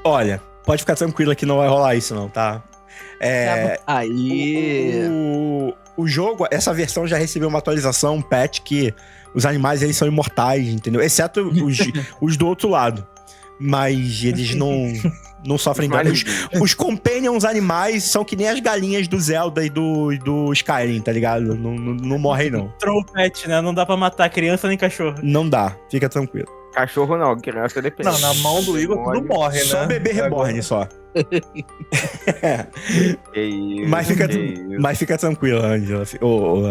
Olha, pode ficar tranquila que não vai rolar isso não, tá? Aí... O jogo, essa versão já recebeu uma atualização, um patch, que os animais eles são imortais, entendeu? Exceto os do outro lado. Mas eles não sofrem dano. Os companions animais são que nem as galinhas do Zelda e do Skyrim, tá ligado? Não morrem, não. Trompete, né? Não dá pra matar criança nem cachorro. Não dá, fica tranquilo. Cachorro não, criança depende. Não, na mão do Igor tudo morre, né? Só bebê reborn, só. Mas fica tranquilo, Ângela.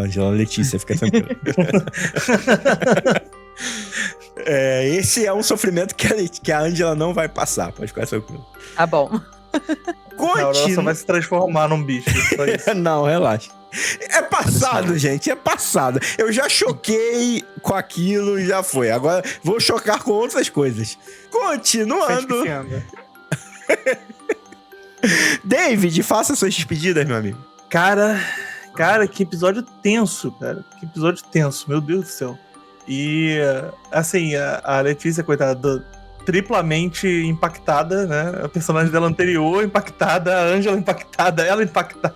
Ângela, Letícia, fica tranquila. Esse é um sofrimento que a Ângela não vai passar, pode ficar tranquilo. Tá bom. A Aurora só vai se transformar num bicho, só isso. Não, relaxa. É passado, gente, é passado. Eu já choquei com aquilo e já foi. Agora vou chocar com outras coisas. Continuando. David, faça suas despedidas, meu amigo. Cara, que episódio tenso, cara. Que episódio tenso, meu Deus do céu. E, assim, a Letícia, coitada, triplamente impactada, né? A personagem dela anterior impactada, a Ângela impactada, ela impactada.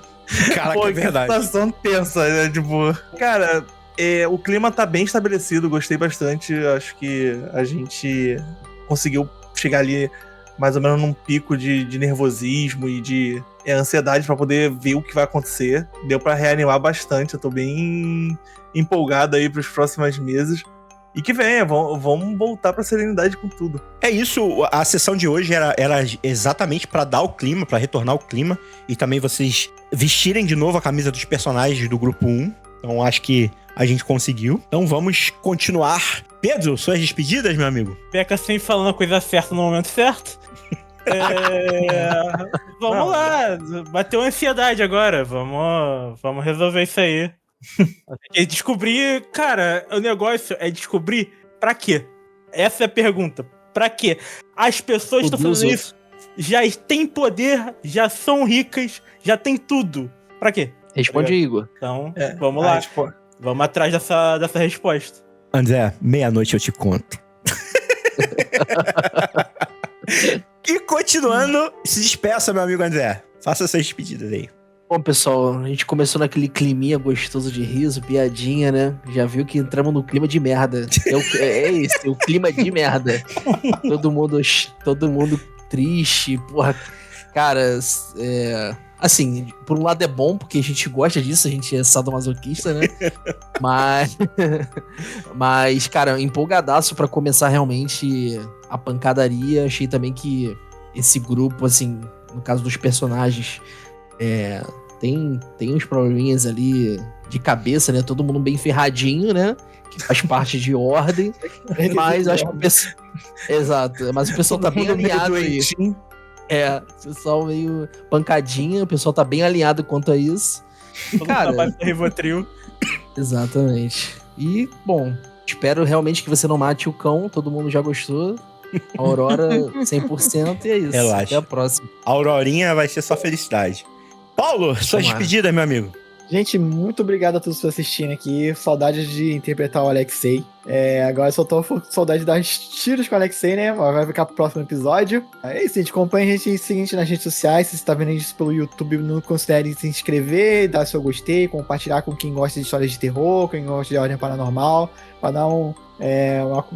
Caraca, é verdade. Que situação tensa, né? Tipo, cara, o clima tá bem estabelecido, gostei bastante. Acho que a gente conseguiu chegar ali mais ou menos num pico de nervosismo e de ansiedade pra poder ver o que vai acontecer. Deu pra reanimar bastante, eu tô bem empolgado aí pros próximos meses. E que venha, vamos voltar pra serenidade com tudo. É isso, a sessão de hoje era exatamente pra dar o clima, pra retornar o clima. E também vocês vestirem de novo a camisa dos personagens do grupo 1. Então acho que a gente conseguiu. Então vamos continuar. Pedro, suas despedidas, meu amigo? Peca sempre falando a coisa certa no momento certo. Vamos lá, bateu uma ansiedade agora. Vamos resolver isso aí. E descobrir, cara, o negócio é descobrir pra quê? Essa é a pergunta. Pra quê? As pessoas estão fazendo isso, já têm poder, já são ricas, já tem tudo. Pra quê? Responde, Igor. Então, vamos lá. Vamos atrás dessa resposta. André, meia-noite eu te conto. E continuando, se despeça, meu amigo André. Faça suas despedidas aí. Bom, pessoal, a gente começou naquele climinha gostoso de riso, piadinha, né? Já viu que entramos no clima de merda. É esse, o clima de merda. Todo mundo triste, porra. Cara, assim, por um lado é bom, porque a gente gosta disso, a gente é sadomasoquista, né? Mas, cara, empolgadaço pra começar realmente a pancadaria. Achei também que esse grupo, assim, no caso dos personagens, tem uns probleminhas ali de cabeça, né? Todo mundo bem ferradinho, né? Que faz parte de ordem. Mas acho que o pessoal... Exato, mas o pessoal tá bem alinhado aí. O pessoal meio pancadinha, o pessoal tá bem alinhado quanto a isso. Cara, Rivotril. Exatamente. E, bom, espero realmente que você não mate o cão, todo mundo já gostou. A Aurora 100% e é isso. Relaxa. Até a próxima. A Aurorinha vai ser só felicidade. Paulo, suas despedidas, meu amigo. Gente, muito obrigado a todos por assistirem aqui. Saudade de interpretar o Alexei. Agora só tô com saudade de dar uns tiros com o Alexei, né? Vai ficar pro próximo episódio. É isso, gente. Acompanhe a gente seguinte nas redes sociais. Se você tá vendo isso pelo YouTube, não considere se inscrever, dar seu gostei, compartilhar com quem gosta de histórias de terror, quem gosta de ordem paranormal, pra dar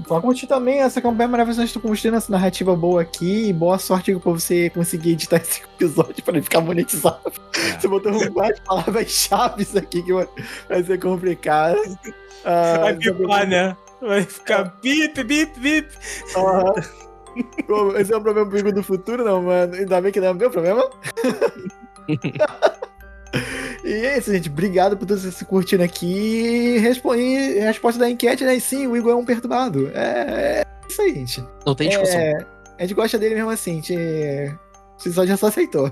pra curtir também essa campanha maravilhosa. Estou construindo essa narrativa boa aqui. E boa sorte pra você conseguir editar esse episódio pra ele ficar monetizado. Você botou várias palavras-chave aqui que vai ser complicado. Vai pipar, né? Vai ficar bip, bip, bip. Esse é um problema comigo do futuro, não, mano. Ainda bem que não é o meu problema. E é isso, gente. Obrigado por todos vocês curtindo aqui. Respondi a resposta da enquete, né? E sim, o Igor é um perturbado. É isso aí, gente. Não tem discussão. A gente gosta dele mesmo assim. O episódio já só aceitou.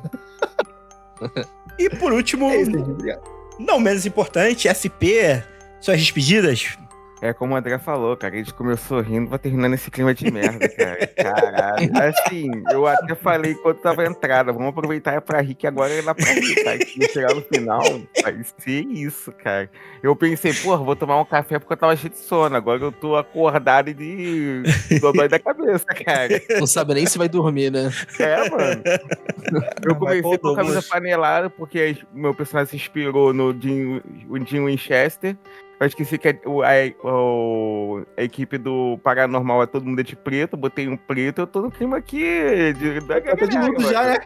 E por último, É isso, gente. Obrigado. não menos importante, FP, suas despedidas. É como o André falou, cara, a gente começou rindo, vai terminar nesse clima de merda, cara. Caralho. Assim, eu até falei enquanto tava a entrada, vamos aproveitar pra rir, que agora é lá pra rir, tá? E chegar no final, vai ser isso, cara. Eu pensei, porra, vou tomar um café porque eu tava cheio de sono, agora eu tô acordado e dói da cabeça, cara. Não sabe nem se vai dormir, né? Mano. Eu comecei com a camisa panelada, porque meu personagem se inspirou no Jim Winchester. Eu esqueci que a equipe do Paranormal é todo mundo de preto, botei um preto, eu tô no clima aqui Eu tô de luto já, né?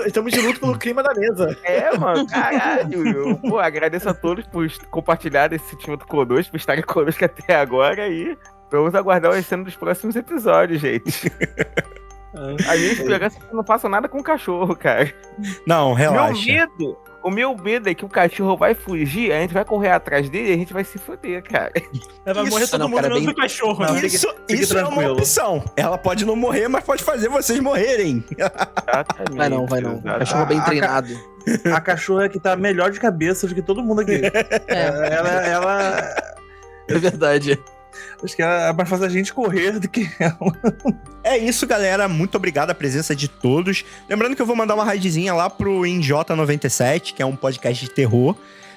Estamos de luto pelo clima da mesa. Mano, caralho. Eu agradeço a todos por compartilhar esse sentimento conosco, por estarem conosco até agora e vamos aguardar a cena dos próximos episódios, gente. A minha esperança é que eu não faça nada com o cachorro, cara. Não, relaxa. O meu medo é que o cachorro vai fugir, a gente vai correr atrás dele e a gente vai se foder, cara. Vai morrer todo mundo menos o cachorro. Não, né? Isso fique é uma tranquilo. opção. Ela pode não morrer, mas pode fazer vocês morrerem. Vai não. Cachorro bem treinado. A cachorra que tá melhor de cabeça do que todo mundo aqui. Ela... É verdade. Acho que é mais fácil a gente correr do que ela. É isso, galera. Muito obrigado a presença de todos. Lembrando que eu vou mandar uma raidzinha lá pro InJ97, que é um podcast de terror.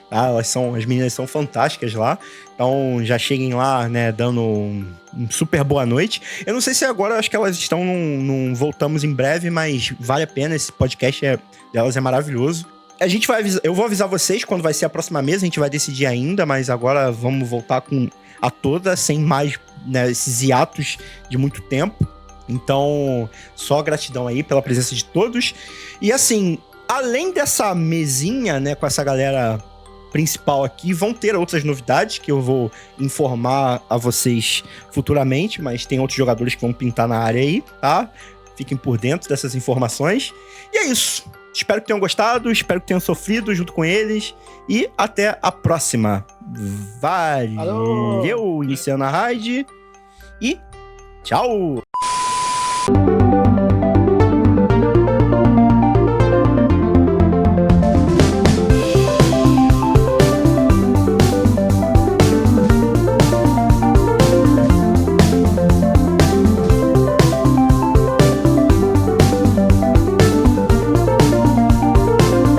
Tá? As meninas são fantásticas lá. Então já cheguem lá, né, dando um super boa noite. Eu não sei se agora, acho que elas estão num Voltamos em breve, mas vale a pena. Esse podcast delas é maravilhoso. A gente vai avisar, eu vou avisar vocês quando vai ser a próxima mesa, a gente vai decidir ainda, mas agora vamos voltar com a toda, sem mais, né, esses hiatos de muito tempo. Então, só gratidão aí pela presença de todos. E assim, além dessa mesinha, né, com essa galera principal aqui, vão ter outras novidades que eu vou informar a vocês futuramente, mas tem outros jogadores que vão pintar na área aí, tá? Fiquem por dentro dessas informações. E é isso. Espero que tenham gostado, espero que tenham sofrido junto com eles. E até a próxima. Valeu! Iniciando a raid. E tchau!